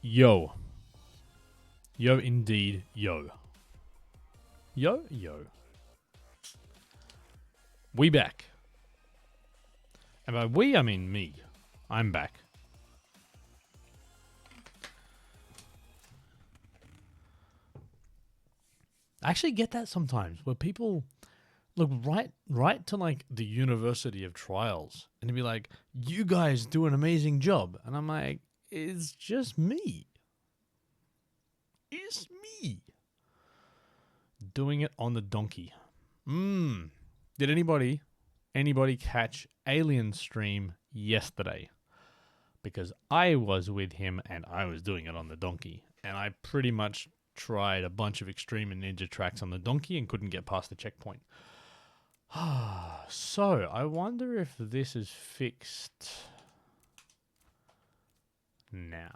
Yo. Yo, indeed, yo. Yo, yo. We back. And by we, I mean me. I'm back. I actually get that sometimes, where people look right to like the University of Trials and be like, you guys do an amazing job. And I'm like, it's just me. It's me. Doing it on the donkey. Did anybody catch Alien stream yesterday? Because I was with him and I was doing it on the donkey. And I pretty much tried a bunch of extreme and ninja tracks on the donkey and couldn't get past the checkpoint. So, I wonder if this is fixed now.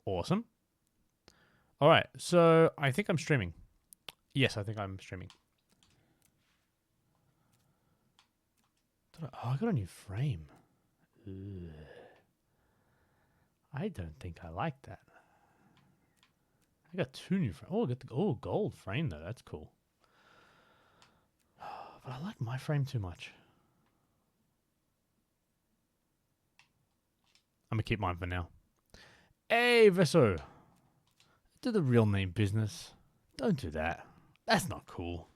Awesome. All right, so I think I'm streaming. Yes, I think I'm streaming. Oh, I got a new frame. Ugh. I don't think I like that. I got two new frames. Oh, I got the gold frame though. That's cool. But I like my frame too much. I'm gonna keep mine for now. Hey, Veso. Do the real name business. Don't do that. That's not cool.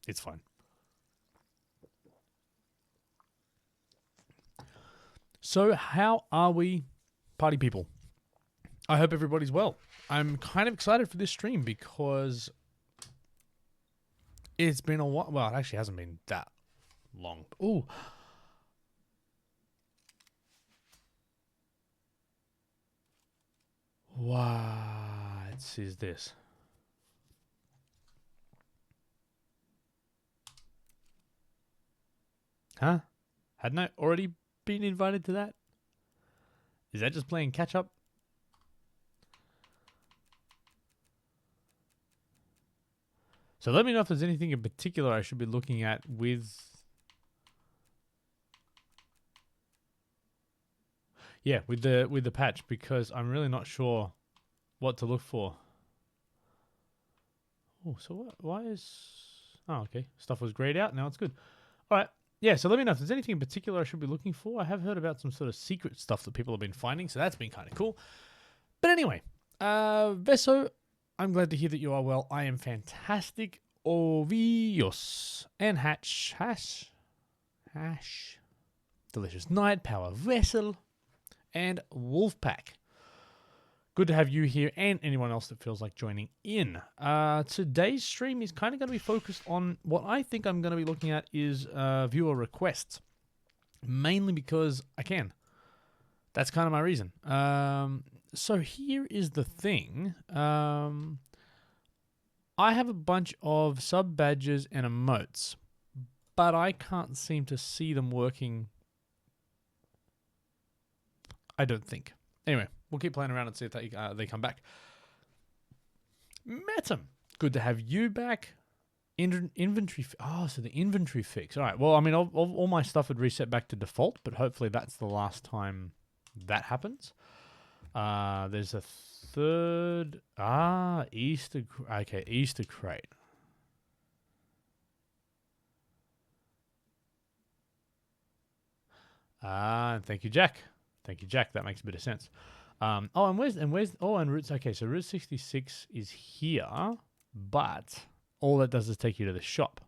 It's fine. So, how are we, party people? I hope everybody's well. I'm kind of excited for this stream because it's been a while. Well, it actually hasn't been that long. Ooh. What is this? Huh? Hadn't I already been invited to that? Is that just playing catch up? So let me know if there's anything in particular I should be looking at with... Yeah, with the patch, because I'm really not sure what to look for. Oh, so what? Why is... Oh, okay. Stuff was grayed out. Now it's good. All right. Yeah, so let me know if there's anything in particular I should be looking for. I have heard about some sort of secret stuff that people have been finding, so that's been kind of cool. But anyway, Veso, I'm glad to hear that you are well. I am fantastic. Ovios and Hash. Delicious Night, Power Vessel, and Wolfpack. Good to have you here and anyone else that feels like joining in. Today's stream is kind of going to be focused on what I think I'm going to be looking at is viewer requests. Mainly because I can. That's kind of my reason. So here is the thing. I have a bunch of sub badges and emotes, but I can't seem to see them working. I don't think. Anyway, we'll keep playing around and see if they come back. Metam, good to have you back. Inventory. So the inventory fix. All right. Well, I mean, all my stuff would reset back to default, but hopefully that's the last time that happens. There's a third. Easter. Okay, Easter crate. Thank you, Jack. Thank you, Jack. That makes a bit of sense. And Route. Okay, so Route 66 is here, but all that does is take you to the shop.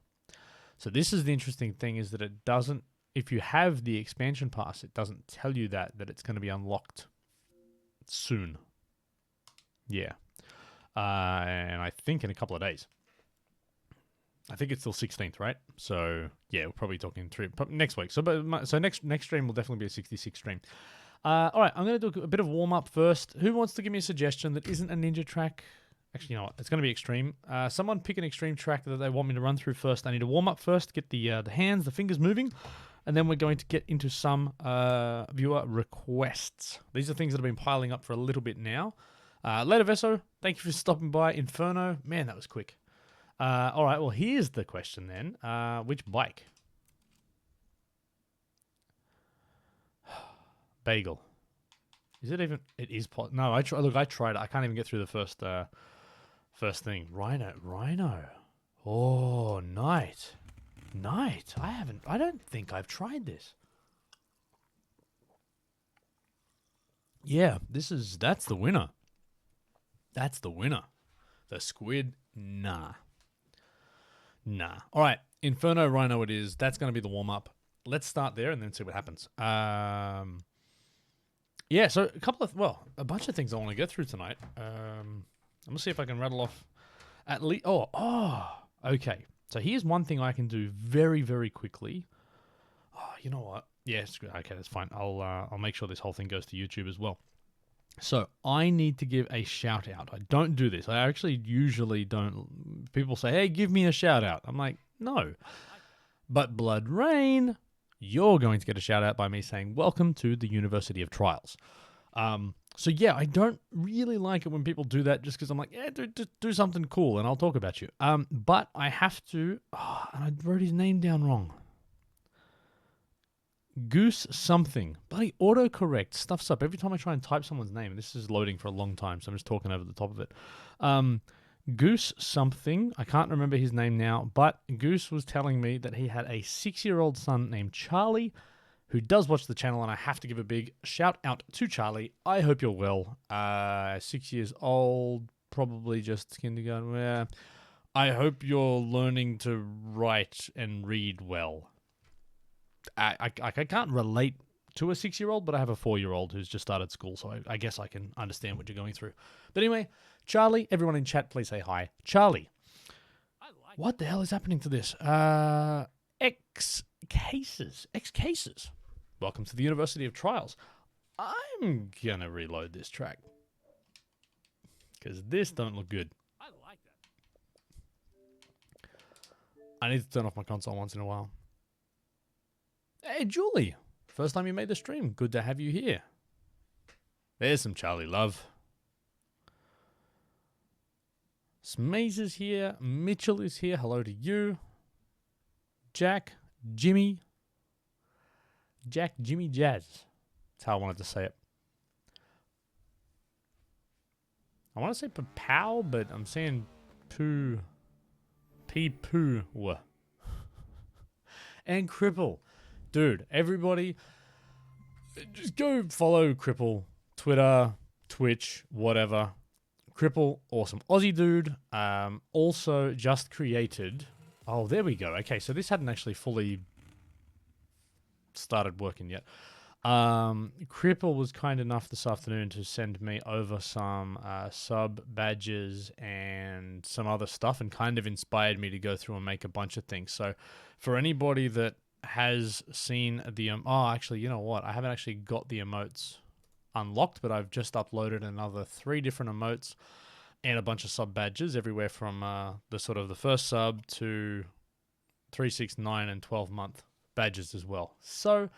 So this is the interesting thing is that it doesn't. If you have the expansion pass, it doesn't tell you that it's going to be unlocked soon. Yeah, and I think in a couple of days. I think it's still 16th, right? So yeah, we're probably talking next week. So next stream will definitely be a 66 stream. All right, I'm going to do a bit of warm up first. Who wants to give me a suggestion that isn't a ninja track? Actually, you know what? It's going to be extreme. Someone pick an extreme track that they want me to run through first. I need to warm up first, get the hands, the fingers moving, and then we're going to get into some viewer requests. These are things that have been piling up for a little bit now. Later, Vesso, thank you for stopping by. Inferno, man, that was quick. All right, well, here's the question then. Which bike? Bagel. Is it even? It is. No, I look, I tried it. I can't even get through the first thing. Rhino. Oh, Knight. I don't think I've tried this. Yeah, that's the winner. That's the winner. The squid, nah. All right, Inferno Rhino it is. That's going to be the warm-up. Let's start there and then see what happens. Yeah, so a bunch of things I want to go through tonight. I'm going to see if I can rattle off at least... okay. So here's one thing I can do very, very quickly. Oh, you know what? Yeah, okay, that's fine. I'll make sure this whole thing goes to YouTube as well. So I need to give a shout out. I don't do this. I actually usually don't. People say, hey, give me a shout out. I'm like, no. But Blood Rain, you're going to get a shout out by me saying, welcome to the University of Trials. So yeah, I don't really like it when people do that just because I'm like, yeah, do something cool and I'll talk about you. But I have to, and I wrote his name down wrong. Goose something. Bloody autocorrect stuffs up every time I try and type someone's name. This is loading for a long time, so I'm just talking over the top of it. Goose something. I can't remember his name now, but Goose was telling me that he had a 6-year-old son named Charlie who does watch the channel, and I have to give a big shout out to Charlie. I hope you're well. 6 years old, probably just kindergarten. Yeah. I hope you're learning to write and read well. I can't relate to a 6-year-old, but I have a 4-year-old who's just started school, so I guess I can understand what you're going through. But anyway, Charlie, everyone in chat, please say hi. Charlie, what the hell is happening to this? X cases. Welcome to the University of Trials. I'm gonna reload this track because this don't look good. I like that. I need to turn off my console once in a while. Hey, Julie. First time you made the stream. Good to have you here. There's some Charlie love. Smaze is here. Mitchell is here. Hello to you. Jack, Jimmy. Jack, Jimmy, Jazz. That's how I wanted to say it. I want to say Papow, but I'm saying Poo. Pee-poo. And Cripple. Dude, everybody, just go follow Cripple. Twitter, Twitch, whatever. Cripple, awesome. Aussie dude, also just created... Oh, there we go. Okay, so this hadn't actually fully started working yet. Cripple was kind enough this afternoon to send me over some sub badges and some other stuff and kind of inspired me to go through and make a bunch of things. So for anybody that has seen the... actually, you know what? I haven't actually got the emotes unlocked, but I've just uploaded another 3 different emotes and a bunch of sub badges everywhere from the sort of the first sub to 3, 6, 9, and 12 month badges as well. So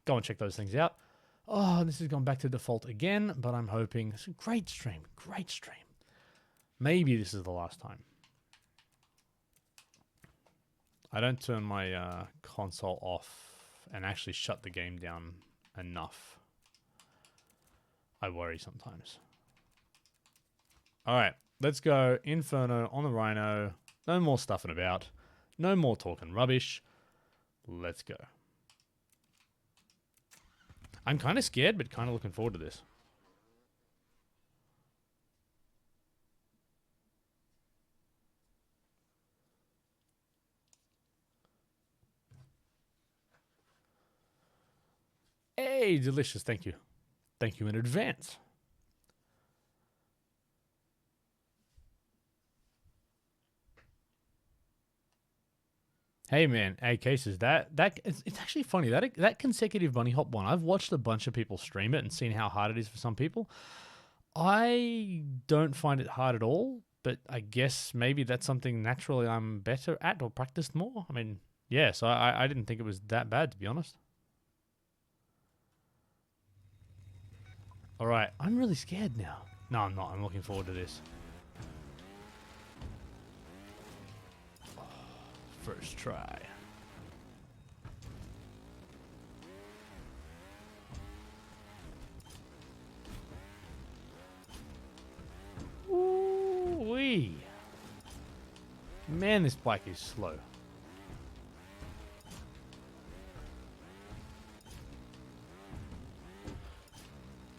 go and check those things out. Oh, this has gone back to default again, but I'm hoping... It's a great stream. Maybe this is the last time. I don't turn my console off and actually shut the game down enough. I worry sometimes. Alright, let's go. Inferno on the Rhino. No more stuffing about. No more talking rubbish. Let's go. I'm kind of scared, but kind of looking forward to this. Hey, delicious. Thank you. Thank you in advance. Hey man, hey Cases, it's actually funny that consecutive bunny hop one. I've watched a bunch of people stream it and seen how hard it is for some people. I don't find it hard at all, but I guess maybe that's something naturally I'm better at or practiced more. I mean, yeah, so I didn't think it was that bad, to be honest. All right, I'm really scared now. No, I'm not. I'm looking forward to this. First try. Ooh-wee. Man, this bike is slow.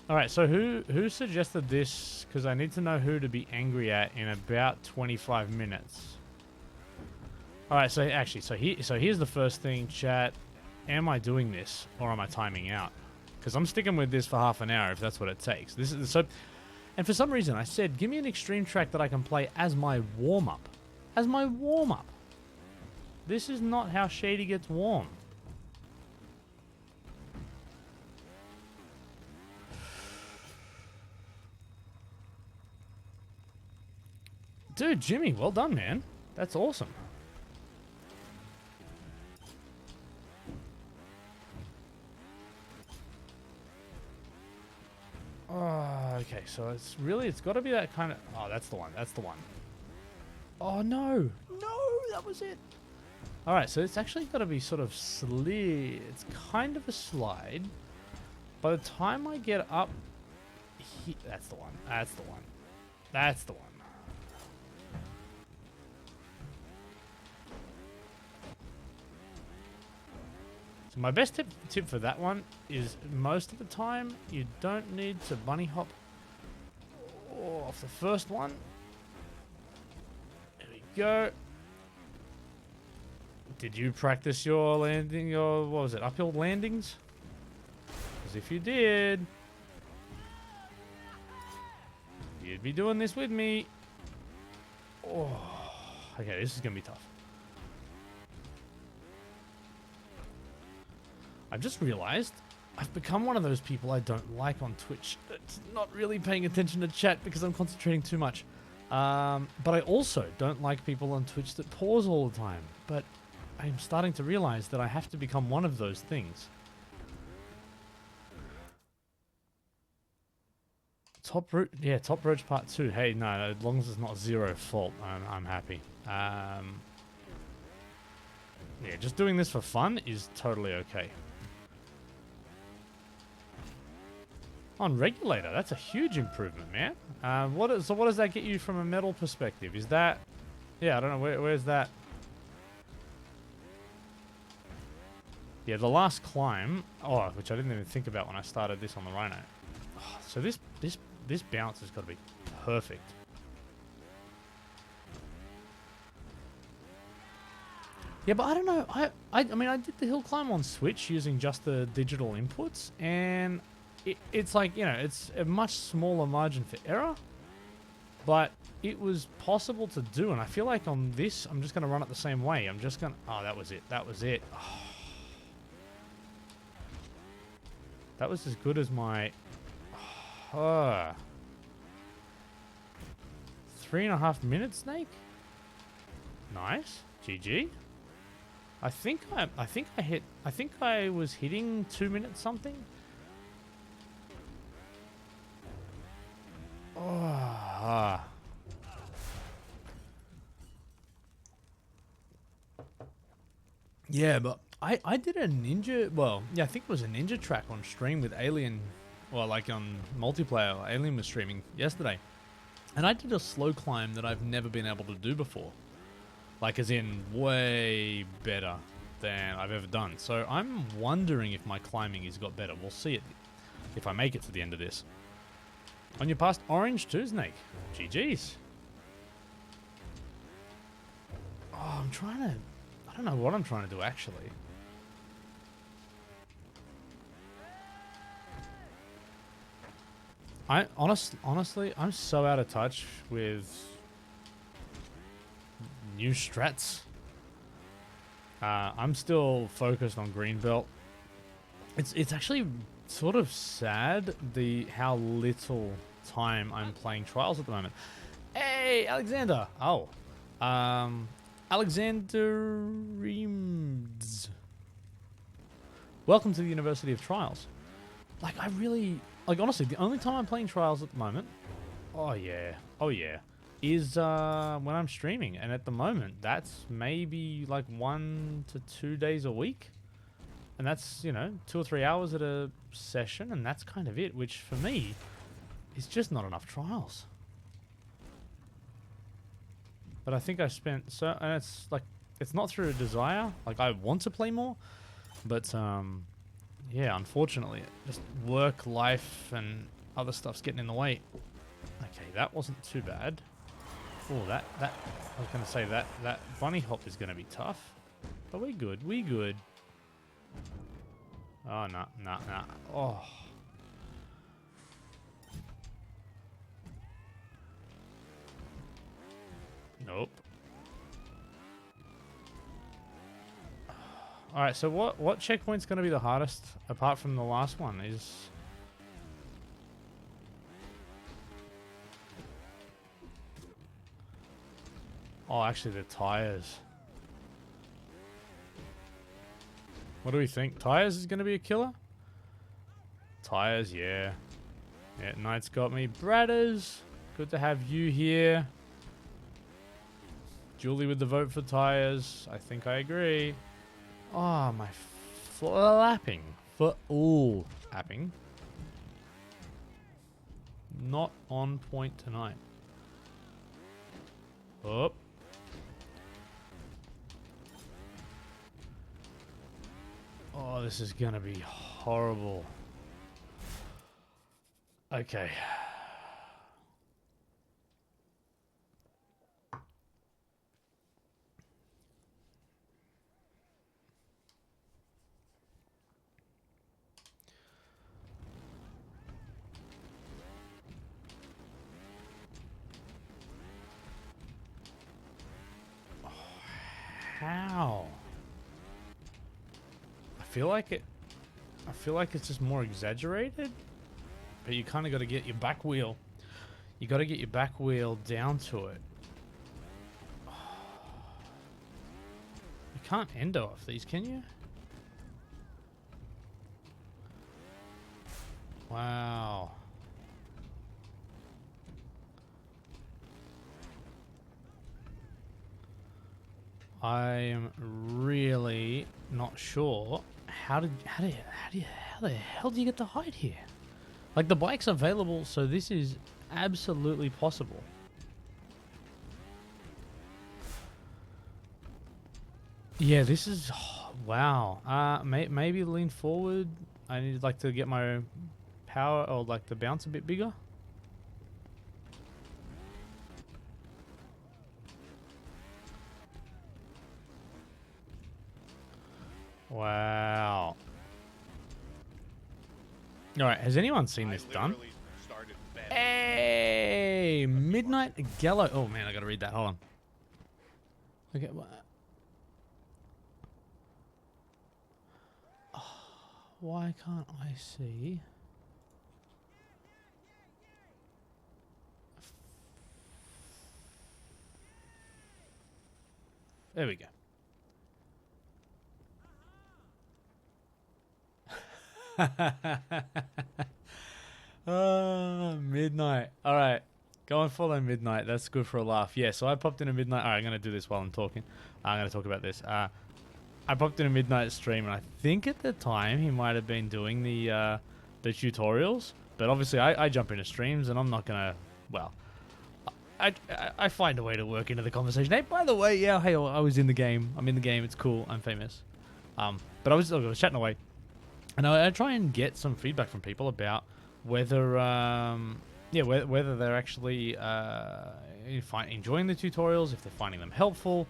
Alright, so who suggested this? Because I need to know who to be angry at in about 25 minutes. Alright, so actually, so here's the first thing, chat. Am I doing this or am I timing out? Because I'm sticking with this for half an hour if that's what it takes. This is so, and for some reason I said, give me an extreme track that I can play as my warm-up. As my warm-up. This is not how Shady gets warm. Dude, Jimmy, well done, man. That's awesome. Oh, okay, so it's got to be that kind of... Oh, that's the one, that's the one. Oh, no. No, that was it. All right, so it's actually got to be sort of slid. It's kind of a slide. By the time I get up... that's the one, that's the one. That's the one. So my best tip for that one is most of the time you don't need to bunny hop off the first one. There we go. Did you practice your landing, or what was it, uphill landings? Because if you did, you'd be doing this with me. Oh, okay, this is going to be tough. I've just realized I've become one of those people I don't like on Twitch. It's not really paying attention to chat because I'm concentrating too much. But I also don't like people on Twitch that pause all the time. But I'm starting to realize that I have to become one of those things. Top Roach Part 2. Hey, no, as long as it's not zero fault, I'm happy. Yeah, just doing this for fun is totally okay. On regulator, that's a huge improvement, man. So what does that get you from a metal perspective? Is that... Yeah, I don't know, where's that? Yeah, the last climb... Oh, which I didn't even think about when I started this on the Rhino. Oh, so this bounce has got to be perfect. Yeah, but I don't know. I mean, I did the hill climb on Switch using just the digital inputs, and... It's like, you know, it's a much smaller margin for error, but it was possible to do, and I feel like on this, I'm just going to run it the same way. I'm just going to... Oh, that was it. That was it. Oh. That was as good as my... 3.5 minutes, Snake? Nice. GG. I think I was hitting 2 minutes something. Oh. Yeah, but I did a ninja, well, yeah, I think it was a ninja track on stream with Alien, well, like on multiplayer. Alien was streaming yesterday. And I did a slow climb that I've never been able to do before. Like, as in, way better than I've ever done. So I'm wondering if my climbing has got better. We'll see it if I make it to the end of this. On your past orange too, Snake. GG's. Oh, I'm trying to... I don't know what I'm trying to do, actually. Honestly, I'm so out of touch with new strats. I'm still focused on Greenbelt. It's actually sort of sad how little time I'm playing Trials at the moment. Hey, Alexander! Oh. Alexander Reams. Welcome to the University of Trials. Like, I really... Like, honestly, the only time I'm playing Trials at the moment Oh yeah, oh yeah, is when I'm streaming, and at the moment that's maybe like 1 to 2 days a week, and that's, you know, 2 or 3 hours at a session, and that's kind of it. Which for me is just not enough trials. But I think I spent so, and it's like, it's not through a desire. Like I want to play more, but yeah, unfortunately, just work, life, and other stuff's getting in the way. Okay, that wasn't too bad. Oh, that I was gonna say that bunny hop is gonna be tough, but we good. We good. Oh no, no, no. Oh. Nope. All right. So what checkpoint's gonna be the hardest apart from the last one is? Oh, actually, the tires. What do we think? Tires is going to be a killer? Tires, yeah. Yeah, Knight's got me. Bradders, good to have you here. Julie with the vote for tires. I think I agree. Oh, my flapping. Ooh, apping. Not on point tonight. Oh. Oh, this is gonna be horrible. Okay. Oh, how? I feel like it's just more exaggerated, but you kind of got to get your back wheel. You got to get your back wheel down to it. You can't endo off these, can you? Wow. I am really not sure how the hell do you get to hide here? Like, the bike's available, so this is absolutely possible. Yeah, this is, wow. Maybe lean forward. I need like to get my power or like the bounce a bit bigger. Wow. All right, has anyone seen this done? Hey, Midnight Gallo. Oh man, I gotta read that. Hold on. Okay. Oh, why can't I see? There we go. Midnight. All right. Go and follow Midnight. That's good for a laugh. Yeah, so I popped in a Midnight. All right, I'm going to do this while I'm talking. I'm going to talk about this. I popped in a Midnight stream, and I think at the time he might have been doing the tutorials. But obviously, I jump into streams, and I'm not going to, well, I find a way to work into the conversation. Hey, by the way, yeah, hey, I was in the game. I'm in the game. It's cool. I'm famous. But I was chatting away. And I try and get some feedback from people about whether, whether they're actually enjoying the tutorials, if they're finding them helpful.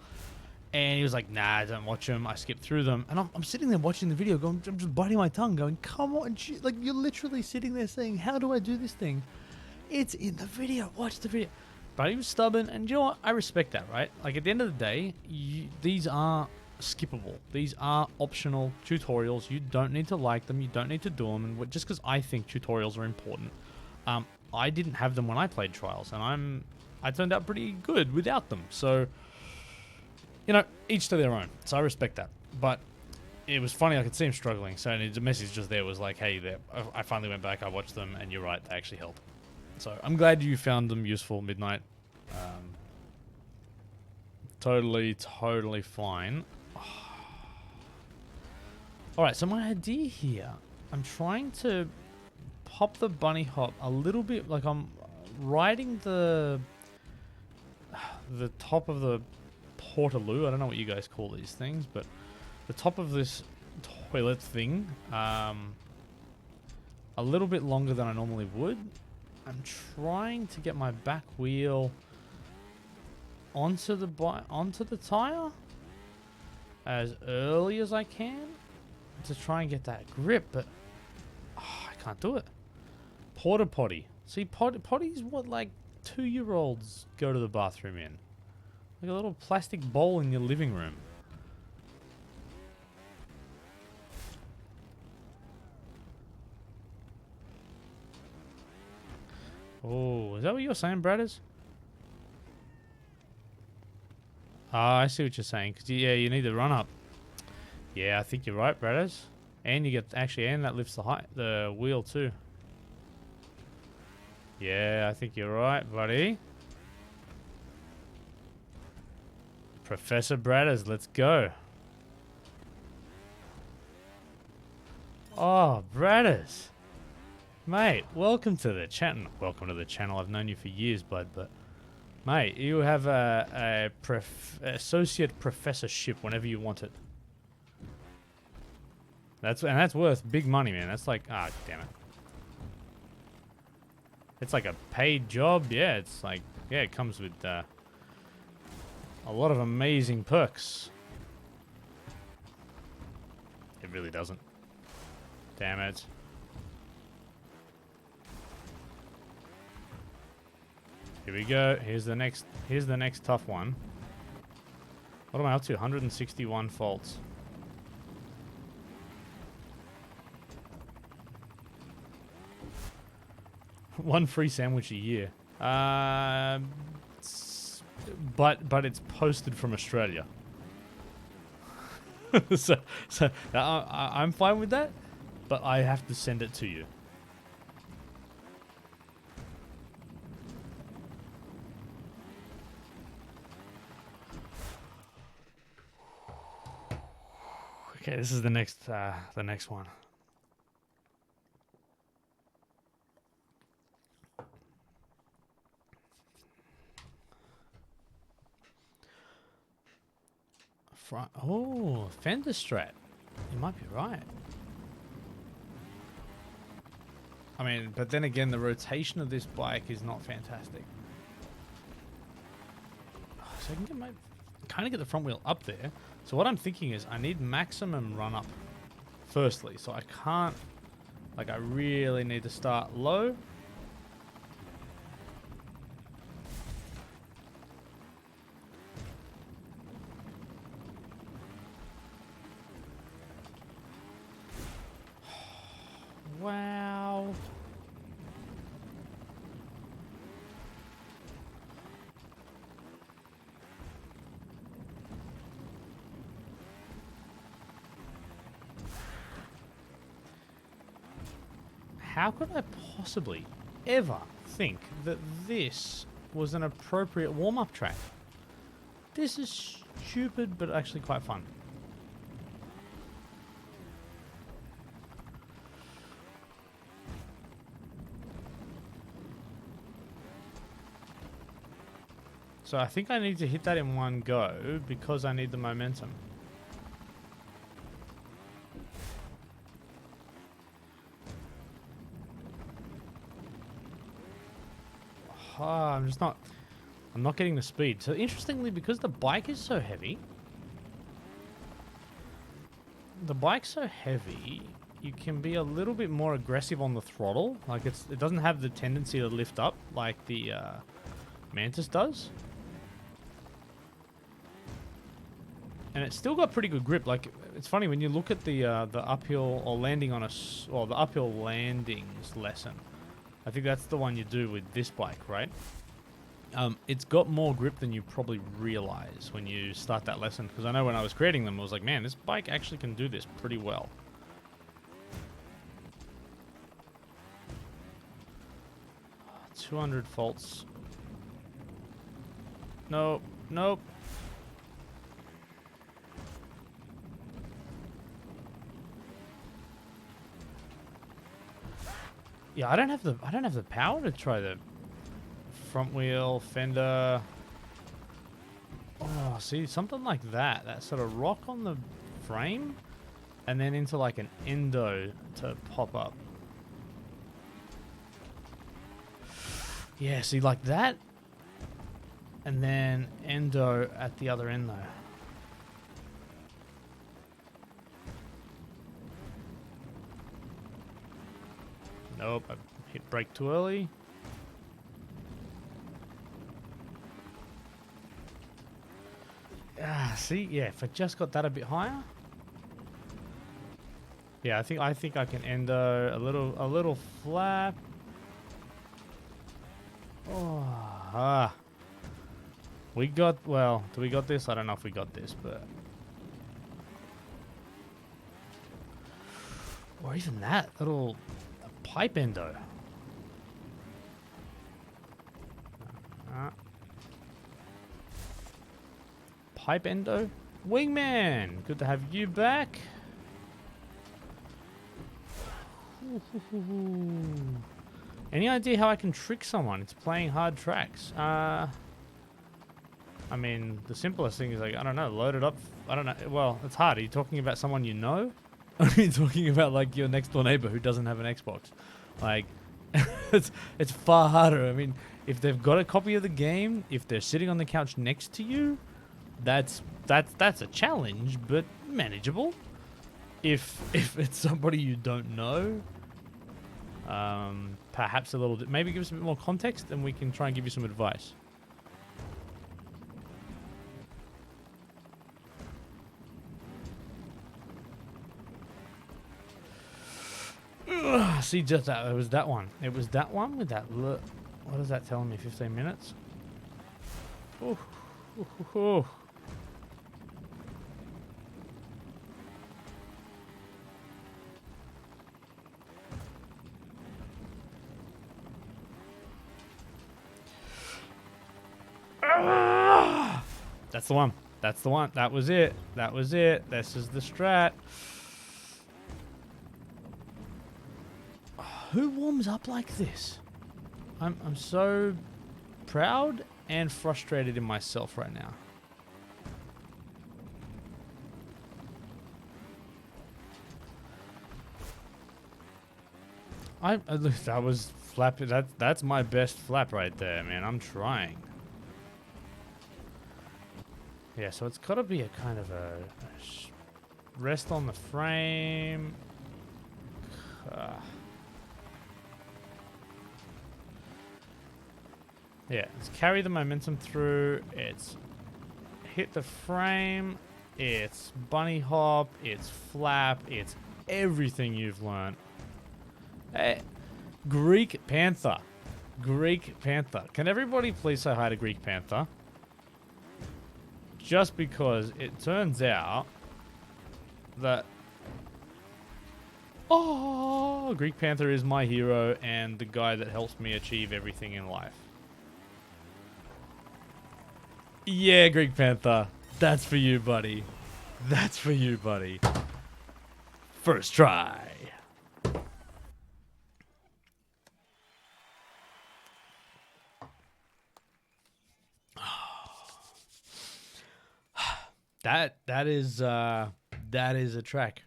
And he was like, nah, I don't watch them. I skip through them. And I'm sitting there watching the video, I'm just biting my tongue, going, come on, like, you're literally sitting there saying, how do I do this thing? It's in the video. Watch the video. But he was stubborn, and you know what? I respect that, right? Like, at the end of the day, these are skippable. These are optional tutorials. You don't need to like them. You don't need to do them. And just because I think tutorials are important, I didn't have them when I played trials, and I turned out pretty good without them. So, you know, each to their own. So I respect that. But it was funny. I could see him struggling. So the message just there was like, hey, there. I finally went back. I watched them, and you're right. They actually help. So I'm glad you found them useful, Midnight. Totally fine. Alright, so my idea here, I'm trying to pop the bunny hop a little bit, like I'm riding the top of the portaloo. I don't know what you guys call these things, but the top of this toilet thing, a little bit longer than I normally would. I'm trying to get my back wheel onto the tire as early as I can to try and get that grip, but I can't do it. Porta potty. See, potty's what, like 2-year-olds go to the bathroom in. Like a little plastic bowl in your living room. Oh, is that what you're saying, Bradders? Ah, I see what you're saying. Cause yeah, you need to run up. Yeah, I think you're right, Bradders. And you get and that lifts the wheel too. Yeah, I think you're right, buddy. Professor Bradders, let's go. Oh, Bradders. Mate, welcome to the channel. Welcome to the channel. I've known you for years, bud, but mate, you have a associate professorship whenever you want it. That's worth big money, man. That's like, damn it. It's like a paid job. Yeah, it's like, yeah, it comes with a lot of amazing perks. It really doesn't. Damn it. Here we go. Here's the next tough one. What am I up to? 161 faults. One free sandwich a year. But it's posted from Australia. so I'm fine with that, but I have to send it to you. Okay, this is the next one. Oh, fender strat. You might be right. I mean, but then again, the rotation of this bike is not fantastic. So I can get kind of get the front wheel up there. So what I'm thinking is I need maximum run up firstly. So I can't, like I really need to start low. Wow. How could I possibly ever think that this was an appropriate warm-up track? This is stupid, but actually quite fun. So I think I need to hit that in one go because I need the momentum. I'm not getting the speed. So interestingly, because the bike is so heavy, you can be a little bit more aggressive on the throttle. Like it doesn't have the tendency to lift up like the Mantis does. And it's still got pretty good grip. Like it's funny when you look at the uphill or landing on the uphill landings lesson. I think that's the one you do with this bike, right? It's got more grip than you probably realize when you start that lesson. Because I know when I was creating them, I was like, man, this bike actually can do this pretty well. 200 faults. Nope. Nope. Yeah, I don't have the power to try the front wheel, fender. Oh, see, something like that. That sort of rock on the frame and then into like an endo to pop up. Yeah, see, like that. And then endo at the other end though. Nope, I hit brake too early. Ah, see, yeah, if I just got that a bit higher. Yeah, I think I can endo a little flap. Oh, we got, well, do we got this? I don't know if we got this, but or even that little pipe endo. Pipe endo? Wingman! Good to have you back. Any idea how I can trick someone? It's playing hard tracks. I mean, the simplest thing is like, I don't know, load it up. I don't know. Well, it's hard. Are you talking about someone you know? Or are you talking about like your next door neighbor who doesn't have an Xbox? Like, it's far harder. I mean, if they've got a copy of the game, if they're sitting on the couch next to you, that's a challenge, but manageable. If it's somebody you don't know, perhaps a little bit, maybe give us a bit more context and we can try and give you some advice. See, just that, it was that one. It was that one with that look. What is that telling me? 15 minutes? Ooh. Ooh, ooh, ooh. That's the one. That's the one. That was it. That was it. This is the strat. Who warms up like this? I'm so proud and frustrated in myself right now. That was flap. That's my best flap right there, man. I'm trying. Yeah, so it's got to be a kind of a rest on the frame. Yeah, let's carry the momentum through. It's hit the frame. It's bunny hop. It's flap. It's everything you've learned. Hey, Greek Panther. Greek Panther. Can everybody please say hi to Greek Panther? Just because it turns out that Greek Panther is my hero and the guy that helps me achieve everything in life. Yeah, Greek Panther. That's for you, buddy. That's for you, buddy. First try. That is a track.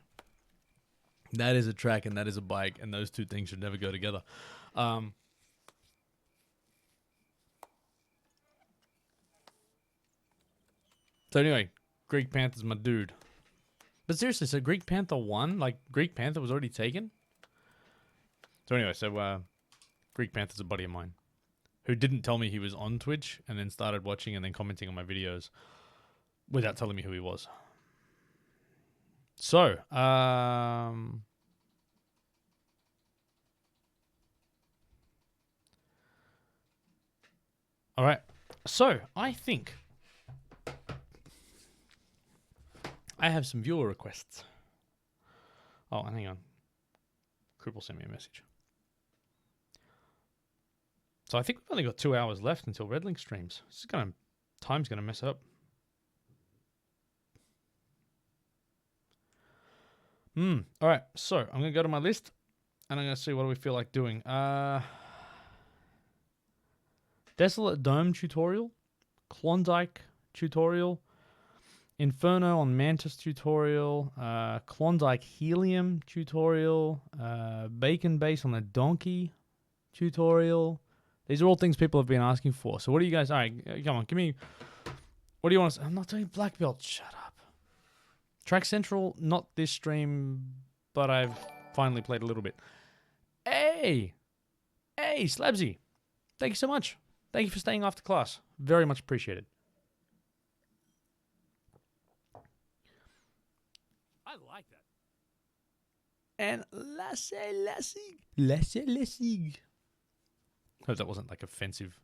That is a track and that is a bike, and those two things should never go together. So anyway, Greek Panther's my dude. But seriously, so Greek Panther won? Like, Greek Panther was already taken? So anyway, Greek Panther's a buddy of mine who didn't tell me he was on Twitch and then started watching and then commenting on my videos without telling me who he was. So, all right. So, I think I have some viewer requests. Oh, hang on. Cripple sent me a message. So I think we've only got 2 hours left until Redlink streams. Time's gonna mess up. All right, so I'm gonna go to my list, and I'm gonna see what do we feel like doing. Desolate Dome tutorial, Klondike tutorial, Inferno on Mantis tutorial, Klondike Helium tutorial, Bacon Base on the Donkey tutorial. These are all things people have been asking for. So what do you guys... All right, come on, give me... What do you want to... I'm not doing Black Belt. Shut up. Track Central, not this stream, but I've finally played a little bit. Hey! Hey, Slabsy. Thank you so much. Thank you for staying after class. Very much appreciated. I like that. And Lassie. Hope that wasn't like offensive.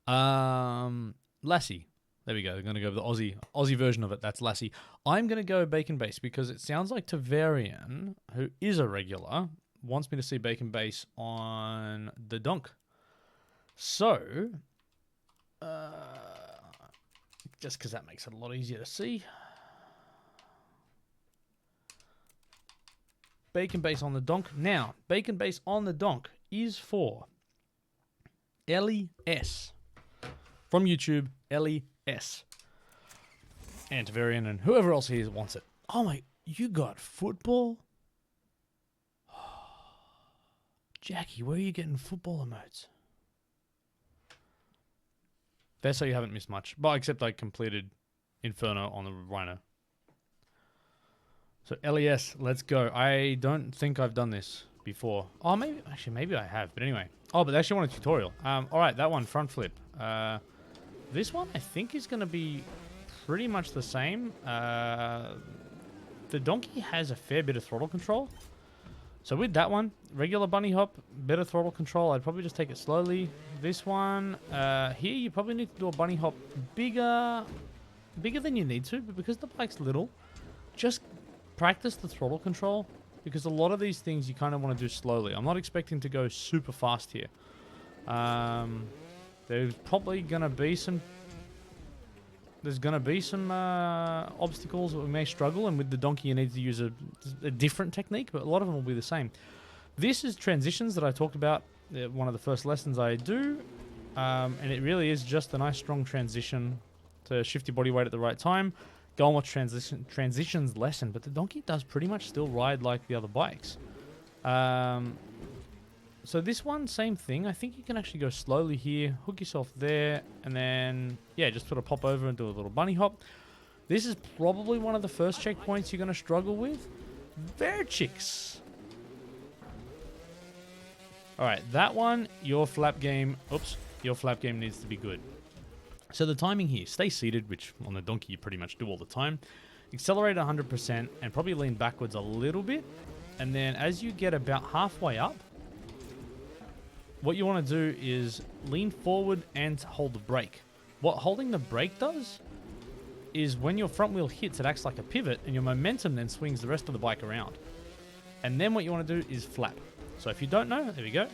Lassie. There we go. They're going to go with the Aussie version of it. That's Lassie. I'm going to go Bacon Base because it sounds like Tavarian, who is a regular, wants me to see Bacon Base on the donk. So, just because that makes it a lot easier to see. Bacon Base on the donk. Now, Bacon Base on the donk is for Ellie S. From YouTube, Ellie S. And Tavarian and whoever else here wants it. Oh my, you got football? Jackie, where are you getting football emotes? That's so you haven't missed much. But except I completed Inferno on the Rhino. So LES, let's go. I don't think I've done this before. Oh, maybe I have. But anyway. Oh, but they actually want a tutorial. All right, that one, front flip. This one I think is going to be pretty much the same. The donkey has a fair bit of throttle control. So with that one, regular bunny hop, better throttle control. I'd probably just take it slowly. This one, here you probably need to do a bunny hop bigger than you need to. But because the bike's little, just practice the throttle control. Because a lot of these things you kind of want to do slowly. I'm not expecting to go super fast here. There's probably going to be some... There's going to be some obstacles that we may struggle, and with the donkey you need to use a different technique, but a lot of them will be the same. This is transitions that I talked about, one of the first lessons I do, and it really is just a nice strong transition to shift your body weight at the right time. Go and watch transitions lesson, but the donkey does pretty much still ride like the other bikes. So this one, same thing. I think you can actually go slowly here, hook yourself there, and then, yeah, just sort of pop over and do a little bunny hop. This is probably one of the first checkpoints you're going to struggle with. Verchix. All right, that one, your flap game needs to be good. So the timing here, stay seated, which on the donkey you pretty much do all the time. Accelerate 100% and probably lean backwards a little bit. And then as you get about halfway up, what you want to do is lean forward and hold the brake. What holding the brake does is when your front wheel hits, it acts like a pivot and your momentum then swings the rest of the bike around. And then what you want to do is flap. So if you don't know, there we go.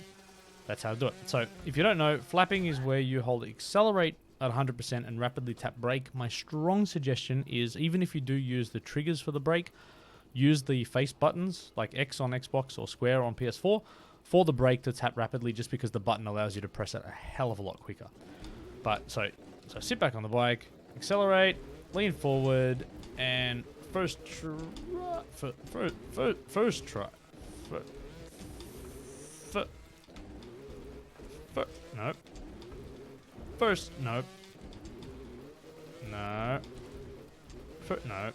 That's how to do it. So if you don't know, flapping is where you hold accelerate at 100% and rapidly tap brake. My strong suggestion is, even if you do use the triggers for the brake, use the face buttons like X on Xbox or square on PS4 for the brake to tap rapidly, just because the button allows you to press it a hell of a lot quicker. But so sit back on the bike, accelerate, lean forward, and first try. Nope. First, nope. No. No.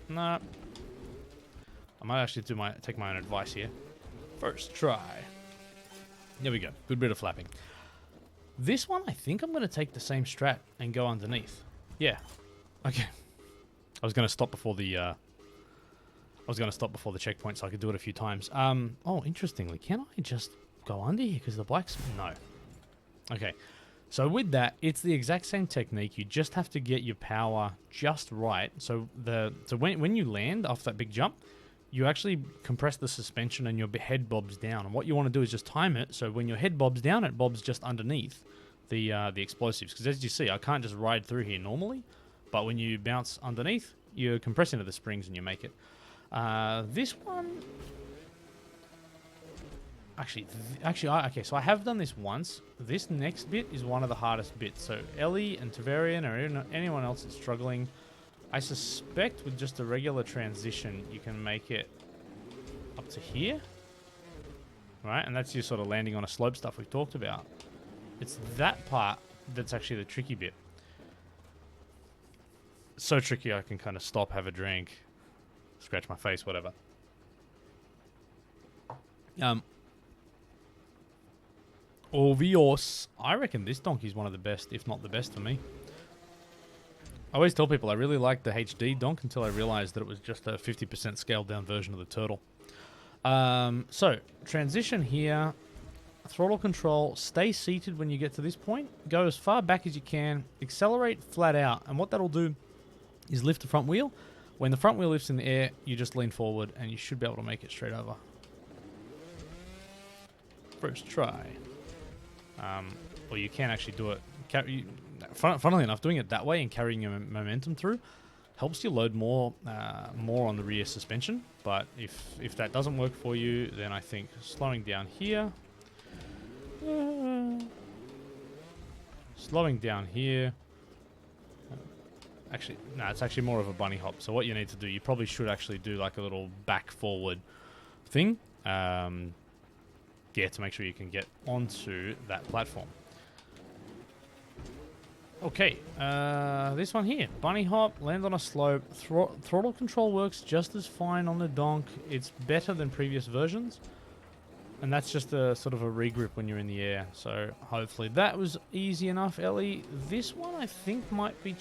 No. I might actually take my own advice here. First try. There we go. Good bit of flapping. This one, I think I'm going to take the same strat and go underneath. Yeah. Okay. I was going to stop before the checkpoint so I could do it a few times. Oh, interestingly, can I just go under here because the bike's... No. Okay. So with that, it's the exact same technique. You just have to get your power just right. So when you land off that big jump, you actually compress the suspension and your head bobs down. And what you want to do is just time it so when your head bobs down, it bobs just underneath the explosives. Because as you see, I can't just ride through here normally, but when you bounce underneath, you compress into the springs and you make it. This one... okay, so I have done this once. This next bit is one of the hardest bits. So Ellie and Tavarian or anyone else that's struggling, I suspect with just a regular transition, you can make it up to here. Right, and that's your sort of landing on a slope stuff we've talked about. It's that part that's actually the tricky bit. So tricky I can kind of stop, have a drink, scratch my face, whatever. Obvious. I reckon this donkey's one of the best, if not the best for me. I always tell people I really liked the HD donk until I realized that it was just a 50% scaled down version of the turtle. So, transition here. Throttle control. Stay seated when you get to this point. Go as far back as you can. Accelerate flat out. And what that'll do is lift the front wheel. When the front wheel lifts in the air, you just lean forward and you should be able to make it straight over. First try. Or you can actually do it. Funnily enough, doing it that way and carrying your momentum through helps you load more on the rear suspension. But if that doesn't work for you, then I think slowing down here. Slowing down here. Actually, no, it's actually more of a bunny hop. So what you need to do, you probably should actually do like a little back forward thing. Yeah, to make sure you can get onto that platform. Okay, this one here. Bunny hop, land on a slope. Throttle control works just as fine on the donk. It's better than previous versions. And that's just a sort of a regrip when you're in the air. So hopefully that was easy enough, Ellie. This one I think might be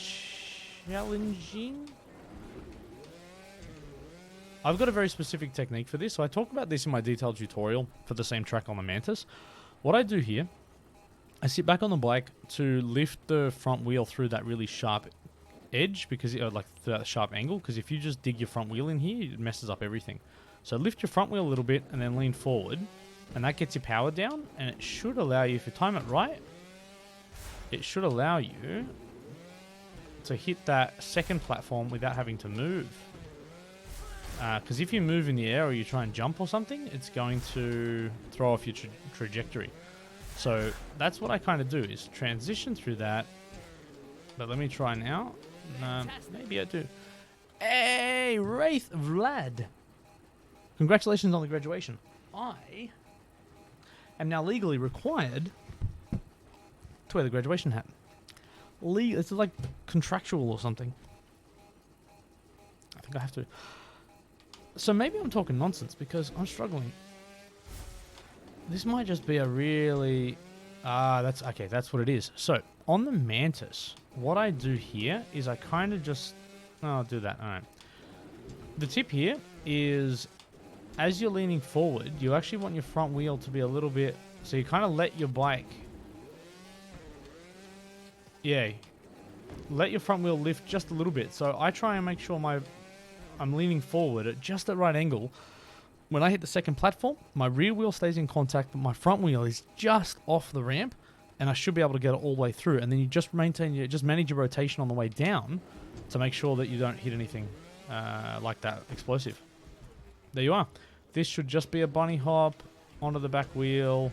challenging. I've got a very specific technique for this. So I talk about this in my detailed tutorial for the same track on the Mantis. What I do here, I sit back on the bike to lift the front wheel through that really sharp edge, because like that sharp angle, because if you just dig your front wheel in here, it messes up everything. So lift your front wheel a little bit and then lean forward, and that gets your power down, and it should allow you, if you time it right, it should allow you to hit that second platform without having to move. Because if you move in the air or you try and jump or something, it's going to throw off your trajectory. So that's what I kind of do, is transition through that. But let me try now. Maybe I do. Hey, Wraith Vlad. Congratulations on the graduation. I am now legally required to wear the graduation hat. It's like contractual or something. I think I have to. So maybe I'm talking nonsense because I'm struggling. This might just be a really... that's okay, that's what it is. So, on the Mantis, what I do here is I kind of just... I'll do that, alright. The tip here is, as you're leaning forward, you actually want your front wheel to be a little bit... So you kind of let your bike... Yeah. Let your front wheel lift just a little bit. So I try and make sure I'm leaning forward at just the right angle. When I hit the second platform, my rear wheel stays in contact, but my front wheel is just off the ramp, and I should be able to get it all the way through. And then you just manage your rotation on the way down to make sure that you don't hit anything like that explosive. There you are. This should just be a bunny hop onto the back wheel.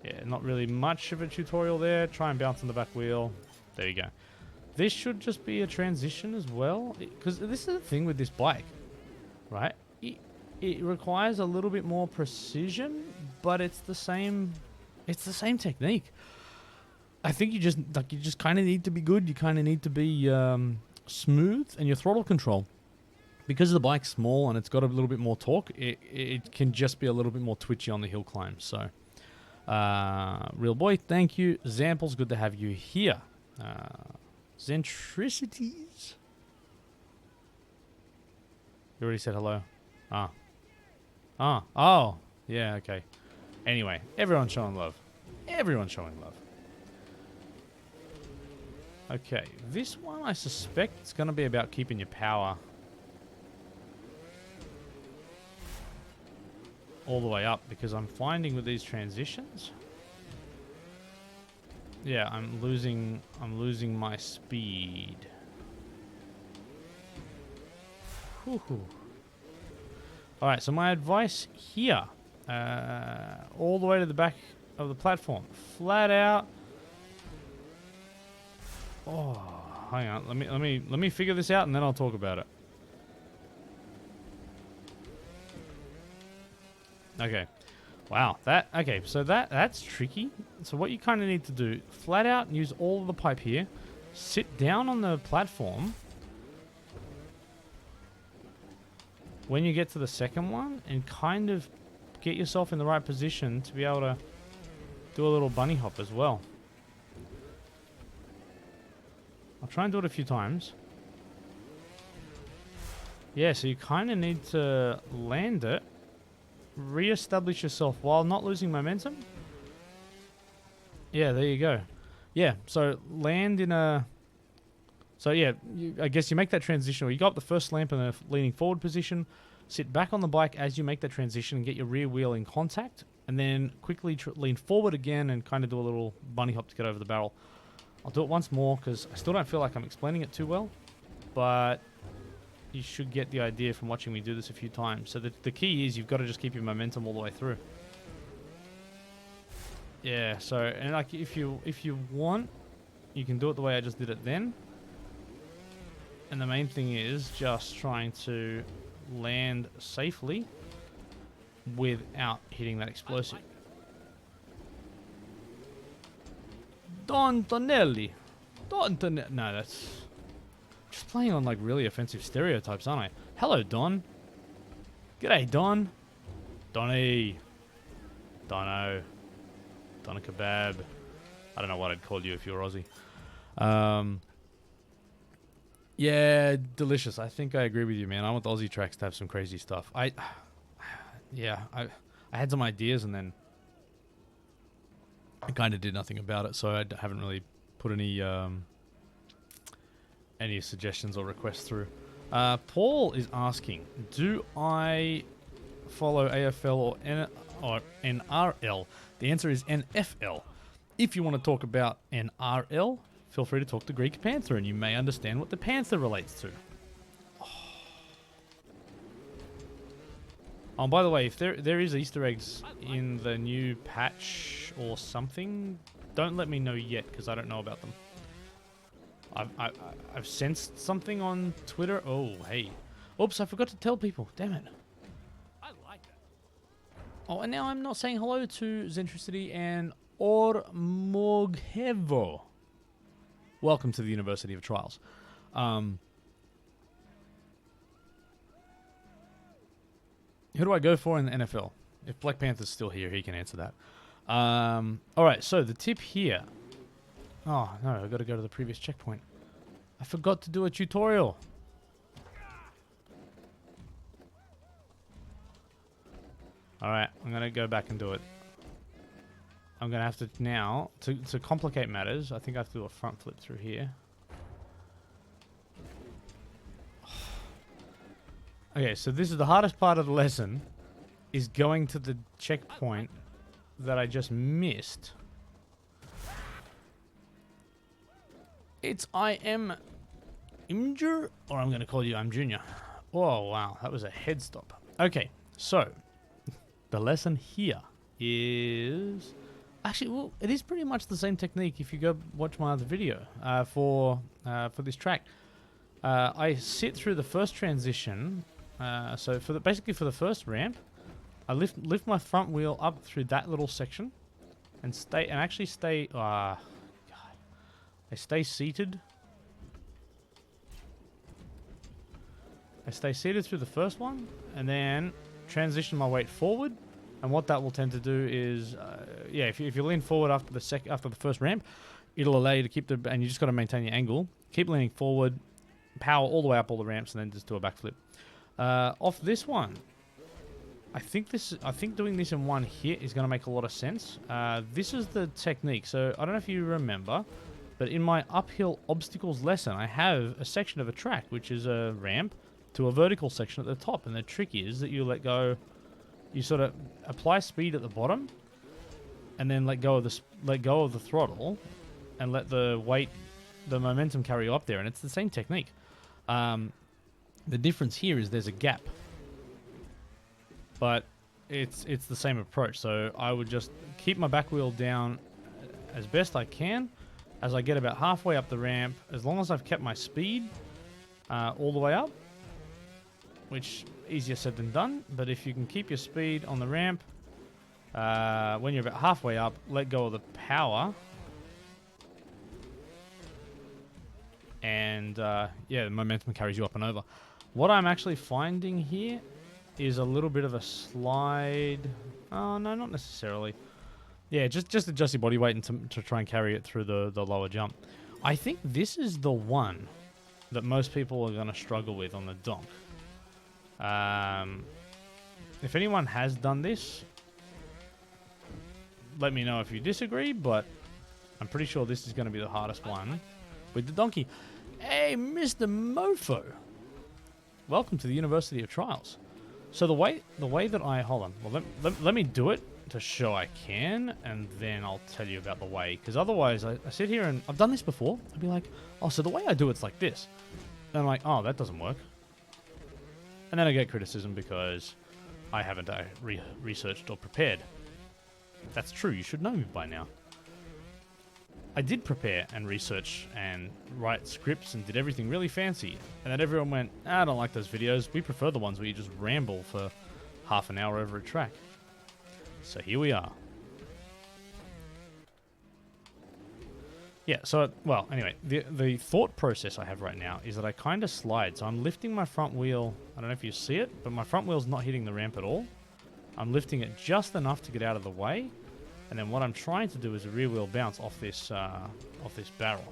Yeah, not really much of a tutorial there. Try and bounce on the back wheel. There you go. This should just be a transition as well, because this is the thing with this bike, right? It requires a little bit more precision, but it's the same technique. I think you just kind of need to be good. You kind of need to be smooth, and your throttle control, because the bike's small and it's got a little bit more torque, it can just be a little bit more twitchy on the hill climb. So, real boy, thank you. Zamples, good to have you here. Zentricities. You already said hello. Oh, yeah, okay. Anyway, everyone's showing love. Everyone's showing love. Okay, this one I suspect it's going to be about keeping your power all the way up, because I'm finding with these transitions, yeah, I'm losing my speed. Whew. All right, so my advice here, all the way to the back of the platform, flat out. Oh, hang on. Let me figure this out, and then I'll talk about it. Okay. Wow. Okay. So that's tricky. So what you kind of need to do, flat out, use all of the pipe here. Sit down on the platform when you get to the second one, and kind of get yourself in the right position to be able to do a little bunny hop as well. I'll try and do it a few times. Yeah, so you kind of need to land it, re-establish yourself while not losing momentum. Yeah, there you go. Yeah, so land in a... So yeah, I guess you make that transition, or you go up the first lamp in a leaning forward position, sit back on the bike as you make that transition and get your rear wheel in contact, and then quickly lean forward again and kind of do a little bunny hop to get over the barrel. I'll do it once more because I still don't feel like I'm explaining it too well, but you should get the idea from watching me do this a few times. So the key is you've got to just keep your momentum all the way through. Yeah, so, and like if you want, you can do it the way I just did it then. And the main thing is just trying to land safely without hitting that explosive. Don Tonelli. No, that's... Just playing on like really offensive stereotypes, aren't I? Hello, Don. G'day, Don. Donny. Dono. Donna Kebab. I don't know what I'd call you if you were Aussie. Yeah, delicious. I think I agree with you, man. I want the Aussie tracks to have some crazy stuff. I had some ideas and then I kind of did nothing about it, so I haven't really put any suggestions or requests through. Paul is asking, do I follow AFL or NRL? The answer is NFL. If you want to talk about NRL, feel free to talk to Greek Panther, and you may understand what the Panther relates to. Oh, by the way, if there is Easter eggs in the new patch or something, don't let me know yet, because I don't know about them. I've sensed something on Twitter. Oh, hey. Oops, I forgot to tell people. Damn it. I like that. Oh, and now I'm not saying hello to Zentricity and Ormoghevo. Welcome to the University of Trials. Who do I go for in the NFL? If Black Panther's still here, he can answer that. Alright, so the tip here. Oh, no, I've got to go to the previous checkpoint. I forgot to do a tutorial. Alright, I'm going to go back and do it. I'm going to have to now, to complicate matters, I think I have to do a front flip through here. Okay, so this is the hardest part of the lesson, is going to the checkpoint that I just missed. It's I am Imgur, or I'm going to call you I'm Junior. Oh, wow, that was a head stop. Okay, so the lesson here is... Actually, well, it is pretty much the same technique if you go watch my other video for this track. I sit through the first transition, so basically for the first ramp, I lift my front wheel up through that little section, and actually stay. God, I stay seated. I stay seated through the first one, and then transition my weight forward. And what that will tend to do is, yeah, if you lean forward after the first ramp, it'll allow you to keep and you just got to maintain your angle. Keep leaning forward, power all the way up all the ramps, and then just do a backflip. Off this one, I think doing this in one hit is going to make a lot of sense. This is the technique. So I don't know if you remember, But in my uphill obstacles lesson, I have a section of a track, which is a ramp to a vertical section at the top. And the trick is that you let go, you sort of apply speed at the bottom, and then let go of the throttle, and let the weight, the momentum carry you up there. And it's the same technique. The difference here is there's a gap, but it's the same approach. So I would just keep my back wheel down as best I can as I get about halfway up the ramp, as long as I've kept my speed all the way up, which easier said than done. But if you can keep your speed on the ramp, when you're about halfway up, let go of the power, and yeah, the momentum carries you up and over. What I'm actually finding here is a little bit of a slide. Oh, no, not necessarily. Yeah, just adjust your body weight and to try and carry it through the lower jump. I think this is the one that most people are going to struggle with on the donk. If anyone has done this, let me know if you disagree, but I'm pretty sure this is going to be the hardest one with the donkey. Hey, Mr. Mofo. Welcome to the University of Trials. So the way that I... Hold on. Well, let me do it to show I can, and then I'll tell you about the way. Because otherwise, I sit here and... I've done this before. I'd be like, oh, so the way I do it's like this. And I'm like, oh, that doesn't work. And then I get criticism because I haven't researched or prepared. That's true. You should know me by now. I did prepare and research and write scripts and did everything really fancy. And then everyone went, I don't like those videos. We prefer the ones where you just ramble for half an hour over a track. So here we are. Yeah, so, well, anyway, the thought process I have right now is that I kind of slide. So I'm lifting my front wheel. I don't know if you see it, but my front wheel's not hitting the ramp at all. I'm lifting it just enough to get out of the way. And then what I'm trying to do is a rear wheel bounce off this barrel.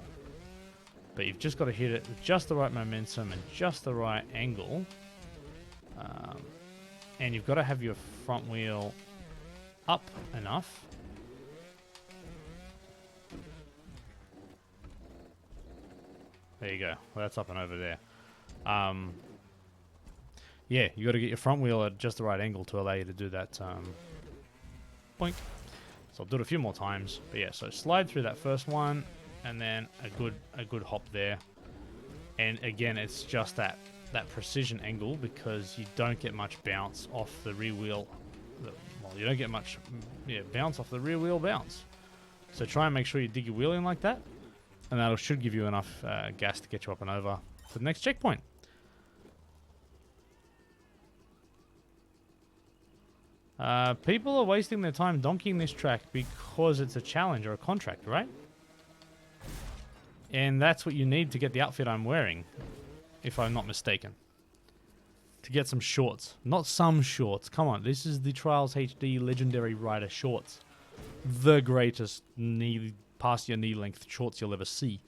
But you've just got to hit it with just the right momentum and just the right angle. And you've got to have your front wheel up enough. There you go. Well, that's up and over there. Yeah, you got to get your front wheel at just the right angle to allow you to do that. Boink. So I'll do it a few more times. But yeah, so slide through that first one, and then a good hop there. And again, it's just that precision angle, because you don't get much bounce off the rear wheel. Well, you don't get much bounce off the rear wheel bounce. So try and make sure you dig your wheel in like that, and that should give you enough gas to get you up and over to the next checkpoint. People are wasting their time donking this track because it's a challenge or a contract, right? And that's what you need to get the outfit I'm wearing, if I'm not mistaken. To get some shorts. Not some shorts. Come on, this is the Trials HD Legendary Rider shorts. The greatest past your knee length shorts you'll ever see.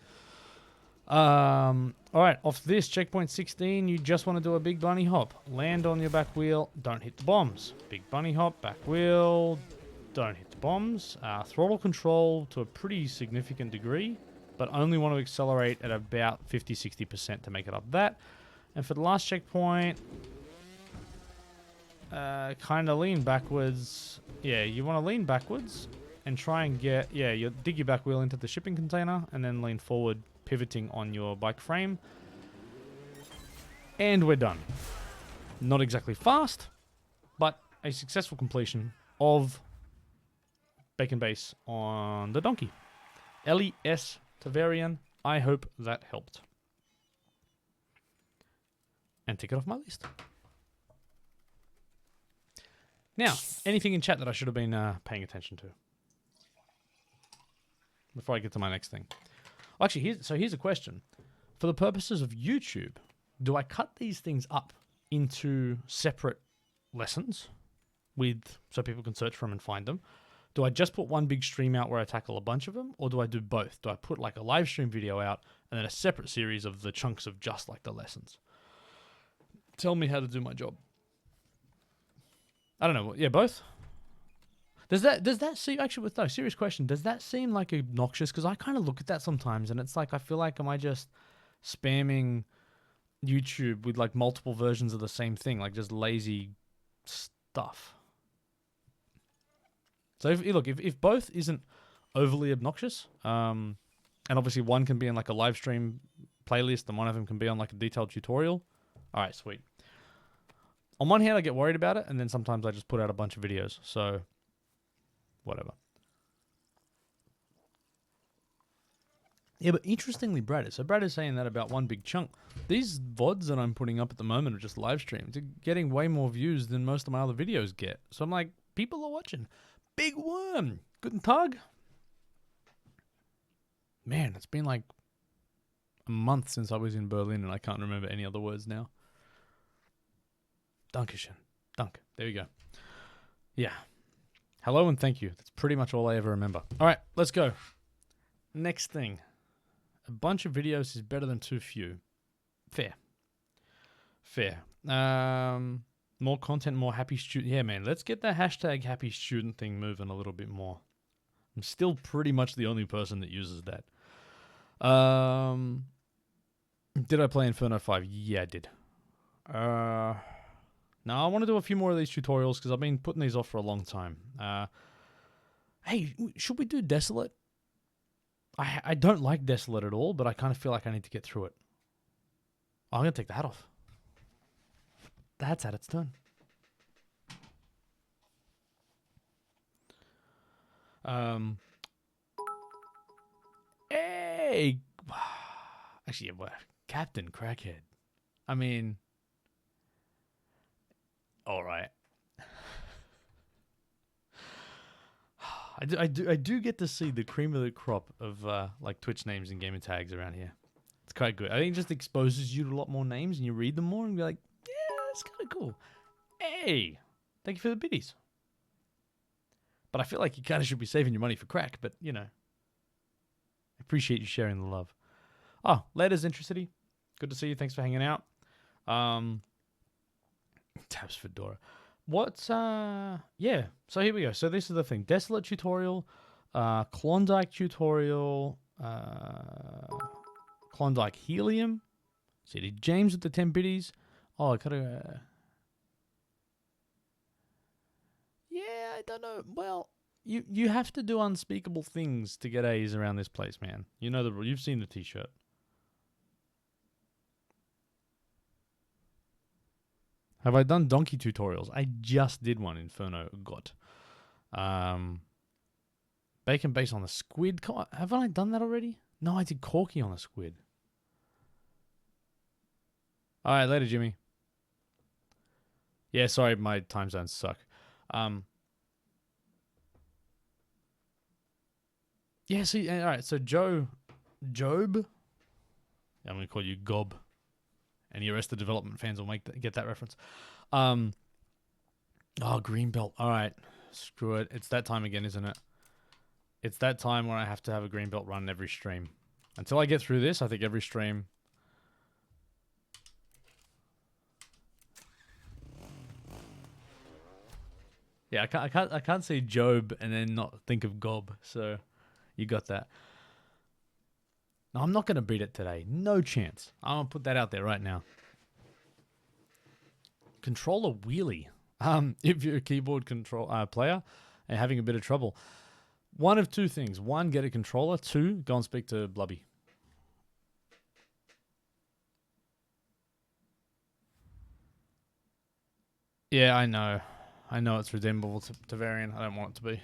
Alright, off this, checkpoint 16, you just want to do a big bunny hop. Land on your back wheel, don't hit the bombs. Big bunny hop, back wheel, don't hit the bombs. Throttle control to a pretty significant degree, but only want to accelerate at about 50-60% to make it up that. And for the last checkpoint, kind of lean backwards. Yeah, you want to lean backwards and try and get, you dig your back wheel into the shipping container and then lean forward, pivoting on your bike frame. And we're done. Not exactly fast, but a successful completion of Bacon Base on the donkey. LES Tavarian, I hope that helped. And tick it off my list. Now, anything in chat that I should have been paying attention to before I get to my next thing? Actually, here's a question. For the purposes of YouTube, do I cut these things up into separate lessons so people can search for them and find them? Do I just put one big stream out where I tackle a bunch of them? Or do I do both? Do I put like a live stream video out and then a separate series of the chunks of just like the lessons? Tell me how to do my job. I don't know. Yeah, both? Does that seem actually with no serious question? Does that seem like obnoxious? Because I kind of look at that sometimes, and it's like I feel like am I just spamming YouTube with like multiple versions of the same thing, like just lazy stuff. So if both isn't overly obnoxious, and obviously one can be in like a live stream playlist, and one of them can be on like a detailed tutorial. All right, sweet. On one hand, I get worried about it, and then sometimes I just put out a bunch of videos. So, whatever. Yeah, but interestingly, Brad is saying that about one big chunk. These VODs that I'm putting up at the moment are just live streams. They're getting way more views than most of my other videos get. So I'm like, people are watching. Big worm. Guten Tag. Man, it's been like a month since I was in Berlin and I can't remember any other words now. Dankeschön. Danke. There you go. Yeah. Hello and thank you. That's pretty much all I ever remember. All right, let's go. Next thing. A bunch of videos is better than too few. Fair. More content, more happy student. Yeah, man. Let's get the hashtag happy student thing moving a little bit more. I'm still pretty much the only person that uses that. Did I play Inferno 5? Yeah, I did. No, I want to do a few more of these tutorials because I've been putting these off for a long time. Hey, should we do Desolate? I don't like Desolate at all, but I kind of feel like I need to get through it. Oh, I'm going to take the hat off. The hat's had its turn. Hey! Actually, yeah, Captain Crackhead. I mean... Alright. I do get to see the cream of the crop of like Twitch names and gamer tags around here. It's quite good. I think it just exposes you to a lot more names and you read them more and be like, yeah, that's kind of cool. Hey, thank you for the biddies. But I feel like you kind of should be saving your money for crack, but you know. I appreciate you sharing the love. Oh, Laters Intricity. Good to see you. Thanks for hanging out. Tabs Fedora. What's yeah, so here we go. So this is the thing. Desolate tutorial, Klondike tutorial, Klondike Helium, City James with the 10 biddies. Oh, I gotta yeah, I don't know. Well, you have to do unspeakable things to get A's around this place, man. You know the rule. You've seen the t-shirt. Have I done donkey tutorials? I just did one, Inferno got. Bacon base on the squid. Haven't I done that already? No, I did Corky on the squid. Alright, later, Jimmy. Yeah, sorry, my time zones suck. Yeah, see, alright, so Job? I'm going to call you Gob. Any Arrested Development fans will get that reference. Oh, Greenbelt. All right. Screw it. It's that time again, isn't it? It's that time where I have to have a Greenbelt run every stream. Until I get through this, I think every stream... Yeah, I can't say Job and then not think of Gob, so you got that. No, I'm not going to beat it today. No chance. I'm going to put that out there right now. Controller wheelie. If you're a keyboard player and having a bit of trouble, one of two things. One, get a controller. Two, go and speak to Blubby. Yeah, I know. I know it's redeemable to Varian. I don't want it to be.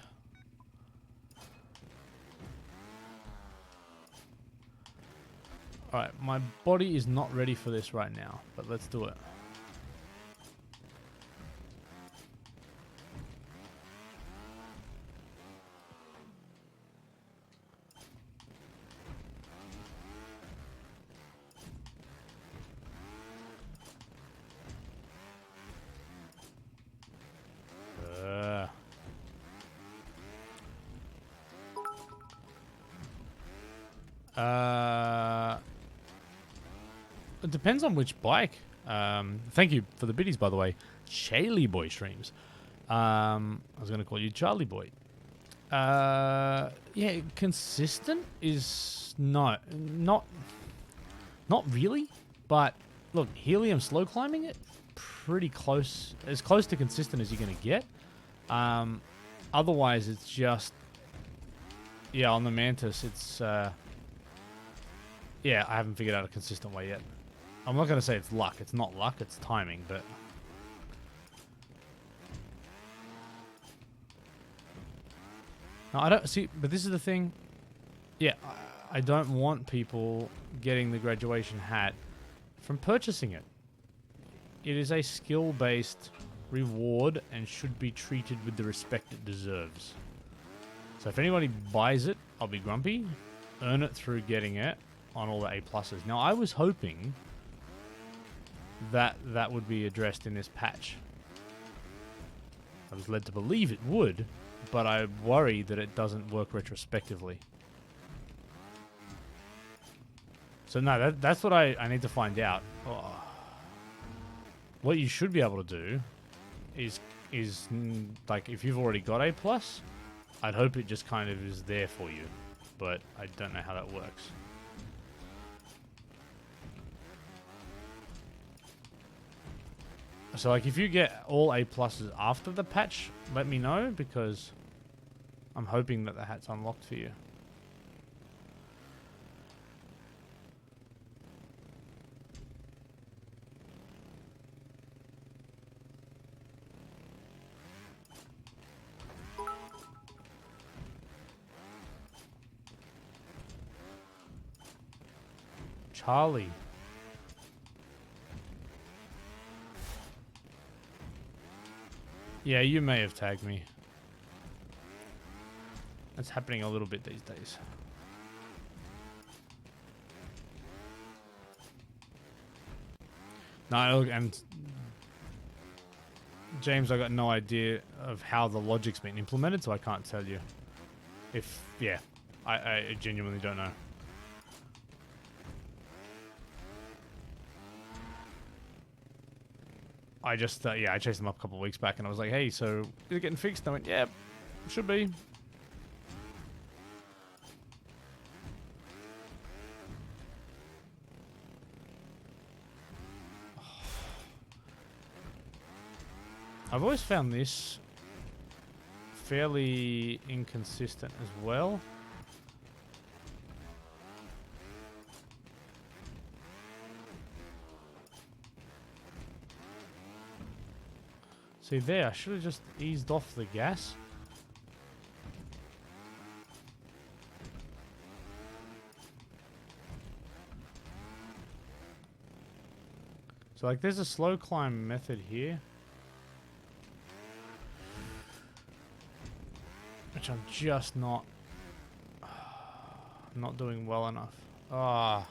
Alright, my body is not ready for this right now, but let's do it. It depends on which bike. Thank you for the biddies, by the way. Shaley Boy streams. I was going to call you Charlie Boy. Yeah, consistent is not really, but look, helium slow climbing it pretty close, as close to consistent as you're going to get. Otherwise, it's just on the Mantis. It's yeah, I haven't figured out a consistent way yet. I'm not going to say it's luck. It's not luck. It's timing, but. No, I don't see, but this is the thing. Yeah, I don't want people getting the graduation hat from purchasing it. It is a skill-based reward and should be treated with the respect it deserves. So if anybody buys it, I'll be grumpy. Earn it through getting it on all the A+. Now, I was hoping that that would be addressed in this patch. I was led to believe it would, but I worry that it doesn't work retrospectively. So no, that's what I need to find out. Oh. What you should be able to do is like if you've already got A+, I'd hope it just kind of is there for you, but I don't know how that works. So like if you get all A+ after the patch, let me know, because I'm hoping that the hat's unlocked for you. Charlie. Yeah, you may have tagged me. That's happening a little bit these days. No, look, and James, I got no idea of how the logic's been implemented, so I can't tell you. If, yeah, I genuinely don't know. I just, yeah, I chased them up a couple of weeks back and I was like, hey, so is it getting fixed? And I went, yeah, should be. I've always found this fairly inconsistent as well. See there, I should have just eased off the gas. So like there's a slow climb method here, which I'm just not doing well enough. Ah.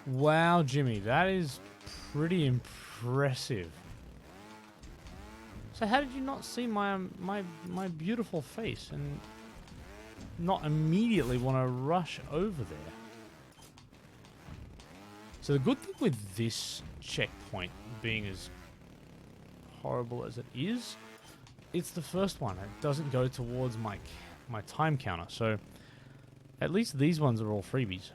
Wow, Jimmy, that is pretty impressive. So how did you not see my beautiful face and not immediately want to rush over there? So the good thing with this checkpoint being as horrible as it is, it's the first one. It doesn't go towards my time counter. So at least these ones are all freebies.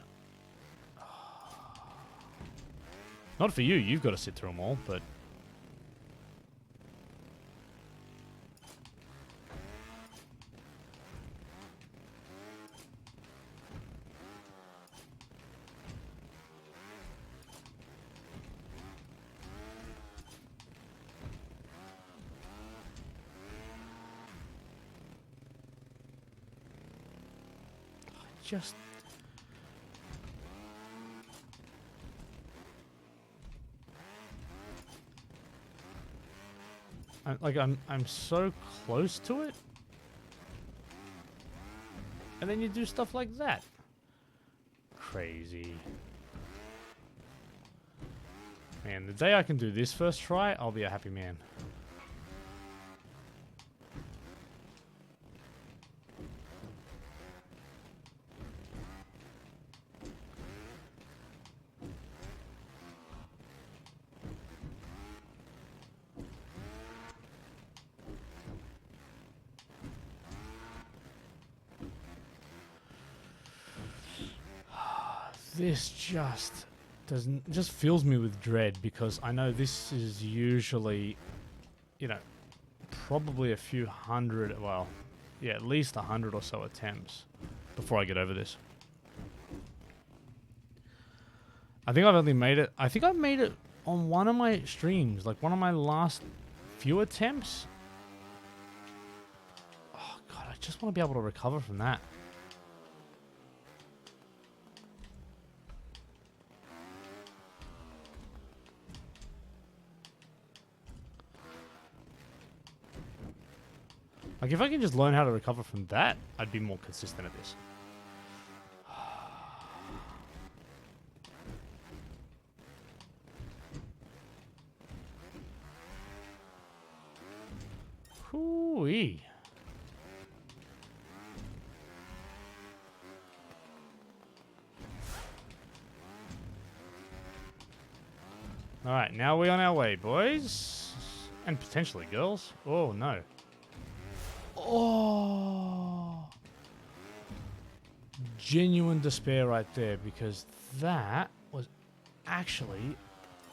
Not for you, you've got to sit through them all, but... just... I'm so close to it, and then you do stuff like that. Crazy. Man, the day I can do this first try, I'll be a happy man. this just fills me with dread, because I know this is usually, you know, probably a few hundred, well, yeah, at least 100 or so attempts before I get over this. I think I've only made it, I think I made it on one of my streams, like one of my last few attempts. Oh god, I just want to be able to recover from that. Like, if I can just learn how to recover from that, I'd be more consistent at this. Hoo-wee. Alright, now we're on our way, boys. And potentially girls. Oh, no. Oh, genuine despair right there, because that was actually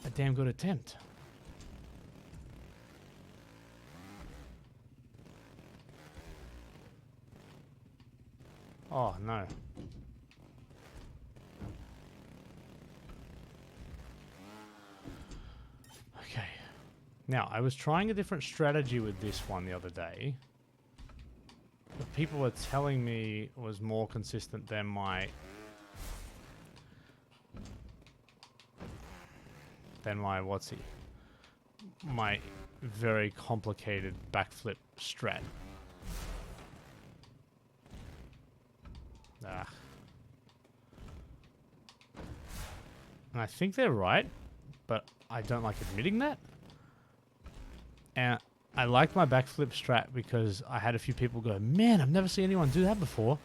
a damn good attempt. Oh no. Okay. Now, I was trying a different strategy with this one the other day. The people were telling me was more consistent than my my very complicated backflip strat. And I think they're right, but I don't like admitting that. And I liked my backflip strat because I had a few people go, man, I've never seen anyone do that before.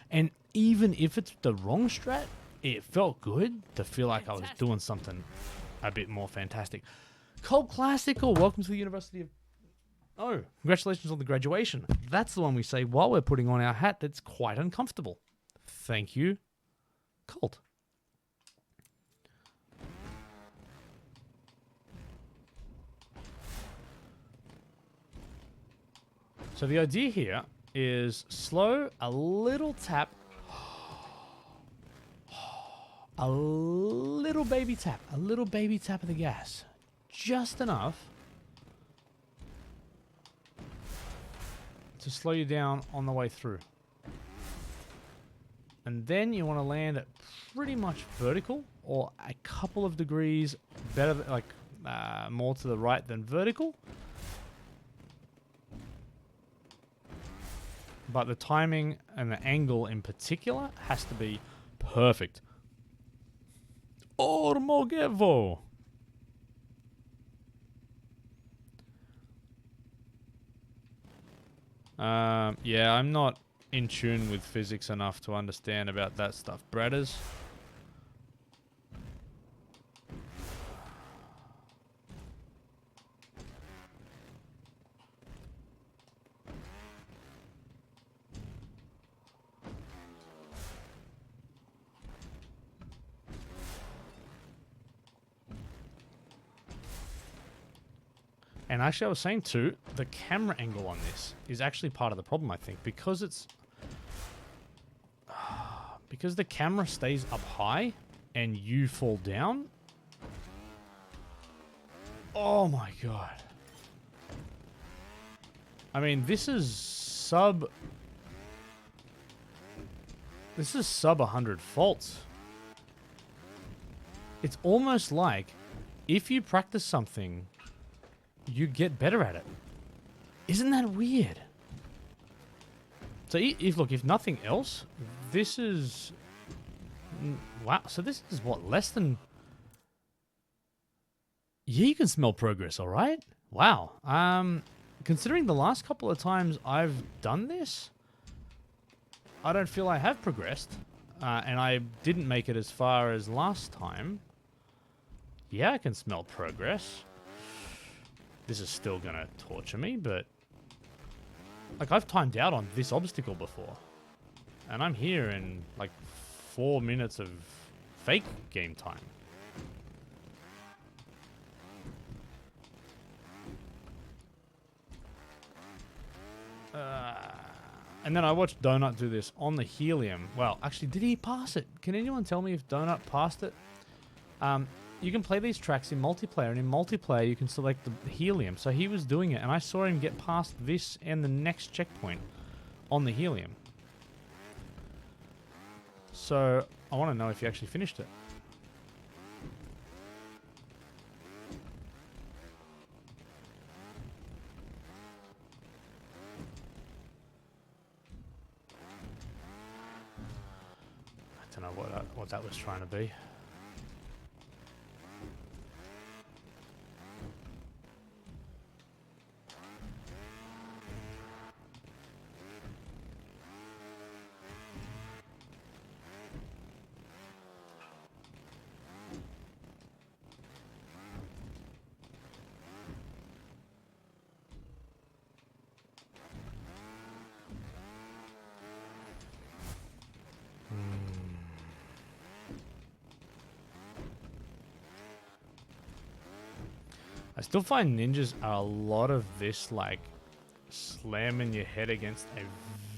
And even if it's the wrong strat, it felt good to feel like I was doing something a bit more fantastic. Cult Classical, welcome to the University of... Oh, congratulations on the graduation. That's the one we say while we're putting on our hat that's quite uncomfortable. Thank you, Cult. So the idea here is slow, a little tap, a little baby tap of the gas. Just enough to slow you down on the way through. And then you want to land at pretty much vertical, or a couple of degrees better, like more to the right than vertical. But the timing and the angle in particular has to be perfect. Ormogevo. Yeah, I'm not in tune with physics enough to understand about that stuff. Bradders. And actually, I was saying too, the camera angle on this is actually part of the problem, I think, because it's... because the camera stays up high and you fall down. Oh my god. I mean, this is sub 100 faults. It's almost like if you practice something, you get better at it. Isn't that weird? So if nothing else, this is... Wow, so this is what, less than... Yeah, you can smell progress, all right? Wow. Considering the last couple of times I've done this, I don't feel I have progressed. And I didn't make it as far as last time. Yeah, I can smell progress. This is still going to torture me, but... Like, I've timed out on this obstacle before. And I'm here in, like, 4 minutes of fake game time. And then I watched Donut do this on the helium. Well, actually, did he pass it? Can anyone tell me if Donut passed it? You can play these tracks in multiplayer, and in multiplayer you can select the helium. So he was doing it, and I saw him get past this and the next checkpoint on the helium. So I want to know if he actually finished it. I don't know what that was trying to be. I still find ninjas are a lot of this, like, slamming your head against a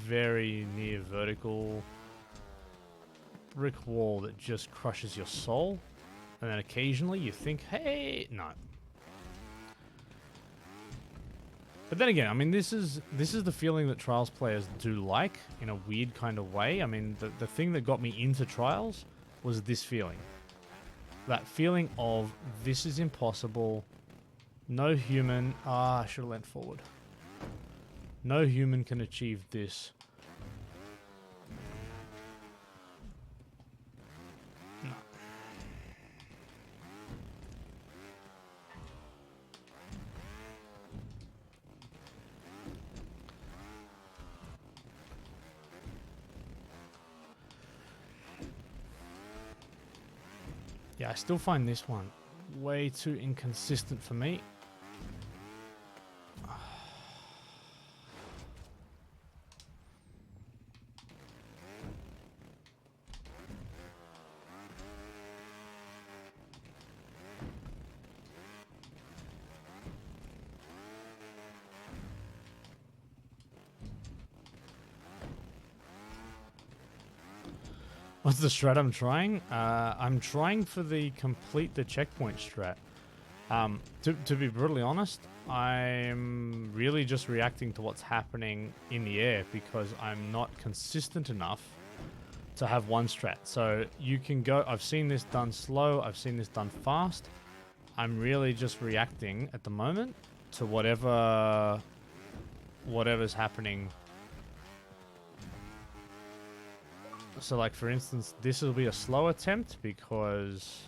very near vertical brick wall that just crushes your soul. And then occasionally you think, hey, no. But then again, I mean, this is the feeling that Trials players do like, in a weird kind of way. I mean, the thing that got me into Trials was this feeling. That feeling of, this is impossible. No human... I should have leant forward. No human can achieve this. No. Yeah, I still find this one way too inconsistent for me. What's the strat I'm trying? I'm trying for the complete the checkpoint strat. To be brutally honest, I'm really just reacting to what's happening in the air because I'm not consistent enough to have one strat. So you can go, I've seen this done slow, I've seen this done fast. I'm really just reacting at the moment to whatever's happening. So like for instance, this will be a slow attempt because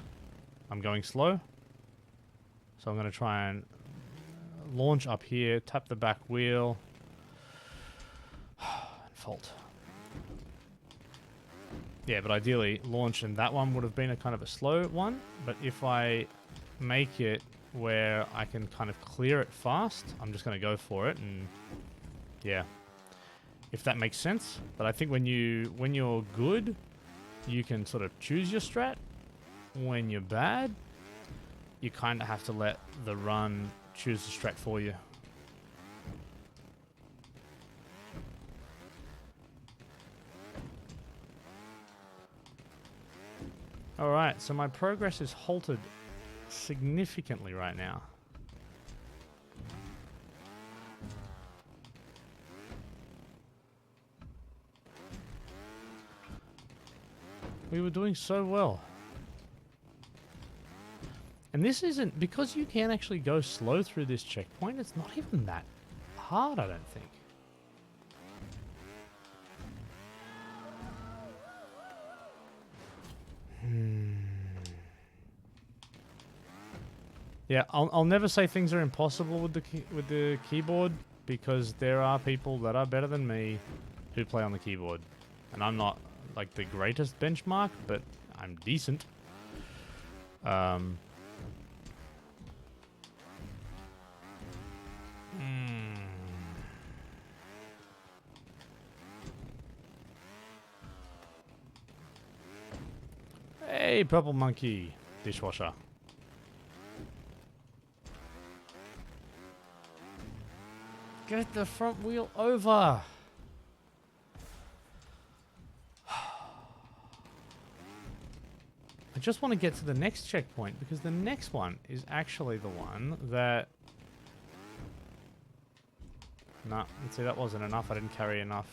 I'm going slow. So I'm going to try and launch up here, tap the back wheel, and fault. Yeah, but ideally launch, and that one would have been a kind of a slow one. But if I make it where I can kind of clear it fast, I'm just going to go for it, and yeah. If that makes sense. But I think when you're good, you can sort of choose your strat. When you're bad, you kind of have to let the run choose the strat for you. Alright, so my progress is halted significantly right now. We were doing so well. And this isn't, because you can actually go slow through this checkpoint, it's not even that hard, I don't think. Yeah, I'll never say things are impossible with the keyboard, because there are people that are better than me who play on the keyboard. And I'm not like the greatest benchmark, but I'm decent. Hey, Purple Monkey dishwasher. Get the front wheel over. I just want to get to the next checkpoint because the next one is actually the one that... Nah, see, that wasn't enough. I didn't carry enough.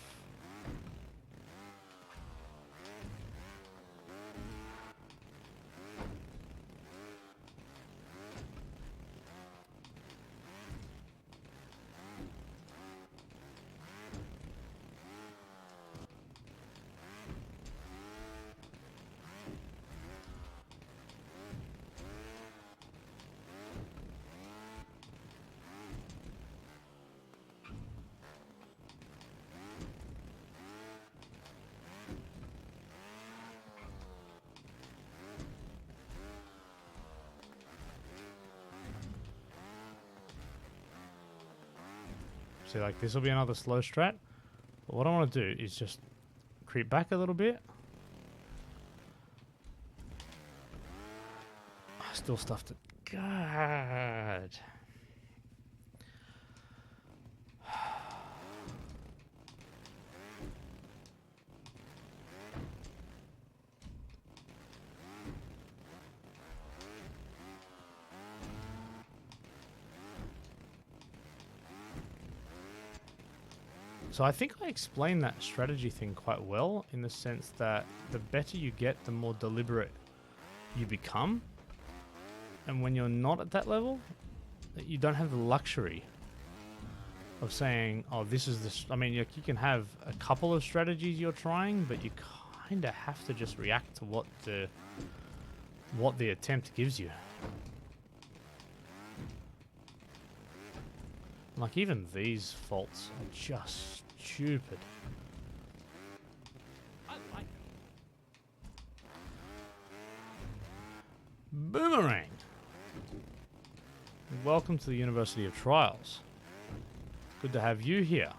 See, like, this will be another slow strat. But what I want to do is just creep back a little bit. I still stuffed it. God. So I think I explained that strategy thing quite well in the sense that the better you get, the more deliberate you become. And when you're not at that level, you don't have the luxury of saying, oh, this is the... I mean, you can have a couple of strategies you're trying, but you kind of have to just react to what the attempt gives you. Like, even these faults are just stupid. I like it. Boomerang! Welcome to the University of Trials. Good to have you here.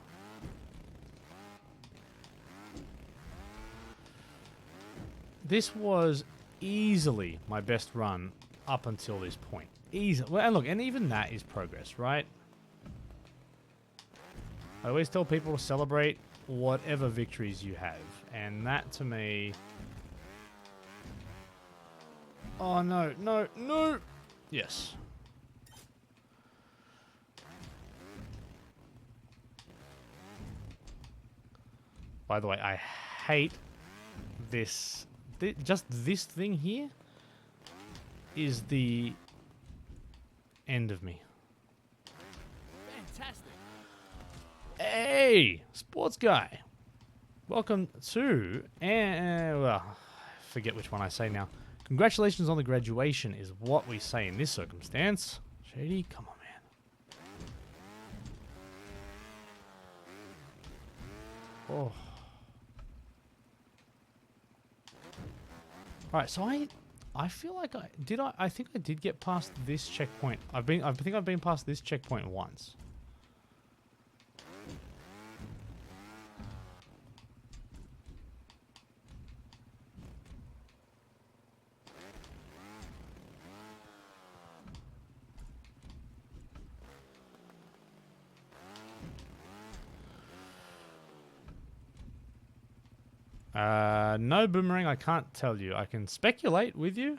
This was easily my best run up until this point. Easy. Well, and look, and even that is progress, right? I always tell people to celebrate whatever victories you have. And that, to me... Oh, no, no, no! Yes. By the way, I hate this. Just this thing here is the end of me. Fantastic. Hey, sports guy. Welcome to, well, forget which one I say now. Congratulations on the graduation is what we say in this circumstance. Shady, come on, man. Oh. Alright, so I feel like I think I did get past this checkpoint. I think I've been past this checkpoint once. No, Boomerang, I can't tell you. I can speculate with you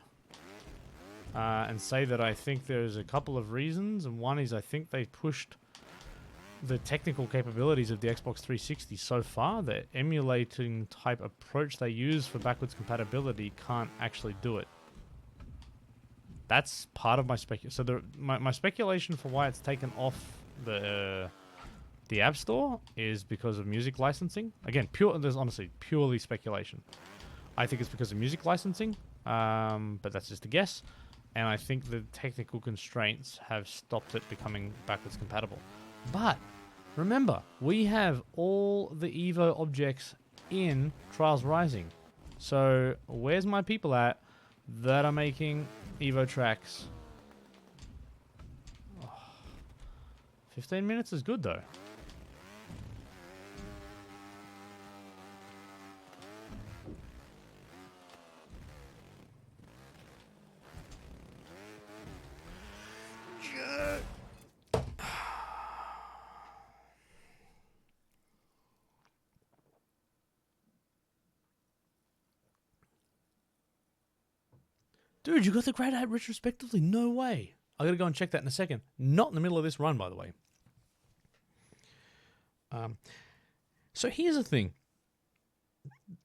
and say that I think there's a couple of reasons, and one is I think they pushed the technical capabilities of the Xbox 360 so far that emulating type approach they use for backwards compatibility can't actually do it. That's part of my speculation. So my speculation for why it's taken off the App Store is because of music licensing. Again, there's honestly purely speculation. I think it's because of music licensing, but that's just a guess. And I think the technical constraints have stopped it becoming backwards compatible. But remember, we have all the Evo objects in Trials Rising. So where's my people at that are making Evo tracks? Oh, 15 minutes is good though. Dude, you got the grade 8 retrospectively. No way. I gotta go and check that in a second. Not in the middle of this run, by the way. So here's the thing.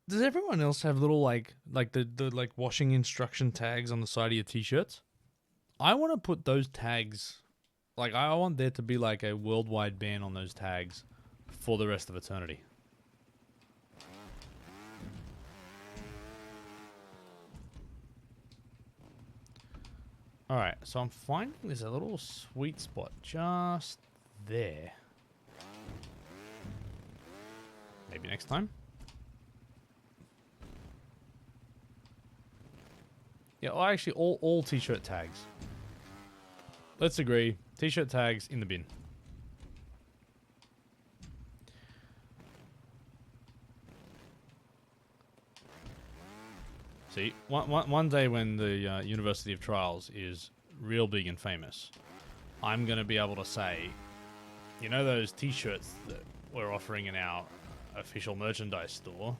Does everyone else have little like the washing instruction tags on the side of your t-shirts? I want to put those tags, like I want there to be like a worldwide ban on those tags for the rest of eternity. Alright, so I'm finding there's a little sweet spot just there. Maybe next time. Yeah, well, actually, all t-shirt tags. Let's agree. T-shirt tags in the bin. See, one day when the University of Trials is real big and famous, I'm going to be able to say, you know those t-shirts that we're offering in our official merchandise store?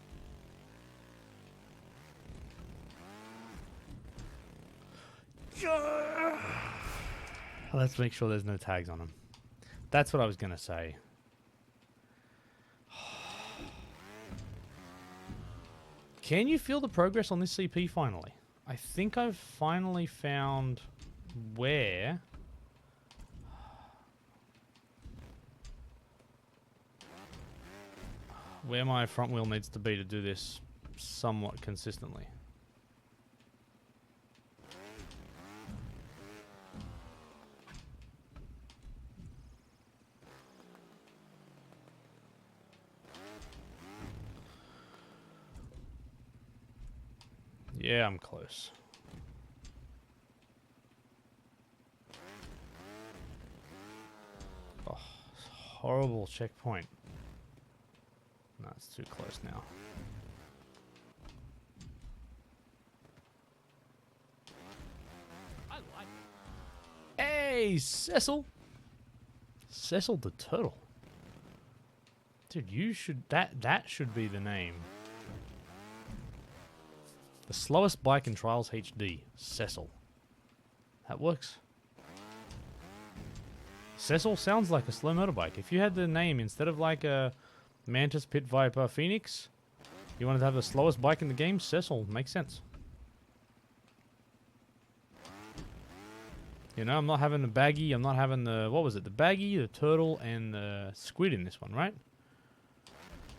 Let's make sure there's no tags on them. That's what I was going to say. Can you feel the progress on this CP finally? I think I've finally found where my front wheel needs to be to do this somewhat consistently. Yeah, I'm close. Oh, horrible checkpoint. No, it's too close now. I like it. Hey, Cecil! Cecil the Turtle. Dude, you should... That should be the name. The slowest bike in Trials HD. Cecil. That works. Cecil sounds like a slow motorbike. If you had the name instead of like a Mantis, Pit Viper, Phoenix, you wanted to have the slowest bike in the game, Cecil. Makes sense. You know, I'm not having the baggy, I'm not having the... What was it? The baggy, the turtle, and the squid in this one, right?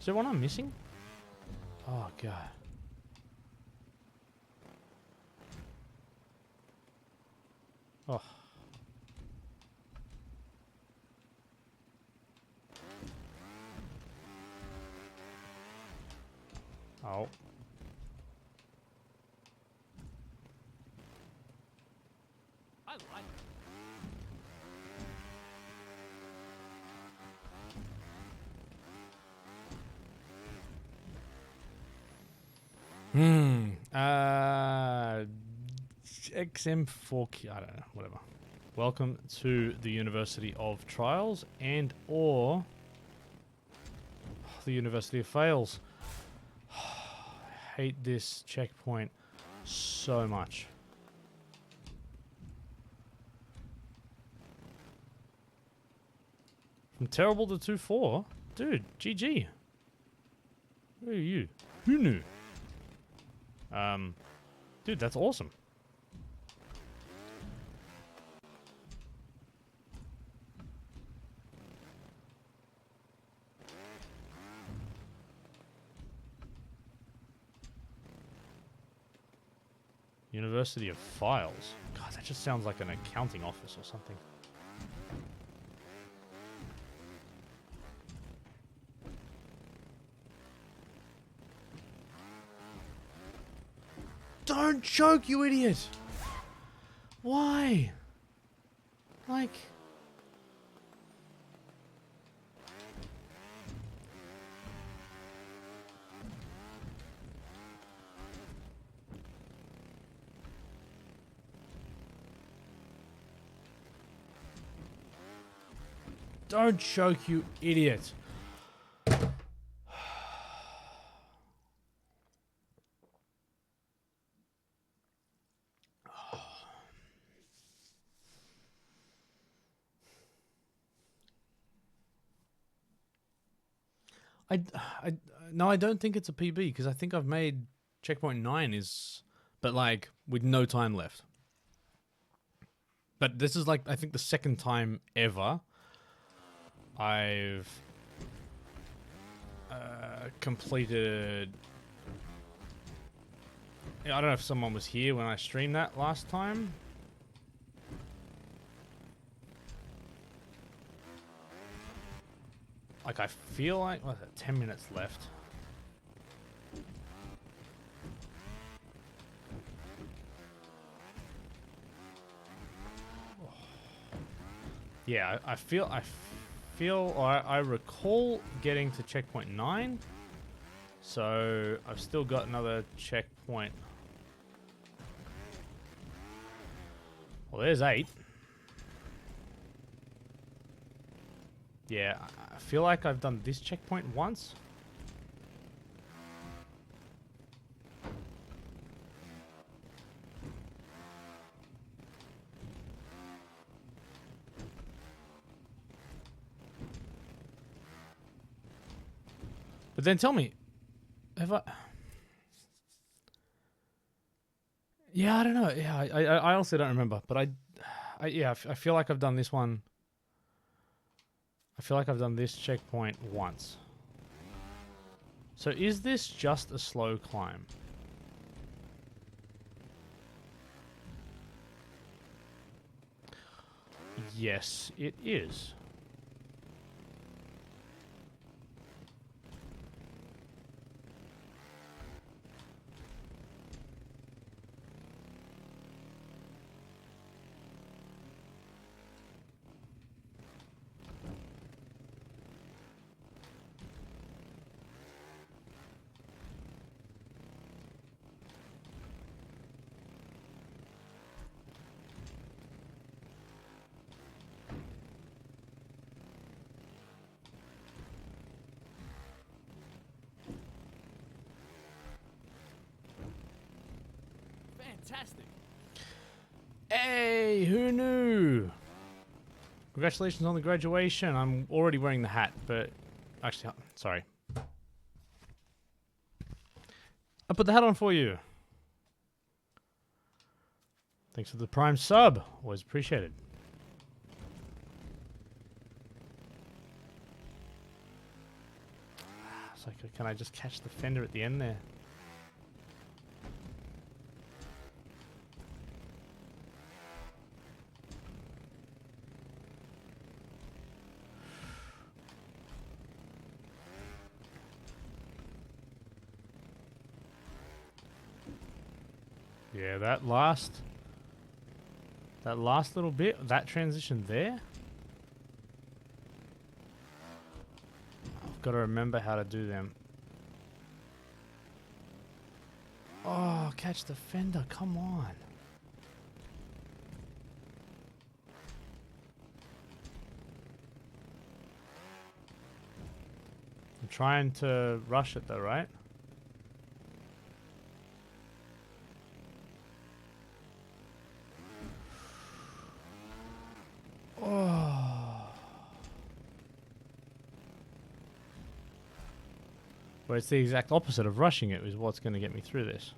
Is there one I'm missing? Oh, God. Oh. Oh. I like it. XM4... I don't know, whatever. Welcome to the University of Trials and or the University of Fails. I hate this checkpoint so much. From terrible to 2-4? Dude, GG. Who are you? Who knew? Dude, that's awesome. University of Files. God, that just sounds like an accounting office or something. Don't choke, you idiot! Why? Like... Don't choke, you idiot. I, I, no, I don't think it's a PB because I think I've made checkpoint 9 is, but like with no time left. But this is like, I think the second time ever I've completed. I don't know if someone was here when I streamed that last time. Like I feel like, what's it, 10 minutes left. Yeah, I feel, or I recall getting to checkpoint 9. So I've still got another checkpoint. Well, there's 8. Yeah, I feel like I've done this checkpoint once. But then tell me, have I... Yeah, I don't know. Yeah, I honestly don't remember. But I feel like I've done this one. I feel like I've done this checkpoint once. So is this just a slow climb? Yes, it is. Fantastic. Hey, who knew? Congratulations on the graduation. I'm already wearing the hat, but actually, sorry. I put the hat on for you. Thanks for the Prime sub. Always appreciated. It's like, can I just catch the fender at the end there? Yeah, that last little bit, that transition there. I've got to remember how to do them. Oh, catch the fender, come on. I'm trying to rush it though, right? Oh. Where it's the exact opposite of rushing it is what's going to get me through this.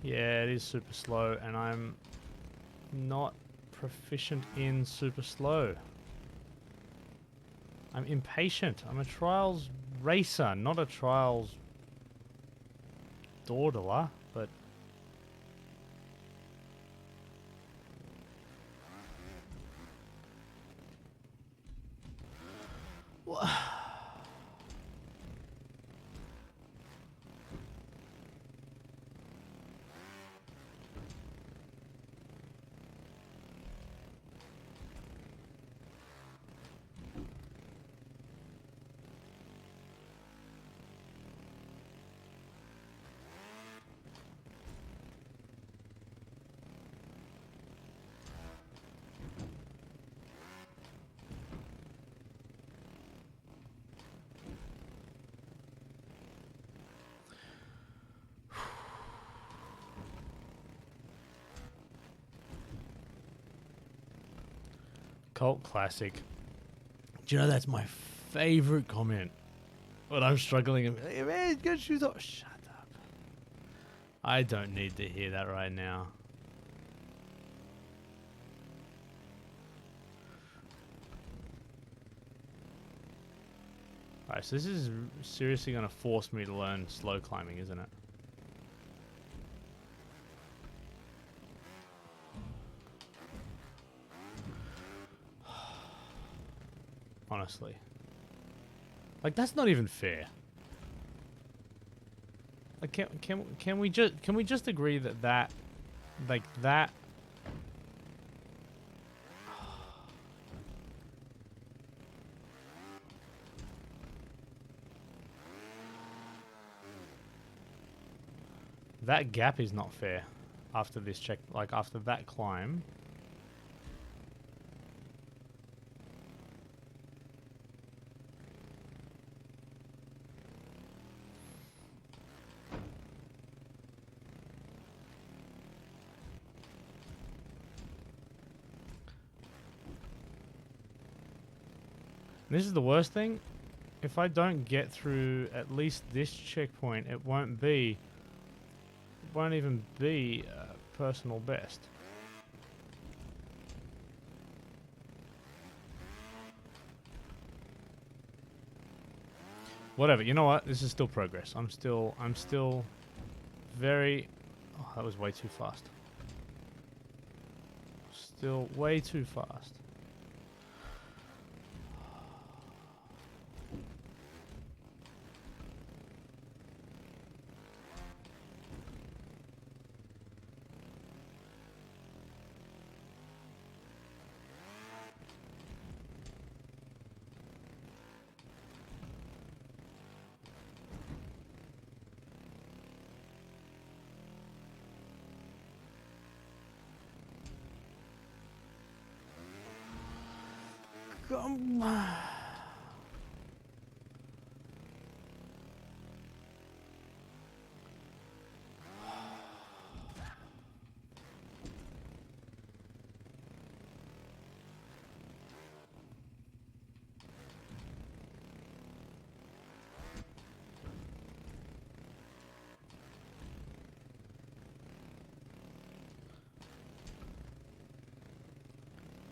Yeah, it is super slow, and I'm not proficient in super slow. I'm impatient. I'm a trials racer, not a trials dawdler, but... Cult classic. Do you know that's my favorite comment when I'm struggling? And, hey, man, get shoes off. Shut up. I don't need to hear that right now. Alright, so this is seriously going to force me to learn slow climbing, isn't it? Honestly. Like, that's not even fair. Like, can we just agree that like that that gap is not fair after this check, like after that climb. This is the worst thing. If I don't get through at least this checkpoint, it won't even be personal best. Whatever. You know what? This is still progress. I'm still very. Oh, that was way too fast. Still way too fast. Come on.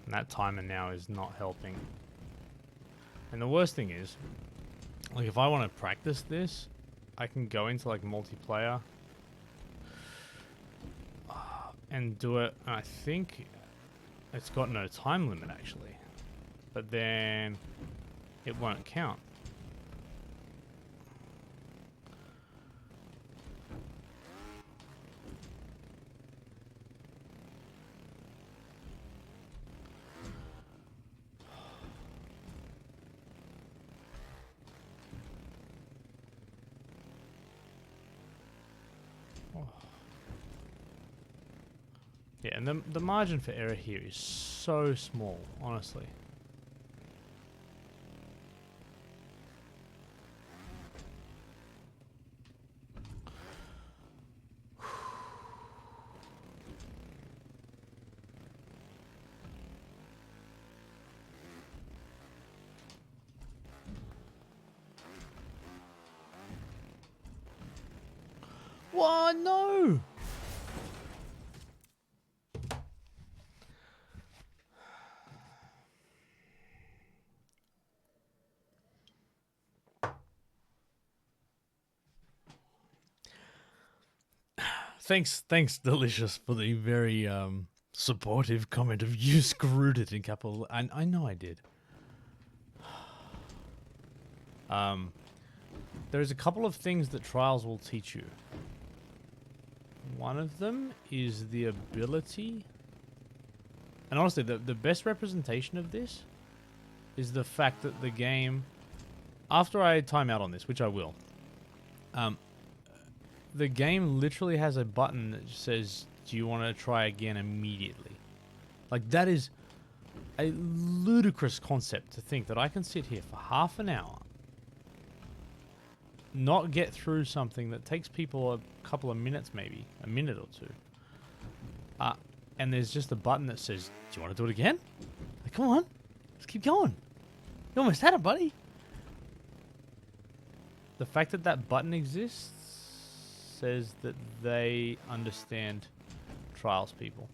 And that timer now is not helping. And the worst thing is, like, if I want to practice this, I can go into like multiplayer and do it. And I think it's got no time limit actually, but then it won't count. Yeah, and the margin for error here is so small, honestly. What? No! Thanks, Delicious, for the very supportive comment of you screwed it in capital. I know I did. There's a couple of things that trials will teach you. One of them is the ability, and honestly, the best representation of this is the fact that the game, after I time out on this, which I will, the game literally has a button that says, do you want to try again immediately? Like, that is a ludicrous concept to think that I can sit here for half an hour, not get through something that takes people a couple of minutes, maybe a minute or two, and there's just a button that says, do you want to do it again? Like, come on, Just keep going. You almost had it, buddy. The fact that that button exists says that they understand trials people.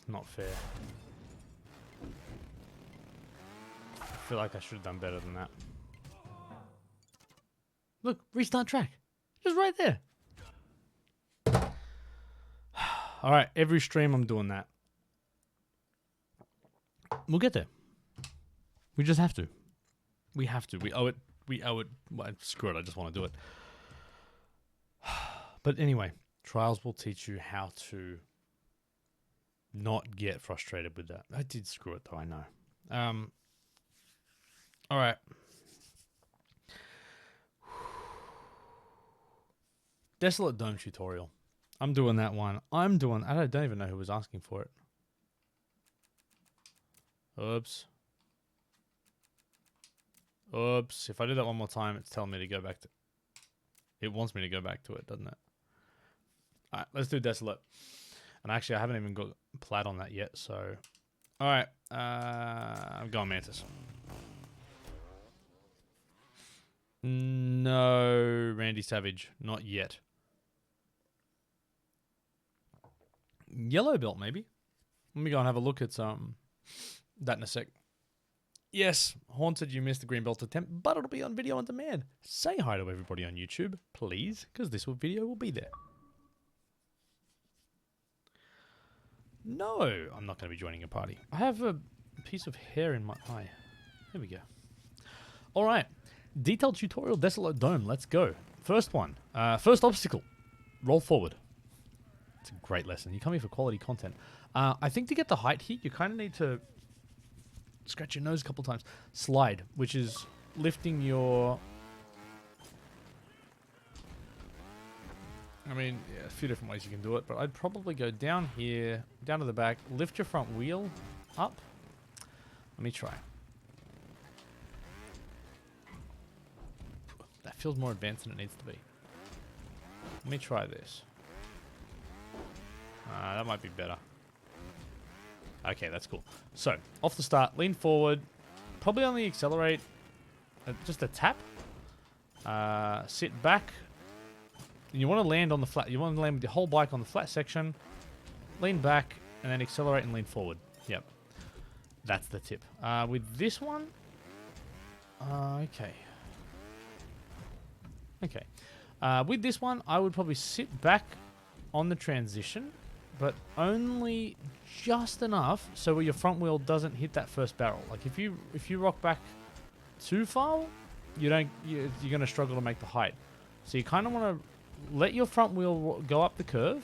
Not fair. I feel like I should have done better than that. Look, restart track. Just right there. Alright, every stream I'm doing that. We'll get there. We just have to. We have to. We owe it. We owe it. Well, screw it, I just want to do it. But anyway, trials will teach you how to not get frustrated with that. I did screw it though, I know. Alright. Desolate Dome tutorial. I'm doing that one. I don't even know who was asking for it. Oops. Oops. If I do that one more time, it's telling me to go back to... It wants me to go back to it, doesn't it? Alright, let's do Desolate. And actually, I haven't even got Plaid on that yet, so... Alright, I'm going Mantis. No, Randy Savage. Not yet. Yellow belt, maybe? Let me go and have a look at that in a sec. Yes, Haunted, you missed the green belt attempt, but it'll be on video on demand. Say hi to everybody on YouTube, please, because this video will be there. No, I'm not going to be joining a party. I have a piece of hair in my eye. There we go. All right. Detailed tutorial, Desolate Dome. Let's go. First one. First obstacle. Roll forward. It's a great lesson. You come here for quality content. I think to get the height here, you kind of need to scratch your nose a couple times. Slide, which is lifting your... I mean, yeah, a few different ways you can do it, but I'd probably go down here, down to the back, lift your front wheel up. Let me try. That feels more advanced than it needs to be. Let me try this. That might be better. Okay, that's cool. So, off the start, lean forward, probably only accelerate just a tap. Sit back. And you want to land on the flat. You want to land with your whole bike on the flat section. Lean back and then accelerate and lean forward. Yep. That's the tip. With this one... okay. Okay. With this one, I would probably sit back on the transition, but only just enough so where your front wheel doesn't hit that first barrel. Like if you rock back too far, you're going to struggle to make the height. So you kind of want to let your front wheel go up the curve,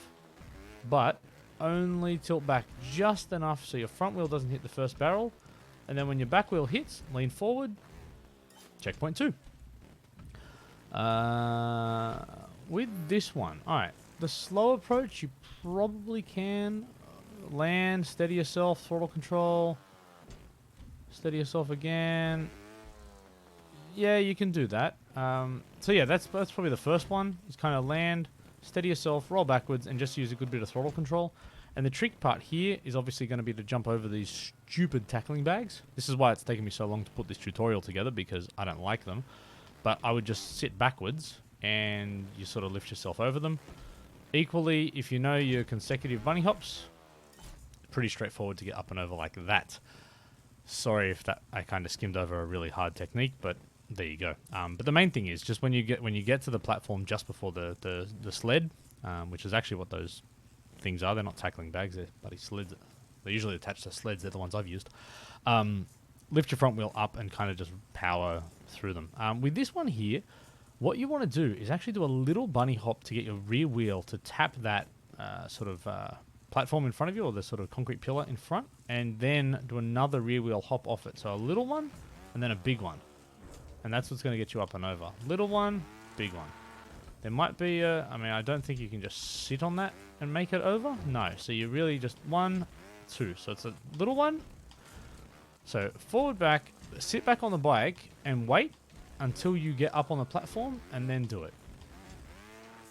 but only tilt back just enough so your front wheel doesn't hit the first barrel. And then when your back wheel hits, lean forward. Checkpoint 2. With this one, alright, the slow approach, you probably can land, steady yourself, throttle control, steady yourself again. Yeah, you can do that. So yeah, that's probably the first one. Is kind of land, steady yourself, roll backwards, and just use a good bit of throttle control. And the trick part here is obviously going to be to jump over these stupid tackling bags. This is why it's taken me so long to put this tutorial together, because I don't like them. But I would just sit backwards, and you sort of lift yourself over them. Equally, if you know your consecutive bunny hops, pretty straightforward to get up and over like that. Sorry if that I kind of skimmed over a really hard technique, but there you go. But the main thing is just when you get to the platform just before the sled, which is actually what those things are. They're not tackling bags. They're bloody sleds. They're usually attached to sleds. They're the ones I've used. lift your front wheel up and kind of just power through them. With this one here, what you want to do is actually do a little bunny hop to get your rear wheel to tap that platform in front of you, or the sort of concrete pillar in front, and then do another rear wheel hop off it. So a little one, and then a big one. And that's what's going to get you up and over. Little one, big one. There might be a... I mean, I don't think you can just sit on that and make it over. No, so you really just 1, 2. So it's a little one. So forward, back, sit back on the bike and wait until you get up on the platform and then do it.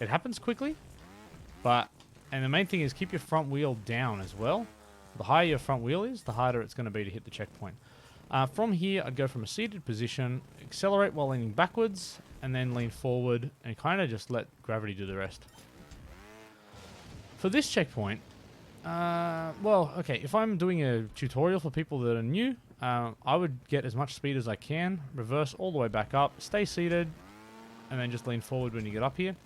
It happens quickly, but... And the main thing is keep your front wheel down as well. The higher your front wheel is, the harder it's going to be to hit the checkpoint. From here, I'd go from a seated position, accelerate while leaning backwards, and then lean forward, and kind of just let gravity do the rest. For this checkpoint, well, okay, if I'm doing a tutorial for people that are new, I would get as much speed as I can, reverse all the way back up, stay seated, and then just lean forward when you get up here.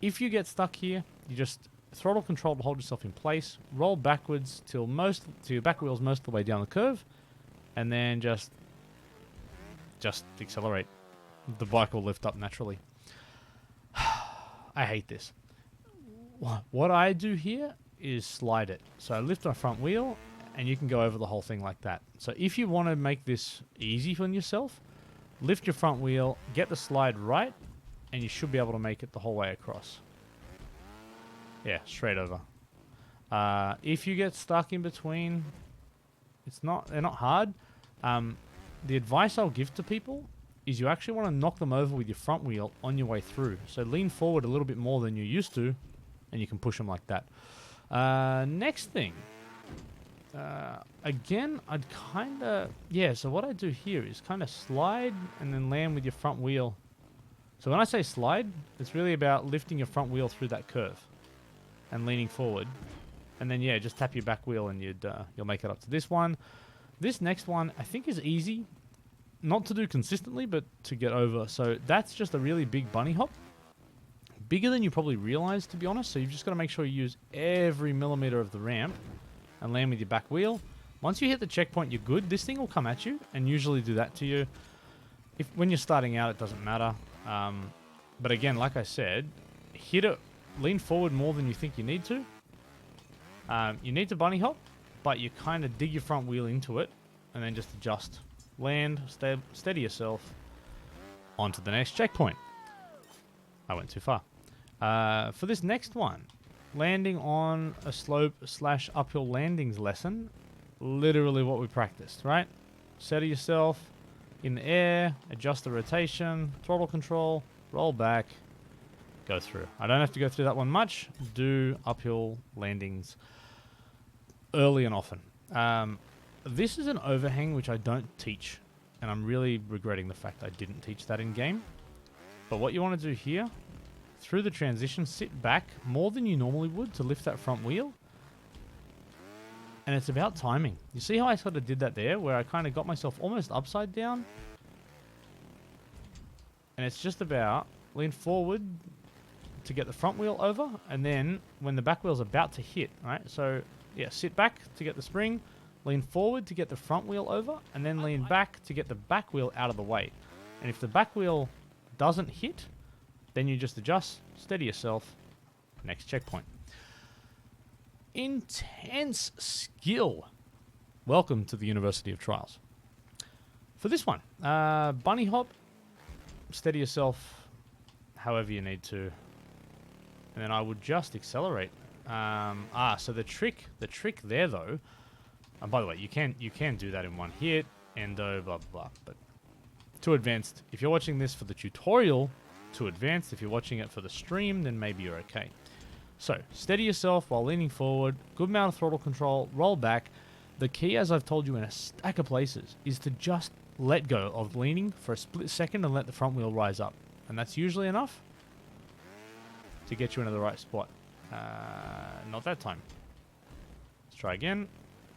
If you get stuck here, you just throttle control to hold yourself in place, roll backwards till your back wheel's most of the way down the curve, and then just accelerate. The bike will lift up naturally. I hate this. What I do here is slide it. So I lift my front wheel, and you can go over the whole thing like that. So if you want to make this easy for yourself, lift your front wheel, get the slide right, and you should be able to make it the whole way across. Yeah, straight over. If you get stuck in between, they're not hard. The advice I'll give to people is you actually want to knock them over with your front wheel on your way through. So lean forward a little bit more than you used to, and you can push them like that. Next thing. Again, I'd kind of... Yeah, so what I do here is kind of slide and then land with your front wheel. So when I say slide, it's really about lifting your front wheel through that curve and leaning forward. And then, yeah, just tap your back wheel and you'll make it up to this one. This next one, I think, is easy. Not to do consistently, but to get over. So that's just a really big bunny hop. Bigger than you probably realize, to be honest. So you've just got to make sure you use every millimeter of the ramp and land with your back wheel. Once you hit the checkpoint, you're good. This thing will come at you and usually do that to you. When you're starting out, it doesn't matter. But again, like I said, hit it, lean forward more than you think you need to. You need to bunny hop, but you kind of dig your front wheel into it and then just adjust. Land, steady yourself, onto the next checkpoint. I went too far. For this next one, landing on a slope / uphill landings lesson, literally what we practiced, right? Steady yourself in the air, adjust the rotation, throttle control, roll back, go through. I don't have to go through that one much. Do uphill landings early and often. This is an overhang which I don't teach, and I'm really regretting the fact I didn't teach that in game. But what you want to do here, through the transition, sit back more than you normally would to lift that front wheel. And it's about timing. You see how I sort of did that there, where I kind of got myself almost upside down? And it's just about lean forward to get the front wheel over, and then when the back wheel's about to hit, right? So, yeah, sit back to get the spring, lean forward to get the front wheel over, and then lean back to get the back wheel out of the way. And if the back wheel doesn't hit, then you just adjust, steady yourself, next checkpoint. Intense skill. Welcome to the University of Trials. For this one, bunny hop, steady yourself however you need to, and then I would just accelerate. So the trick there though, and by the way, you can do that in one hit, endo, blah, blah, blah. But too advanced. If you're watching this for the tutorial, too advanced. If you're watching it for the stream, then maybe you're okay. So, steady yourself while leaning forward, good amount of throttle control, roll back. The key, as I've told you in a stack of places, is to just let go of leaning for a split second and let the front wheel rise up. And that's usually enough to get you into the right spot. Not that time. Let's try again.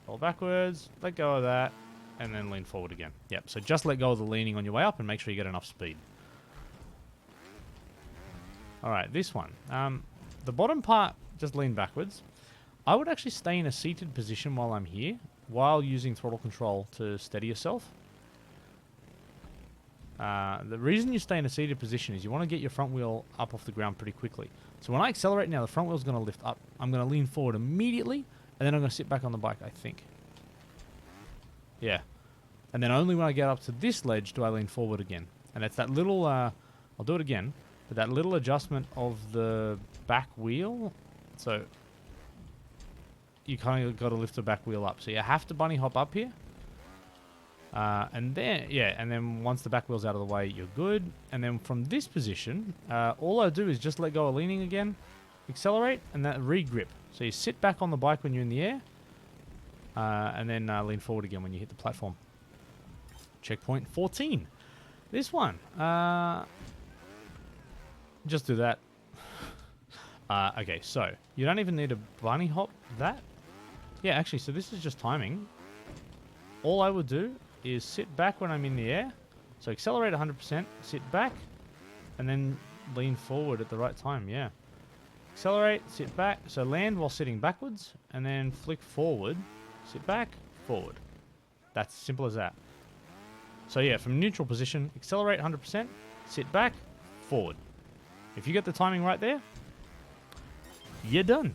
Roll backwards, let go of that, and then lean forward again. Yep, so just let go of the leaning on your way up and make sure you get enough speed. Alright, this one. The bottom part, just lean backwards. I would actually stay in a seated position while I'm here, while using throttle control to steady yourself. The reason you stay in a seated position is you want to get your front wheel up off the ground pretty quickly. So when I accelerate now, the front wheel's going to lift up. I'm going to lean forward immediately, and then I'm going to sit back on the bike, I think. Yeah. And then only when I get up to this ledge do I lean forward again. And it's that little, I'll do it again, but that little adjustment of the back wheel. So you kind of got to lift the back wheel up. So you have to bunny hop up here. And then, yeah, and then once the back wheel's out of the way, you're good. And then from this position, all I do is just let go of leaning again, accelerate, and that re-grip. So you sit back on the bike when you're in the air, and then lean forward again when you hit the platform. Checkpoint 14. This one. Just do that. Okay, so you don't even need to bunny hop that. Yeah, actually, so this is just timing. All I would do is sit back when I'm in the air. So accelerate 100%, sit back, and then lean forward at the right time, yeah. Accelerate, sit back, so land while sitting backwards, and then flick forward, sit back, forward. That's simple as that. So yeah, from neutral position, accelerate 100%, sit back, forward. If you get the timing right there, you're done.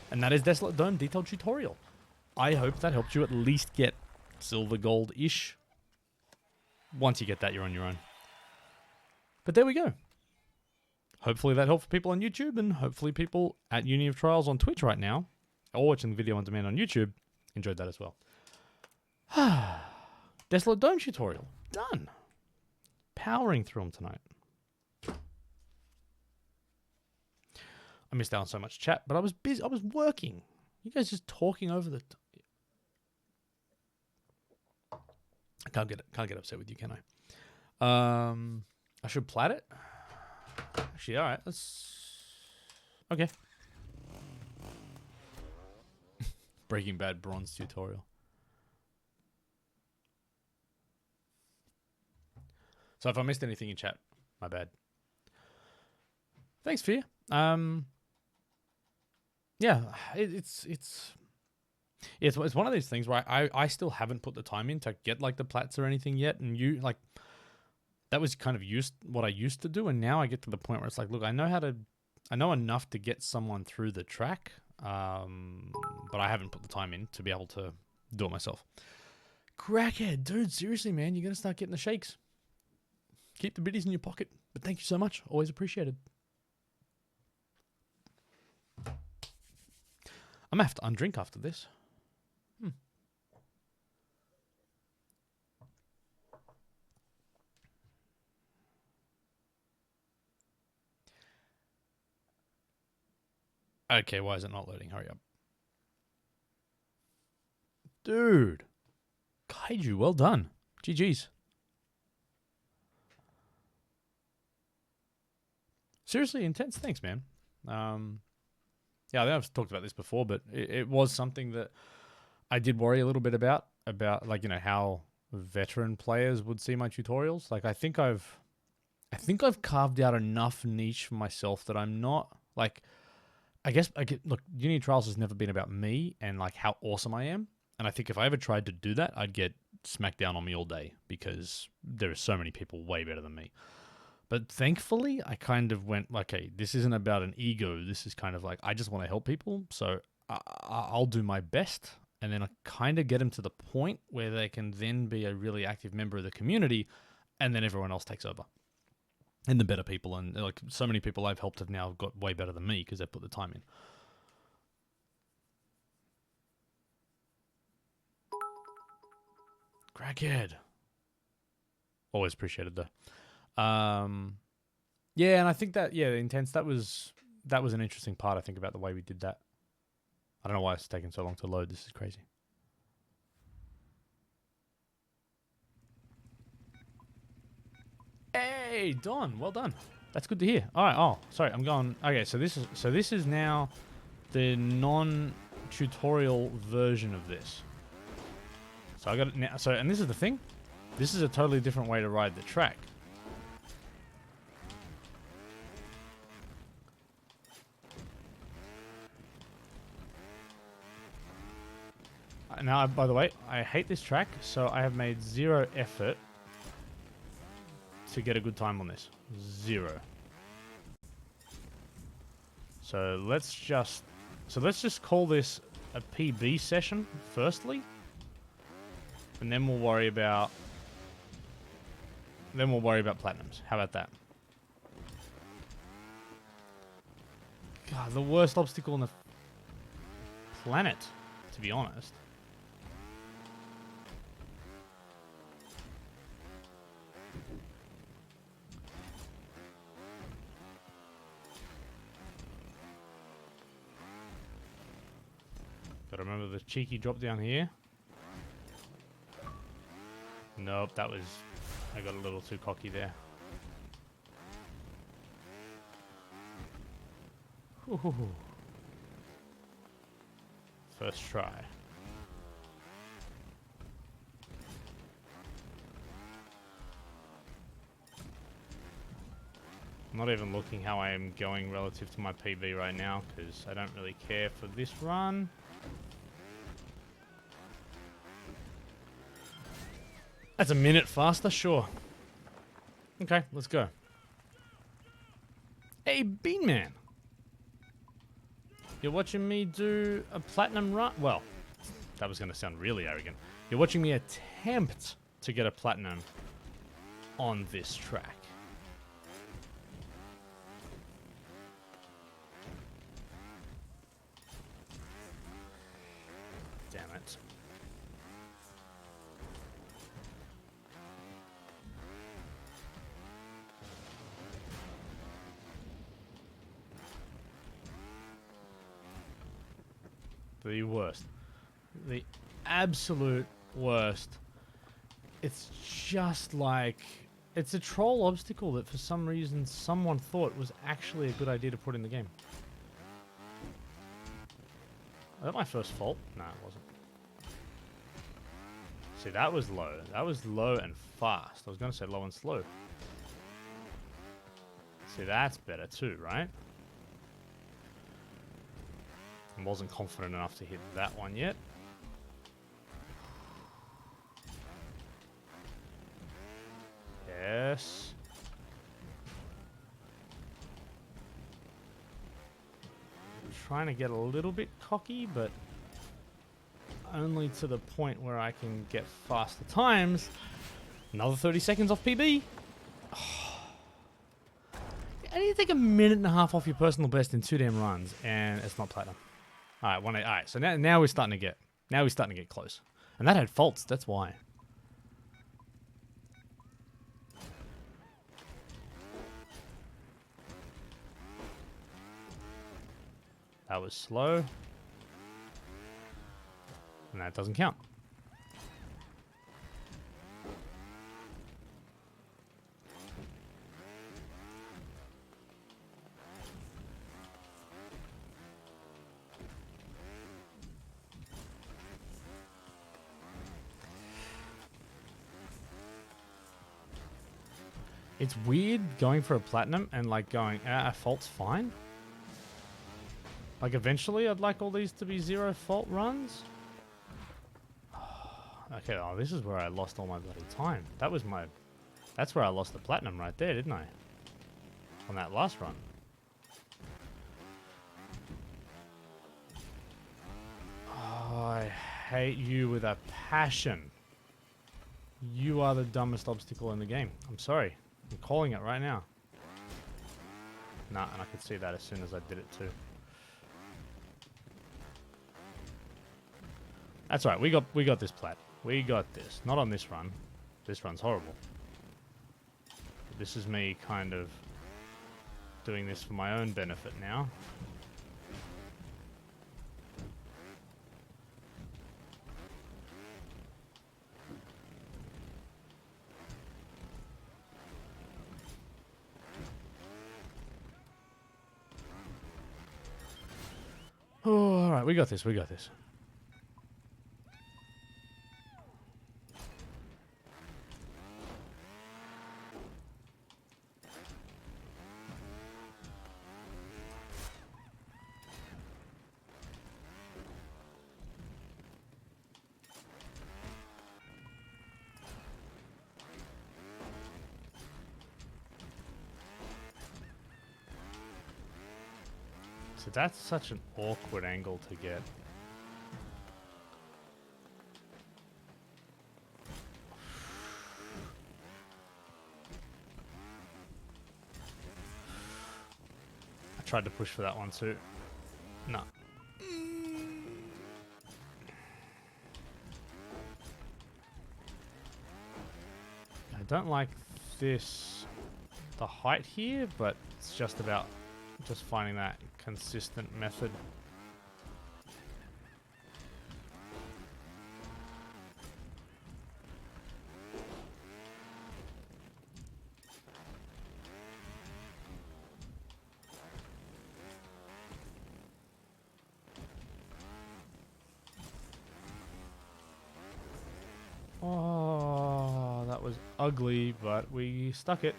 And that is Desolate Dome detailed tutorial. I hope that helped you at least get silver gold-ish. Once you get that, you're on your own. But there we go. Hopefully that helped people on YouTube, and hopefully people at Uni of Trials on Twitch right now, or watching the video on demand on YouTube, enjoyed that as well. Desolate Dome tutorial. Done. Powering through them tonight. I missed out on so much chat, but I was busy. I was working. You guys just talking over the... I can't get upset with you, can I? I should plat it. Actually, all right. Let's... Okay. Breaking Bad bronze tutorial. So if I missed anything in chat, my bad. Thanks, Fear. Yeah, it's one of those things where I still haven't put the time in to get like the plats or anything yet, and you like that was kind of what I used to do, and now I get to the point where it's like, look, I know enough to get someone through the track, but I haven't put the time in to be able to do it myself. Crackhead, dude, seriously, man, you're gonna start getting the shakes. Keep the biddies in your pocket, but thank you so much, always appreciated. I'm gonna have to undrink after this. Okay, why is it not loading? Hurry up. Dude. Kaiju, well done. GG's. Seriously, intense. Thanks, man. Yeah, I think I've talked about this before, but it was something that I did worry a little bit about like, you know, how veteran players would see my tutorials. Like, I think I've carved out enough niche for myself that I'm not like, look, Uni Trials has never been about me and like how awesome I am. And I think if I ever tried to do that, I'd get smacked down on me all day because there are so many people way better than me. But thankfully, I kind of went, okay, this isn't about an ego. This is kind of like, I just want to help people. So I'll do my best. And then I kind of get them to the point where they can then be a really active member of the community. And then everyone else takes over. And the better people. And like so many people I've helped have now got way better than me because they've put the time in. Crackhead. Always appreciated though. Yeah, and I think that, yeah, intense, that was an interesting part, I think, about the way we did that. I don't know why it's taking so long to load. This is crazy. Hey, Don, well done. That's good to hear. All right. Oh, sorry, I'm going. Okay, so this is now the non-tutorial version of this. So I got it now. So, and this is the thing. This is a totally different way to ride the track. Now, by the way, I hate this track, so I have made zero effort to get a good time on this. 0. So let's just call this a PB session firstly, and then we'll worry about platinums. How about that? God, the worst obstacle on the planet, to be honest. Gotta remember the cheeky drop down here. Nope, I got a little too cocky there. Ooh. First try. I'm not even looking how I am going relative to my PB right now, because I don't really care for this run. That's a minute faster, sure. Okay, let's go. Hey, Bean Man. You're watching me do a platinum run? Well, that was going to sound really arrogant. You're watching me attempt to get a platinum on this track. Damn it. The worst. The absolute worst. It's just like... It's a troll obstacle that for some reason someone thought was actually a good idea to put in the game. Was that my first fault? No, it wasn't. See, that was low. That was low and fast. I was going to say low and slow. See, that's better too, right? I wasn't confident enough to hit that one yet. Yes. I'm trying to get a little bit cocky, but only to the point where I can get faster times. Another 30 seconds off PB. I need to take a minute and a half off your personal best in 2 damn runs, and it's not platinum. All right, so now we're starting to get close, and that had faults. That's why. That was slow, and that doesn't count. It's weird going for a platinum and like going, a fault's fine. Like eventually I'd like all these to be 0 fault runs. Okay, oh, this is where I lost all my bloody time. That's where I lost the platinum right there, didn't I? On that last run. Oh, I hate you with a passion. You are the dumbest obstacle in the game. I'm sorry. I'm calling it right now. Nah, and I could see that as soon as I did it too. That's right. We got this plat. We got this. Not on this run. This run's horrible. But this is me kind of doing this for my own benefit now. Oh, all right, we got this. We got this. So that's such an awkward angle to get. I tried to push for that one too. No. I don't like this, the height here, but it's just about just finding that consistent method. Oh, that was ugly, but we stuck it.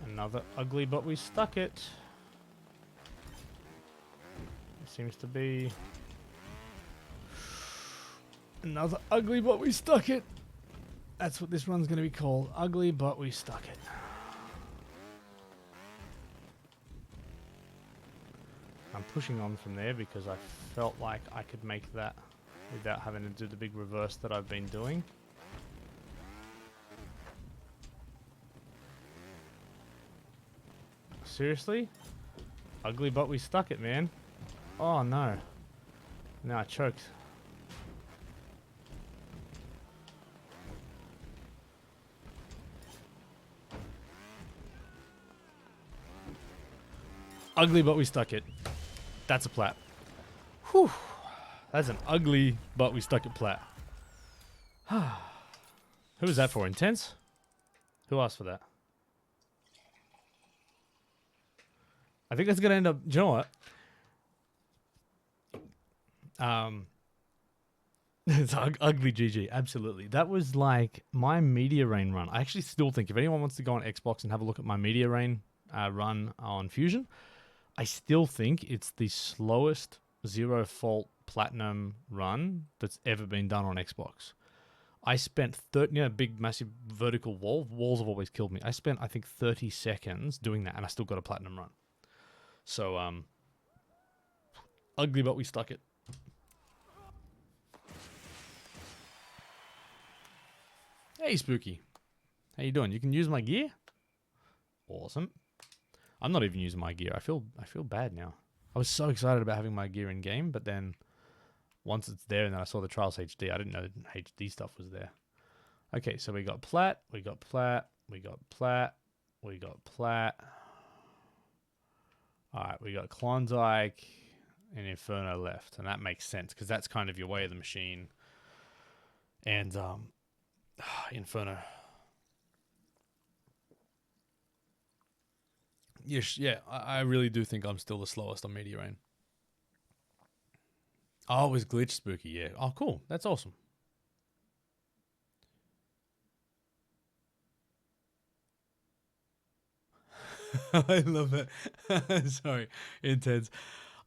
Another ugly, but we stuck it. It seems to be another ugly, but we stuck it. That's what this run's going to be called. Ugly, but we stuck it. I'm pushing on from there because I felt like I could make that without having to do the big reverse that I've been doing. Seriously? Ugly, but we stuck it, man. Oh, no. No, I choked. Ugly, but we stuck it. That's a plat. Whew. That's an ugly, but we stuck it plat. Who was that for? Intense? Who asked for that? I think that's going to end up... Do you know what? It's ugly GG. Absolutely. That was like my Media Rain run. I actually still think if anyone wants to go on Xbox and have a look at my Media Rain run on Fusion, I still think it's the slowest zero fault platinum run that's ever been done on Xbox. I spent 30, big massive vertical wall. Walls have always killed me. I spent, I think, 30 seconds doing that and I still got a platinum run. So, ugly, but we stuck it. Hey, Spooky. How you doing? You can use my gear? Awesome. I'm not even using my gear. I feel bad now. I was so excited about having my gear in game, but then once it's there and then I saw the Trials HD, I didn't know HD stuff was there. Okay, so we got plat, we got plat, we got plat, we got plat. Alright, we got Klondike and Inferno left, and that makes sense because that's kind of your way of the machine. And Inferno. Yes, yeah, I really do think I'm still the slowest on Media Rain. Oh, it was glitch Spooky, yeah. Oh, cool. That's awesome. I love it. Sorry, intense.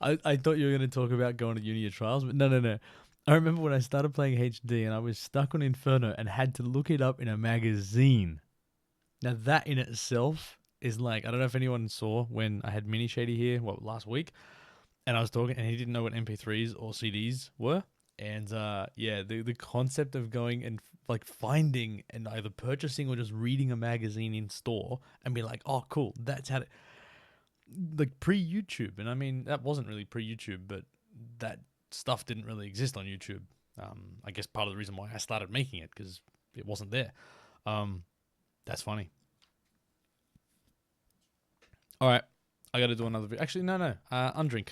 I thought you were going to talk about going to uni or trials, but no. I remember when I started playing HD and I was stuck on Inferno and had to look it up in a magazine. Now that in itself is like, I don't know if anyone saw when I had Mini Shady here, last week, and I was talking and he didn't know what MP3s or CDs were. And yeah, the concept of going and like finding and either purchasing or just reading a magazine in store and be like, oh, cool, that's how to, like pre-YouTube. And I mean, that wasn't really pre-YouTube, but that stuff didn't really exist on YouTube. I guess part of the reason why I started making it because it wasn't there. That's funny. All right, I got to do another video. Actually, no, undrink.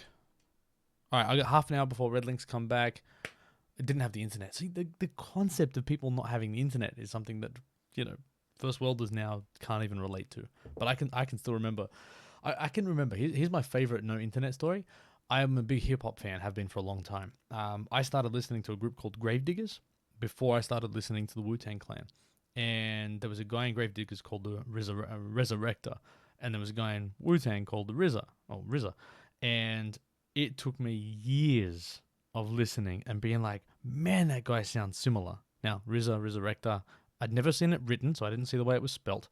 All right, I got half an hour before Red Links come back. It didn't have the internet. See, the concept of people not having the internet is something that, first worlders now can't even relate to. But I can still remember. I can remember. Here's my favorite no internet story. I am a big hip hop fan, have been for a long time. I started listening to a group called Gravediggers before I started listening to the Wu-Tang Clan. And there was a guy in Gravediggers called the Resurrector. And there was a guy in Wu-Tang called the RZA. And it took me years of listening and being like, man, that guy sounds similar. Now, Resurrector, I'd never seen it written, so I didn't see the way it was spelt.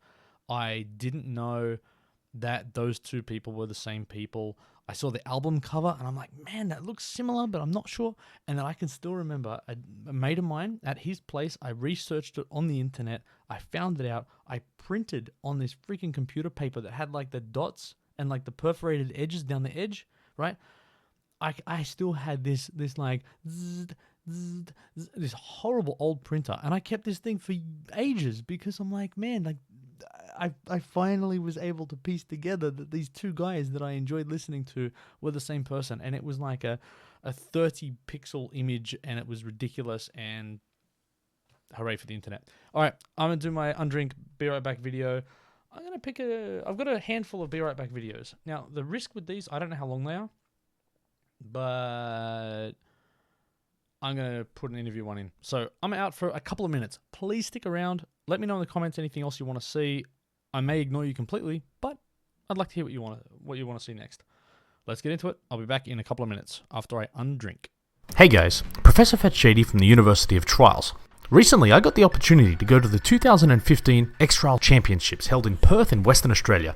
I didn't know that those two people were the same people. I saw the album cover and I'm like, man, that looks similar, but I'm not sure. And then I can still remember a mate of mine at his place. I researched it on the internet. I found it out. I printed on this freaking computer paper that had like the dots and like the perforated edges down the edge, right? I still had this like zzz, zzz, zzz, this horrible old printer, and I kept this thing for ages because I'm like, man, like I finally was able to piece together that these two guys that I enjoyed listening to were the same person, and it was like a 30 pixel image, and it was ridiculous, and hooray for the internet. All right, I'm gonna do my undrink be right back video. I'm gonna I've got a handful of be right back videos. Now the risk with these, I don't know how long they are, but I'm going to put an interview one in. So I'm out for a couple of minutes. Please stick around. Let me know in the comments anything else you want to see. I may ignore you completely, but I'd like to hear what you want to see next. Let's get into it. I'll be back in a couple of minutes after I undrink. Hey guys, Professor Fat Shady from the University of Trials. Recently, I got the opportunity to go to the 2015 X-Trial Championships held in Perth in Western Australia.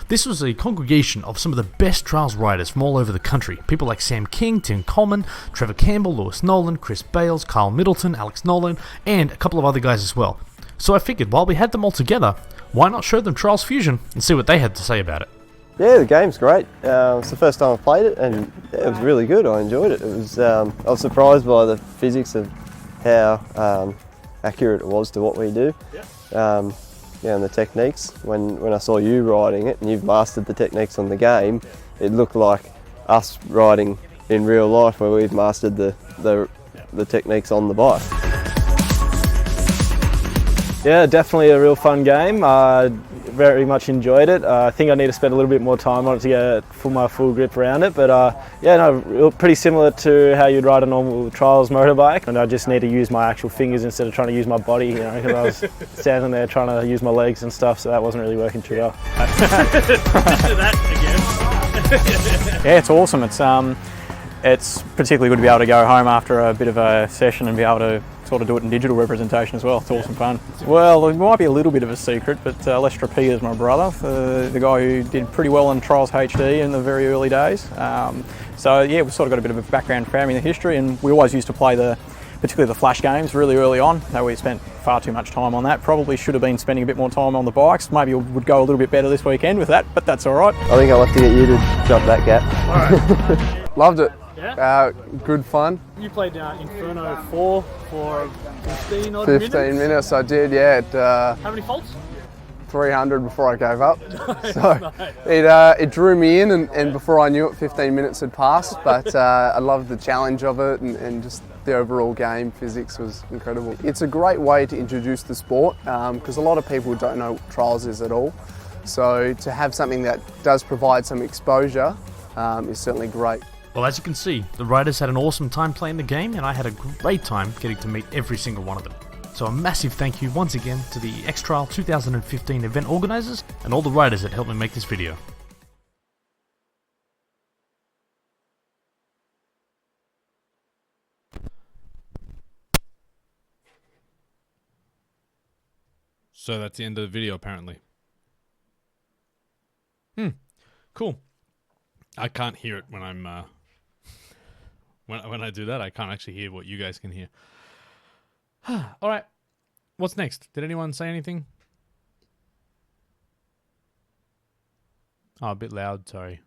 This was a congregation of some of the best trials riders from all over the country. People like Sam King, Tim Coleman, Trevor Campbell, Lewis Nolan, Chris Bales, Kyle Middleton, Alex Nolan, and a couple of other guys as well. So I figured while we had them all together, why not show them Trials Fusion and see what they had to say about it. Yeah, the game's great. It's the first time I played it, and it was really good. I enjoyed it. It was. I was surprised by the physics of how accurate it was to what we do. Yeah, and the techniques. When I saw you riding it and you've mastered the techniques on the game, it looked like us riding in real life where we've mastered the techniques on the bike. Yeah, definitely a real fun game. Very much enjoyed it. I think I need to spend a little bit more time on it to get my full grip around it. But yeah, no, pretty similar to how you'd ride a normal trials motorbike. And I just need to use my actual fingers instead of trying to use my body, you know, because I was standing there trying to use my legs and stuff, so that wasn't really working too well. Yeah, it's awesome. It's particularly good to be able to go home after a bit of a session and be able to sort of do it in digital representation as well. It's awesome fun. Well, it might be a little bit of a secret, but Lester P is my brother, the guy who did pretty well in Trials HD in the very early days. So yeah, we've sort of got a bit of a background family in the history, and we always used to play particularly the flash games really early on. Though we spent far too much time on that. Probably should have been spending a bit more time on the bikes. Maybe it would go a little bit better this weekend with that, but that's all right. I think I'll have to get you to jump that gap. All right. Loved it. Yeah? Good fun. You played Inferno 4 for 15 odd 15 minutes I did, yeah. How many faults? 300 before I gave up. Nice, So nice. it drew me in, and before I knew it, 15 minutes had passed. But I loved the challenge of it, and just the overall game physics was incredible. It's a great way to introduce the sport because a lot of people don't know what trials is at all. So to have something that does provide some exposure is certainly great. Well, as you can see, the riders had an awesome time playing the game, and I had a great time getting to meet every single one of them. So a massive thank you once again to the X-Trial 2015 event organisers and all the riders that helped me make this video. So that's the end of the video, apparently. Cool. I can't hear it when I'm when I do that. I can't actually hear what you guys can hear. All right. What's next? Did anyone say anything? Oh, a bit loud, sorry.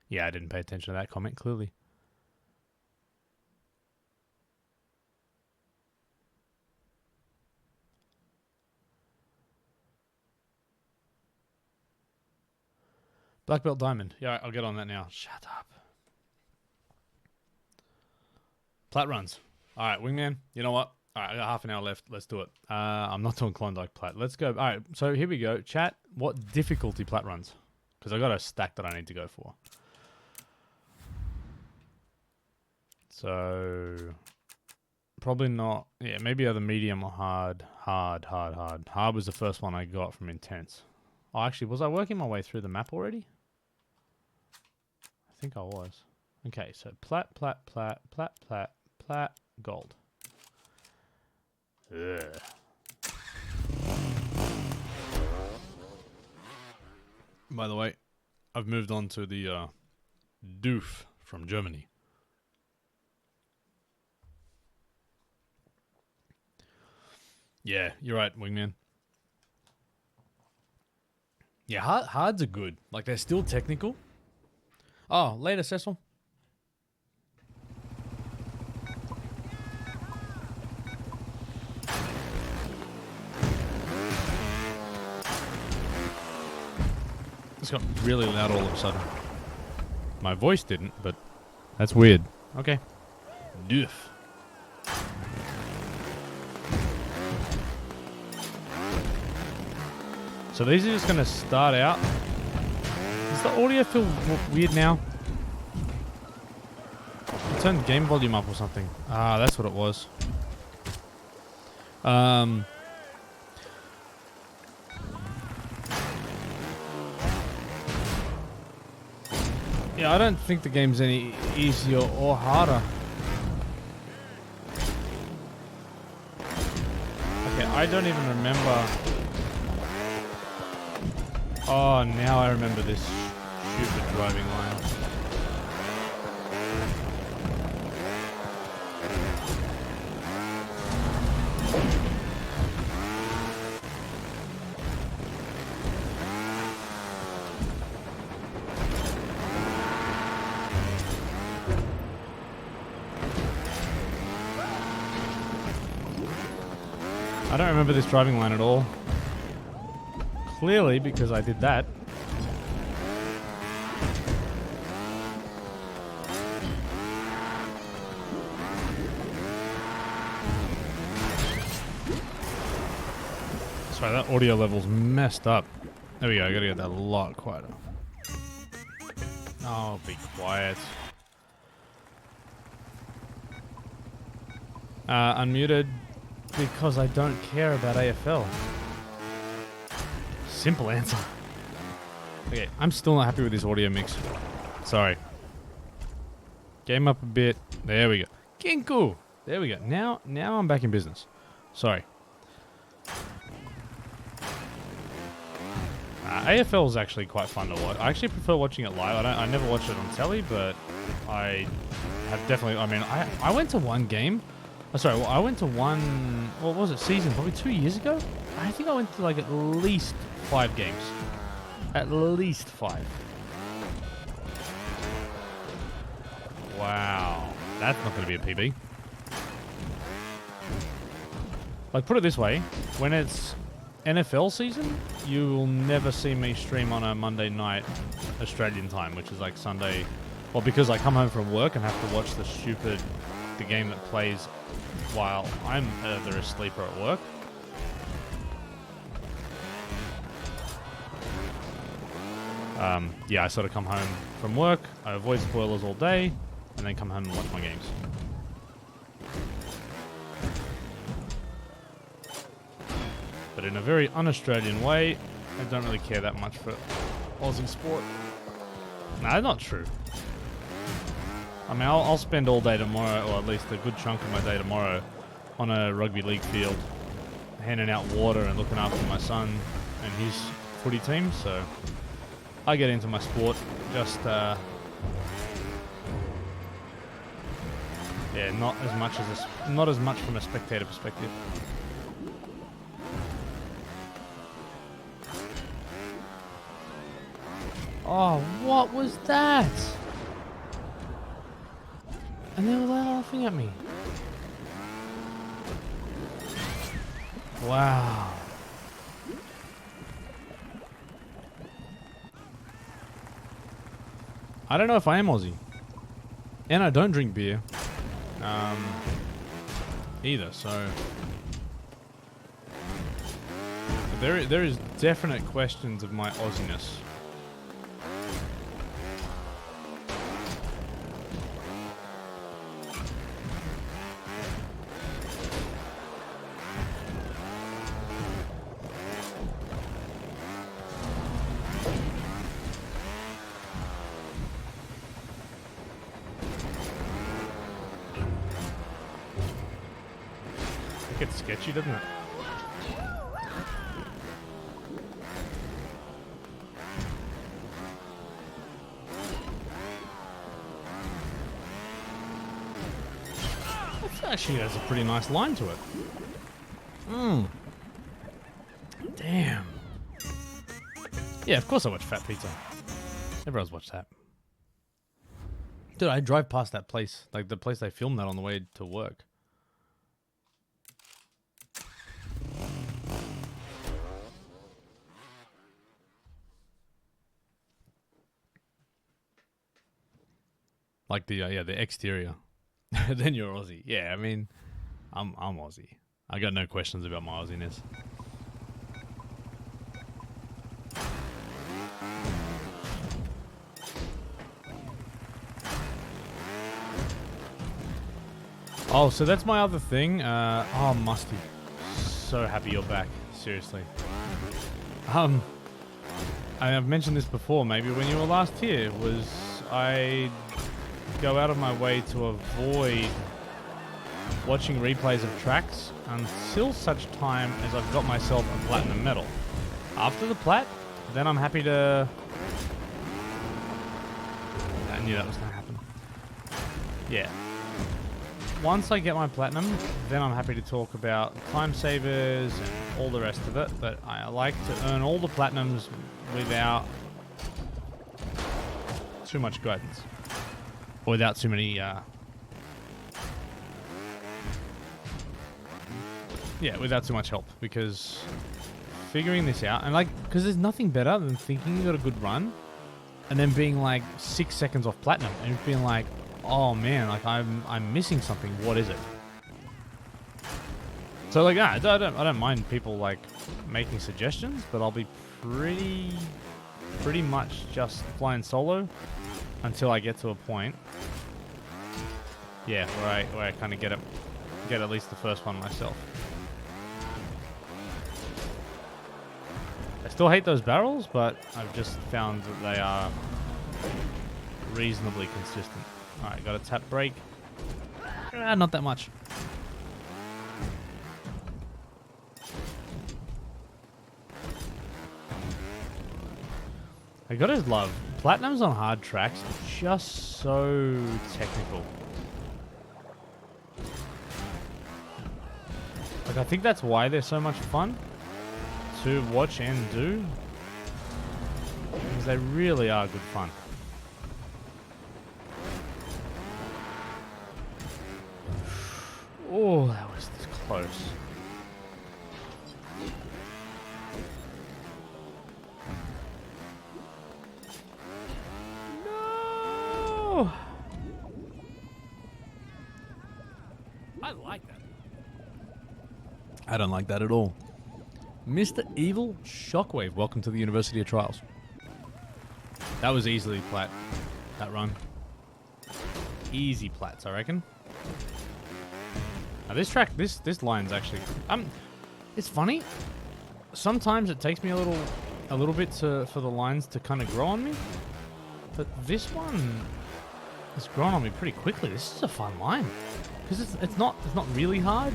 Yeah, I didn't pay attention to that comment, clearly. Black Belt Diamond. Yeah, I'll get on that now. Shut up. Plat runs. All right, Wingman. You know what? All right, I got half an hour left. Let's do it. I'm not doing Klondike Plat. Let's go. All right, so here we go. Chat, what difficulty Plat runs? Because I got a stack that I need to go for. So, probably not. Yeah, maybe either medium or hard. Hard. Hard was the first one I got from Intense. Oh, actually, was I working my way through the map already? I think I was. Okay, so plat, plat, plat, plat, plat, plat, gold. Ugh. By the way, I've moved on to the doof from Germany. Yeah, you're right, Wingman. Yeah, hards are good. Like, they're still technical. Oh, later, Cecil. It's got really loud all of a sudden. My voice didn't, but that's weird. Okay. Doof. So these are just going to start out. Does the audio feel weird now? I turned game volume up or something. Ah, that's what it was. Yeah, I don't think the game's any easier or harder. Okay, I don't even remember. Oh, now I remember this stupid driving line. I don't remember this driving line at all. Clearly, because I did that. Sorry, that audio level's messed up. There we go, I gotta get that a lot quieter. Oh, be quiet. Unmuted because I don't care about AFL. Simple answer. Okay, I'm still not happy with this audio mix. Sorry. Game up a bit. There we go. Ginku! There we go. Now I'm back in business. Sorry. AFL is actually quite fun to watch. I actually prefer watching it live. I never watch it on telly, but I have definitely. I mean, I went to one game. Oh, sorry, well, I went to one. What was it? Season? Probably 2 years ago. I think I went to like at least 5 games. At least 5. Wow, that's not going to be a PB. Like, put it this way: when it's NFL season, you will never see me stream on a Monday night Australian time, which is like Sunday. Well, because I come home from work and have to watch the game that plays while I'm either asleep or at work. Yeah, I sort of come home from work, I avoid spoilers all day, and then come home and watch my games. But in a very un-Australian way, I don't really care that much for Aussie sport. Nah, not true. I mean, I'll spend all day tomorrow, or at least a good chunk of my day tomorrow, on a rugby league field, handing out water and looking after my son and his footy team, so I get into my sport just, yeah, not as much from a spectator perspective. Oh, what was that? And they were laughing at me. Wow. I don't know if I am Aussie. And I don't drink beer. Either, so... There is definite questions of my Aussiness. sketchy, doesn't it? Actually, has a pretty nice line to it. Damn. Yeah, of course I watch Fat Pizza. Everyone's watched that. Dude, I drive past that place, like the place they filmed that on the way to work. Like the the exterior. Then you're Aussie. Yeah, I mean, I'm Aussie. I got no questions about my Aussiness. Oh, so that's my other thing. Oh, Musty. So happy you're back. Seriously. I've mentioned this before, maybe when you were last here, was I go out of my way to avoid watching replays of tracks until such time as I've got myself a platinum medal. After the plat, then I'm happy to... I knew that was going to happen. Yeah. Once I get my platinum, then I'm happy to talk about time savers and all the rest of it, but I like to earn all the platinums without too much guidance. Or without too many, without too much help, because figuring this out, and like, because there's nothing better than thinking you got a good run, and then being like 6 seconds off platinum, and being like, oh man, like I'm missing something. What is it? So like, I don't mind people like making suggestions, but I'll be pretty much just flying solo until I get to a point. Yeah, where I kind of get at least the first one myself. I still hate those barrels, but I've just found that they are reasonably consistent. Alright, got a tap brake. Not that much. I gotta love platinums on hard tracks are just so technical. Like, I think that's why they're so much fun to watch and do, because they really are good fun. Oh, that was close. No! I like that. I don't like that at all. Mr. Evil Shockwave, welcome to the University of Trials. That was easily plat, that run. Easy plats, I reckon. Now this track, this line's actually, it's funny. Sometimes it takes me a little bit for the lines to kind of grow on me, but this one has grown on me pretty quickly. This is a fun line because it's not really hard.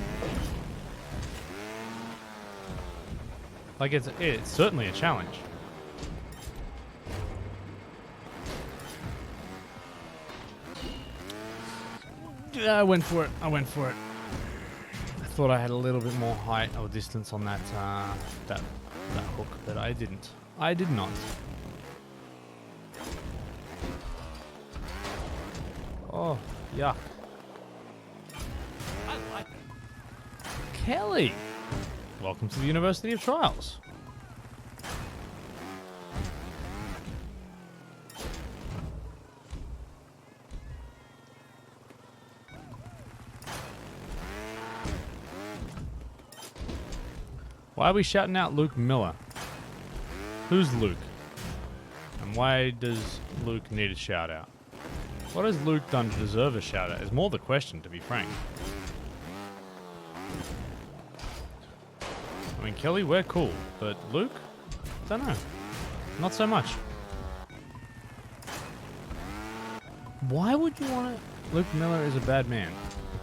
Like it's certainly a challenge. Yeah, I went for it. I thought I had a little bit more height or distance on that that hook, but I didn't. I did not. Oh, yuck. I like that. Kelly, welcome to the University of Trials. Why are we shouting out Luke Miller? Who's Luke? And why does Luke need a shout out? What has Luke done to deserve a shout out is more the question, to be frank. I mean, Kelly, we're cool, but Luke? Don't know. Not so much. Why would you want to... Luke Miller is a bad man.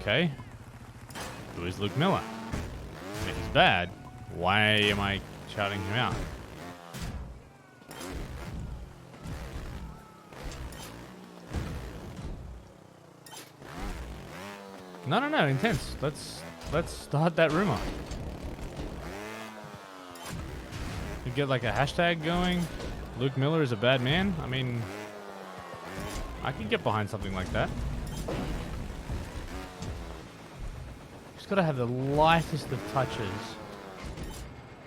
Okay. Who is Luke Miller? bad, why am I shouting him out? No, intense. Let's start that rumor. You get like a hashtag going. Luke Miller is a bad man. I mean, I can get behind something like that. Just gotta have the lightest of touches.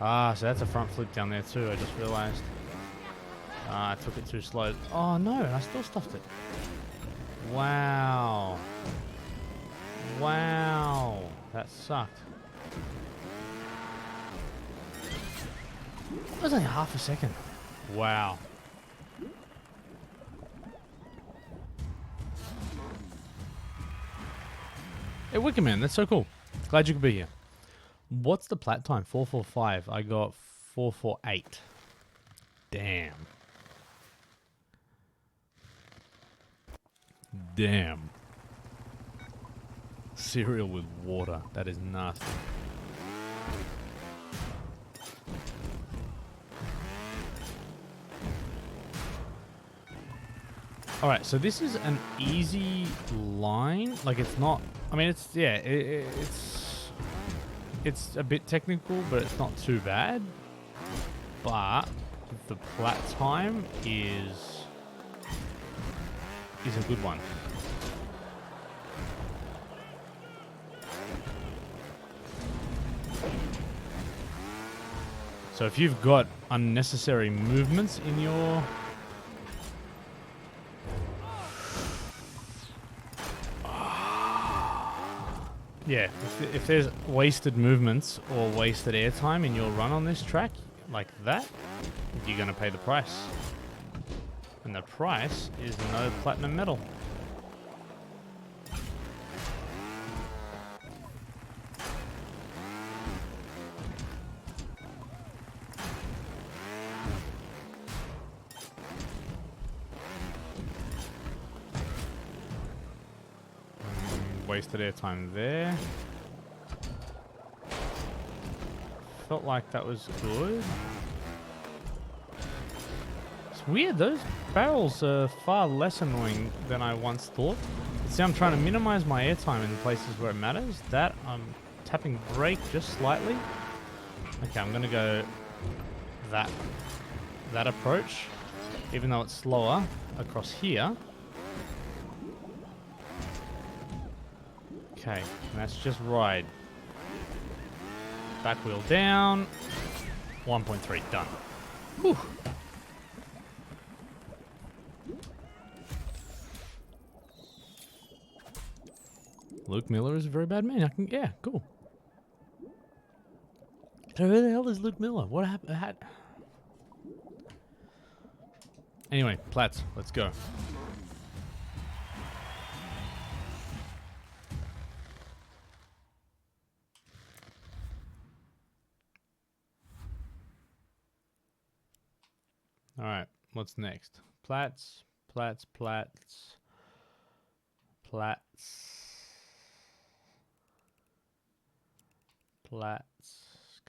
Ah, so that's a front flip down there too, I just realized. I took it too slow. Oh no, I still stuffed it. Wow. Wow. That sucked. That was only half a second. Wow. Hey, Wickerman, that's so cool. Glad you could be here. What's the plat time? 4:45. I got 4:48. Damn. Damn. Cereal with water. That is nasty. Alright, so this is an easy line. Like, it's not... I mean, it's... Yeah, it's a bit technical, but it's not too bad. But the plat time is a good one. So if you've got unnecessary movements in your... Yeah, if there's wasted movements or wasted airtime in your run on this track, like that, you're going to pay the price. And the price is no platinum medal. Wasted airtime there. Felt like that was good. It's weird, those barrels are far less annoying than I once thought. See, I'm trying to minimize my airtime in places where it matters. That, I'm tapping brake just slightly. Okay, I'm gonna go that approach, even though it's slower across here. Okay, and that's just ride. Back wheel down. 1.3, done. Whew. Luke Miller is a very bad man. Yeah, cool. So who the hell is Luke Miller? What happened? Anyway, plats, let's go. All right, what's next? Plats.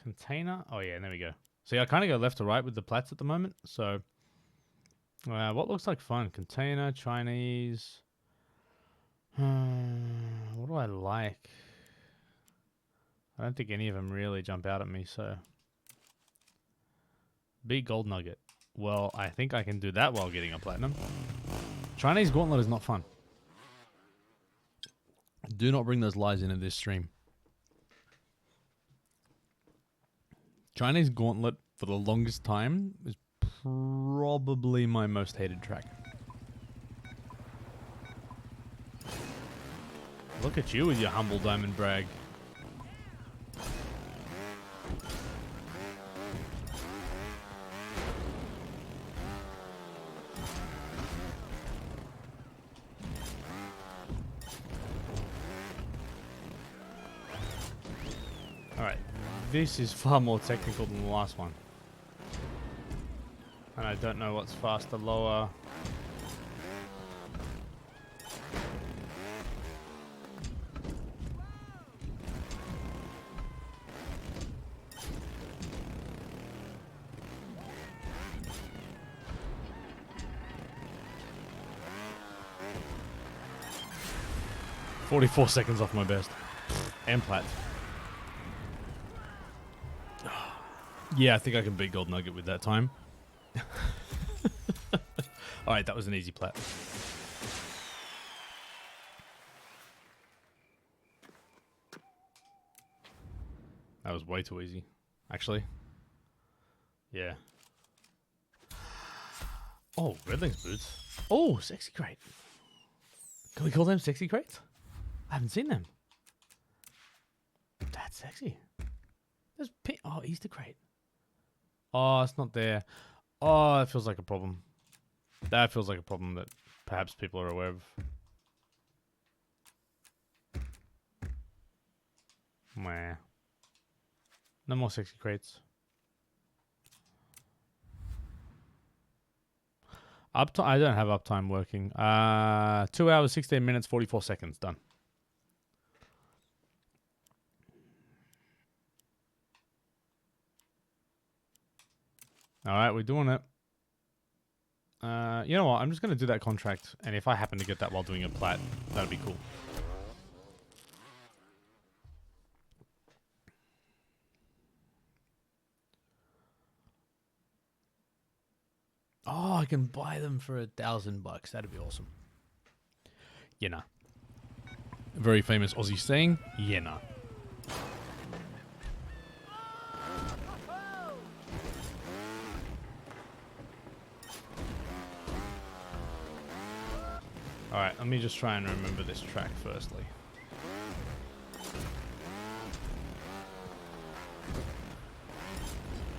Container. Oh yeah, there we go. See, I kind of go left to right with the plats at the moment. So, what looks like fun? Container, Chinese. What do I like? I don't think any of them really jump out at me. So, big gold nugget. Well, I think I can do that while getting a platinum. Chinese gauntlet is not fun. Do not bring those lies into this stream. Chinese gauntlet, for the longest time, is probably my most hated track. Look at you with your humble diamond brag. Alright, this is far more technical than the last one. And I don't know what's faster, lower. 44 seconds off my best. And plat. Yeah, I think I can beat Gold Nugget with that time. Alright, that was an easy plat. That was way too easy, actually. Yeah. Oh, Redling's boots. Oh, sexy crate. Can we call them sexy crates? I haven't seen them. That's sexy. There's oh, Easter crate. Oh, it's not there. Oh, that feels like a problem. That feels like a problem that perhaps people are aware of. Meh. No more sexy crates. Uptime. I don't have uptime working. 2 hours, 16 minutes, 44 seconds. Done. All right, we're doing it. You know what? I'm just going to do that contract, and if I happen to get that while doing a plat, that'd be cool. Oh, I can buy them for $1,000. That'd be awesome. Yeah, nah. A very famous Aussie saying, yeah, nah. Alright, let me just try and remember this track firstly.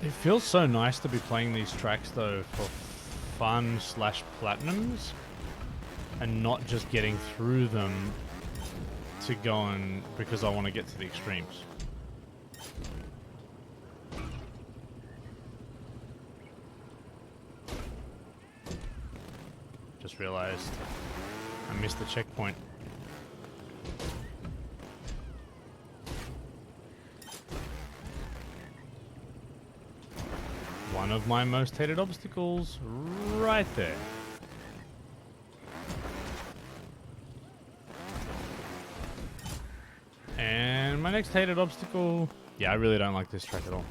It feels so nice to be playing these tracks though for fun / platinums and not just getting through them to go on because I want to get to the extremes. Just realized I missed the checkpoint. One of my most hated obstacles right there. And my next hated obstacle... Yeah, I really don't like this track at all.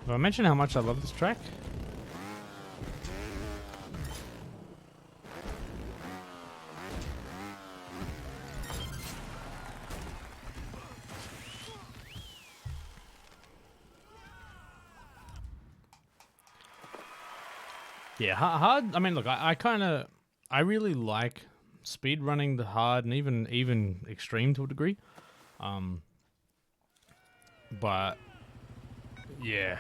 Did I mention how much I love this track? Yeah, hard. I mean, look, I really like speedrunning the hard and even extreme to a degree. But yeah.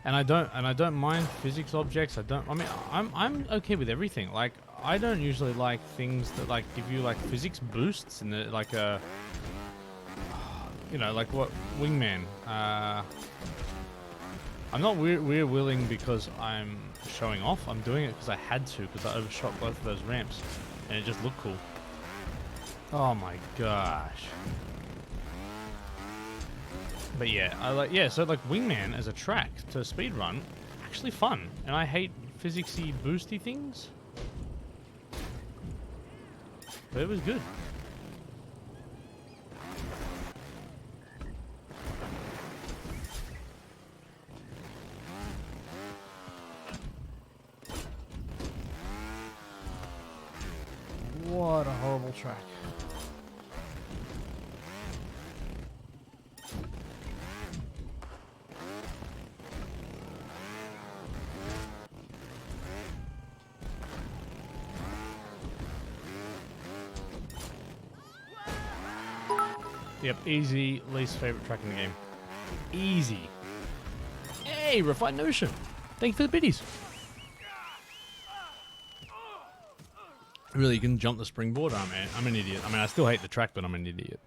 And I don't mind physics objects. I'm okay with everything. Like, I don't usually like things that like give you like physics boosts and like a, you know, like what Wingman. I'm not we're willing because I'm showing off. I'm doing it because I had to because I overshot both of those ramps and it just looked cool. Oh my gosh. But yeah, so like Wingman as a track to speedrun, actually fun. And I hate physicsy boosty things. But it was good. What a horrible track. Yep, easy, least favorite track in the game. Easy. Hey, Refined Notion. Thank you for the biddies. Really, you can jump the springboard? Oh, man, I'm an idiot. I mean, I still hate the track, but I'm an idiot.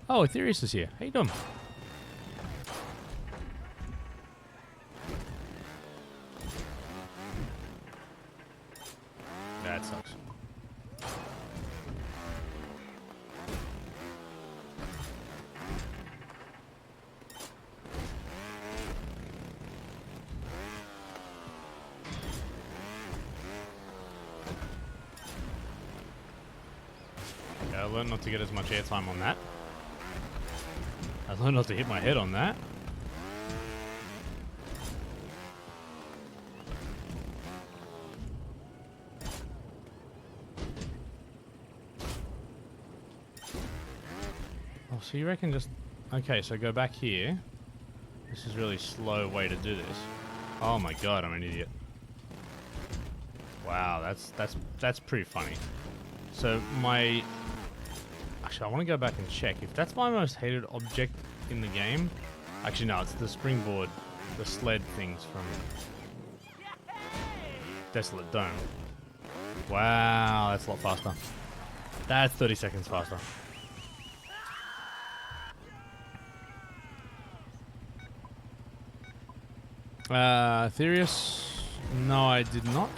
Oh, Ethereus is here. How you doing? learned not to get as much airtime on that. I learned not to hit my head on that. Oh, so you reckon just... Okay, so go back here. This is a really slow way to do this. Oh my god, I'm an idiot. Wow, that's pretty funny. So my... Actually, I want to go back and check. If that's my most hated object in the game... Actually, no, it's the springboard, the sled things from Desolate Dome. Wow, that's a lot faster. That's 30 seconds faster. Therius, no, I did not.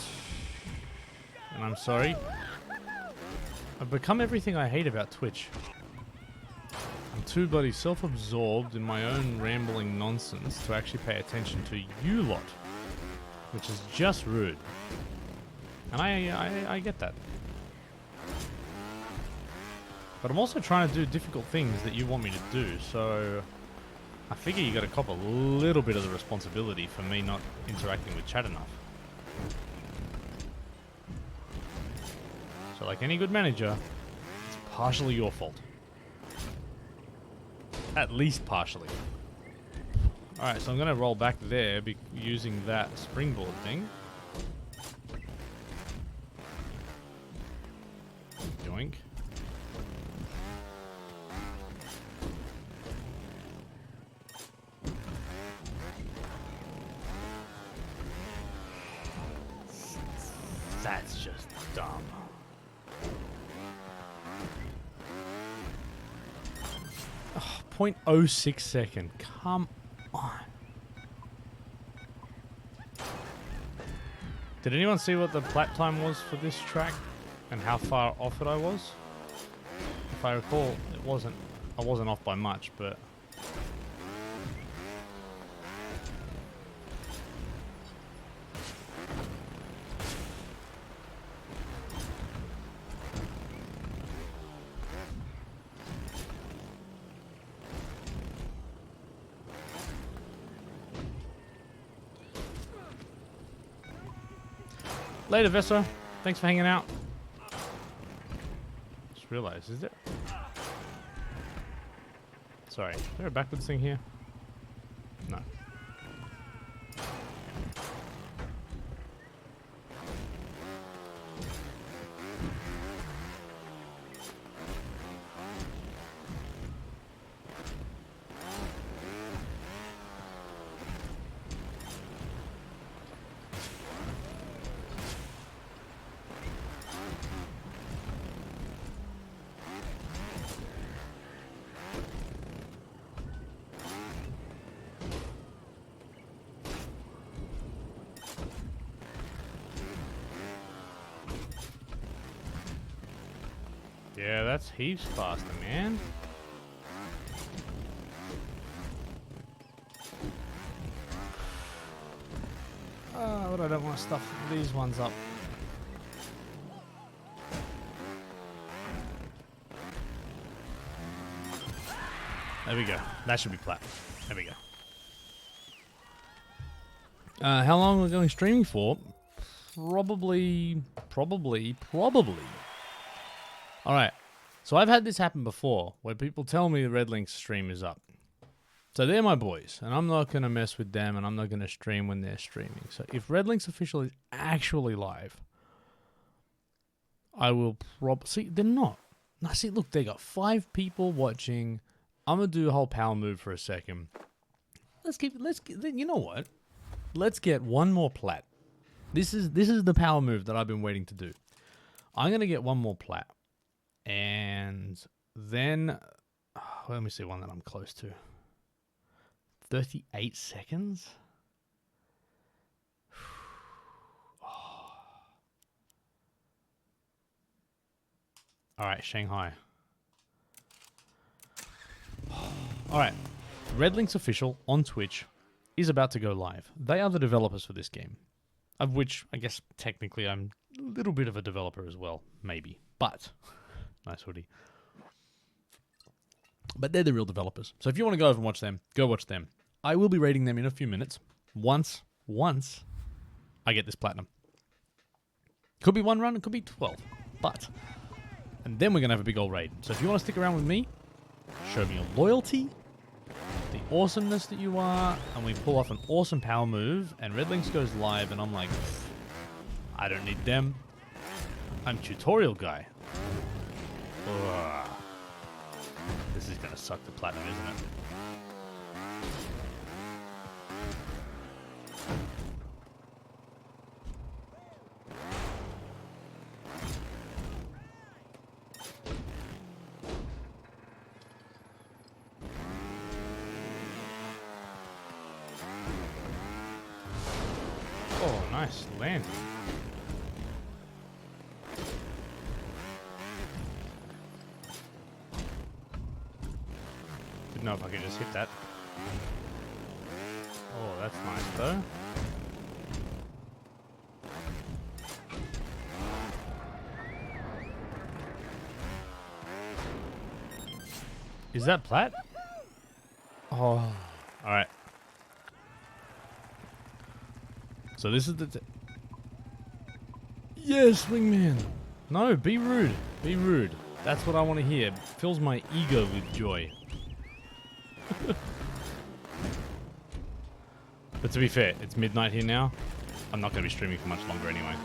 And I'm sorry. I've become everything I hate about Twitch. I'm too bloody self-absorbed in my own rambling nonsense to actually pay attention to you lot. Which is just rude. And I get that. But I'm also trying to do difficult things that you want me to do, so... I figure you gotta cop a little bit of the responsibility for me not interacting with chat enough. So like any good manager, it's partially your fault. At least partially. Alright, so I'm gonna roll back there using that springboard thing. Yoink. That's just dumb. Oh, 0.06 second. Come on. Did anyone see what the plat time was for this track and how far off it I was? If I recall, I wasn't off by much, but later, Vessa. Thanks for hanging out. Just realized, is there... Sorry, is there a backwards thing here? No. Yeah, that's heaps faster, man. Oh, but I don't want to stuff these ones up. There we go. That should be plat. There we go. How long are we going streaming for? Probably. Alright, so I've had this happen before, where people tell me the Red Link stream is up. So they're my boys, and I'm not going to mess with them, and I'm not going to stream when they're streaming. So if Red Link's official is actually live, I will see, they're not. Now, see, look, they got 5 people watching. I'm going to do a whole power move for a second. You know what? Let's get one more plat. This is the power move that I've been waiting to do. I'm going to get one more plat. And then, let me see one that I'm close to. 38 seconds? Alright, Shanghai. Alright, Red Link's official on Twitch is about to go live. They are the developers for this game. Of which, I guess, technically I'm a little bit of a developer as well. Maybe. But... Nice hoodie. But they're the real developers. So if you want to go over and watch them, go watch them. I will be rating them in a few minutes. Once I get this platinum. Could be 1 run, it could be 12. But, and then we're going to have a big old raid. So if you want to stick around with me, show me your loyalty, the awesomeness that you are, and we pull off an awesome power move, and Red Links goes live, and I'm like, I don't need them. I'm tutorial guy. Ugh. This is going to suck the platinum, isn't it? Oh, nice landing. Didn't know if I could just hit that. Oh, that's nice though. Is that plat? Oh, alright. So this is the... Yes, wingman! No, be rude. Be rude. That's what I want to hear. Fills my ego with joy. But to be fair, it's midnight here now. I'm not going to be streaming for much longer anyway.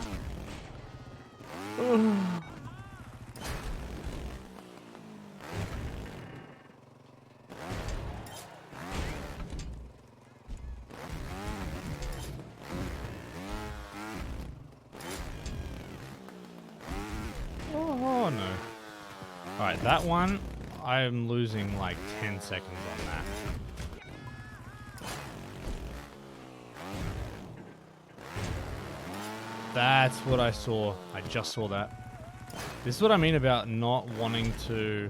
Oh no. Alright, that one, I'm losing like 10 seconds on that. That's what I saw. I just saw that. This is what I mean about not wanting to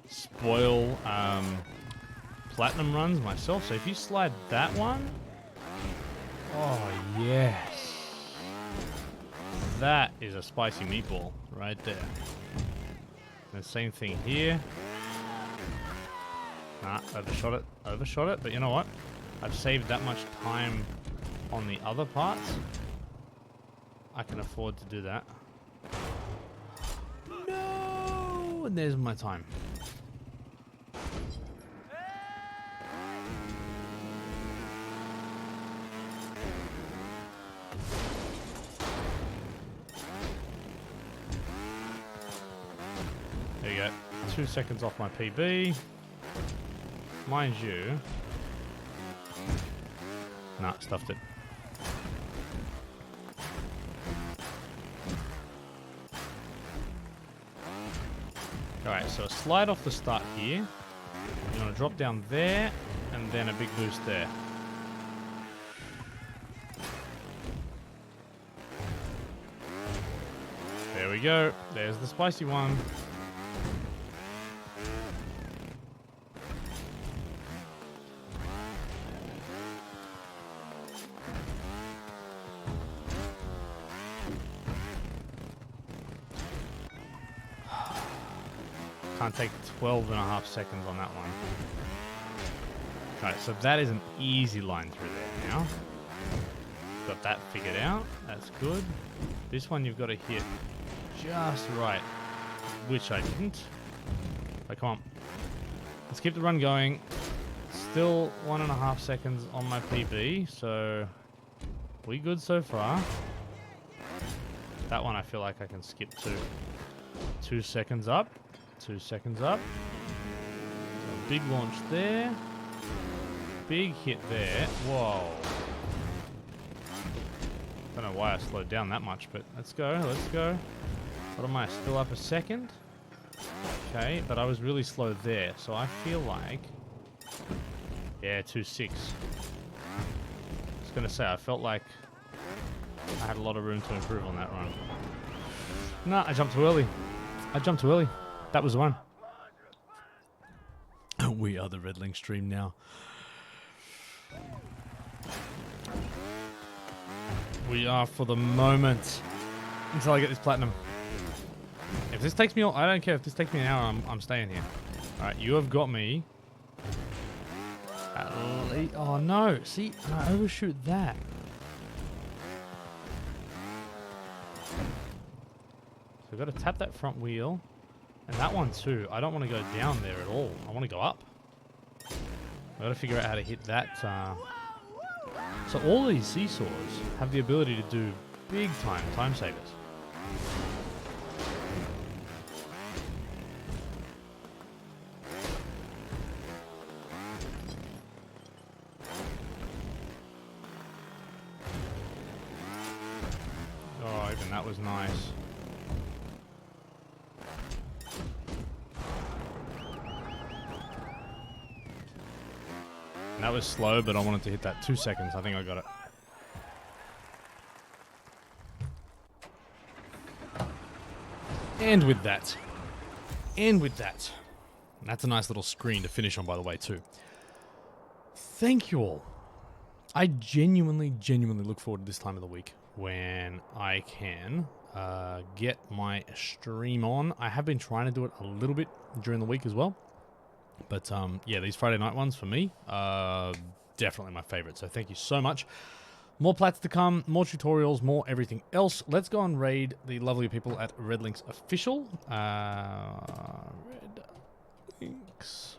spoil platinum runs myself. So if you slide that one... Oh, yes. That is a spicy meatball right there. And the same thing here. Nah, overshot it. Overshot it. But you know what? I've saved that much time on the other parts. I can afford to do that. No! And there's my time. There you go. 2 seconds off my PB. Mind you. Nah, stuffed it. Alright, so a slide off the start here. You want to drop down there, and then a big boost there. There we go. There's the spicy one. Can't take 12.5 seconds on that one. Alright, so that is an easy line through there now. Got that figured out. That's good. This one you've got to hit just right, which I didn't. But come on. Let's keep the run going. Still 1.5 seconds on my PB, so we good so far. That one I feel like I can skip to 2 seconds up. 2 seconds up. So big launch there. Big hit there. Whoa. Don't know why I slowed down that much, but let's go. Let's go. What am I? Still up a second? Okay, but I was really slow there, so I feel like... Yeah, 2.6. I was going to say, I felt like I had a lot of room to improve on that run. Nah, I jumped too early. I jumped too early. That was the one. We are the Red Link stream now. We are for the moment until I get this platinum. If this takes me all, I don't care if this takes me an hour, I'm staying here. Alright, you have got me. Oh no, see, I overshoot that. So I've got to tap that front wheel. And that one too. I don't want to go down there at all. I want to go up. I've got to figure out how to hit that. So all these seesaws have the ability to do big time savers. Oh, even that was nice. And that was slow, but I wanted to hit that 2 seconds. I think I got it. And with that. That's a nice little screen to finish on, by the way, too. Thank you all. I genuinely look forward to this time of the week when I can get my stream on. I have been trying to do it a little bit during the week as well. But yeah, these Friday night ones for me are definitely my favorite. So thank you so much. More plats to come, more tutorials, more everything else. Let's go and raid the lovely people at Red Links Official. Red Links.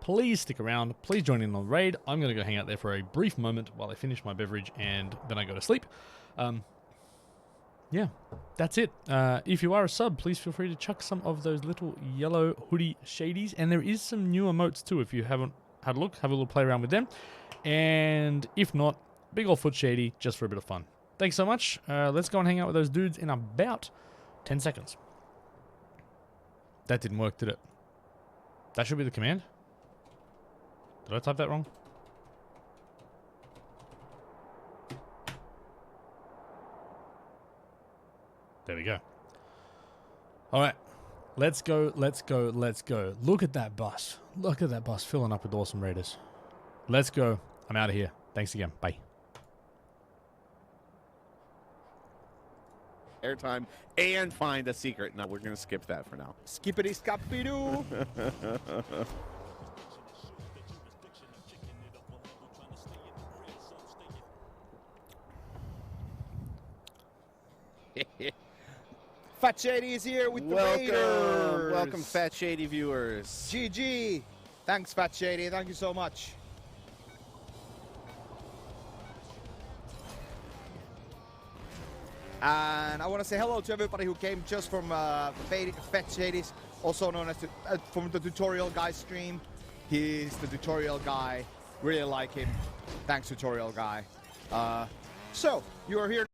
Please stick around. Please join in on the raid. I'm going to go hang out there for a brief moment while I finish my beverage and then I go to sleep. Yeah, that's it. If you are a sub, please feel free to chuck some of those little yellow hoodie shadies. And there is some new emotes too if you haven't had a look. Have a little play around with them. And if not, big old foot shady just for a bit of fun. Thanks so much. Let's go and hang out with those dudes in about 10 seconds. That didn't work, did it? That should be the command. Did I type that wrong? There we go. All right. Let's go. Look at that bus. Look at that bus filling up with awesome raiders. Let's go. I'm out of here. Thanks again. Bye. Airtime and find a secret. No, we're going to skip that for now. Skippity scapidoo. Fat Shady is here with the Raiders. Welcome, Fat Shady viewers. GG. Thanks, Fat Shady. Thank you so much. And I want to say hello to everybody who came just from Fat Shady's, also known as from the Tutorial Guy stream. He's the Tutorial Guy. Really like him. Thanks, Tutorial Guy. So, you are here.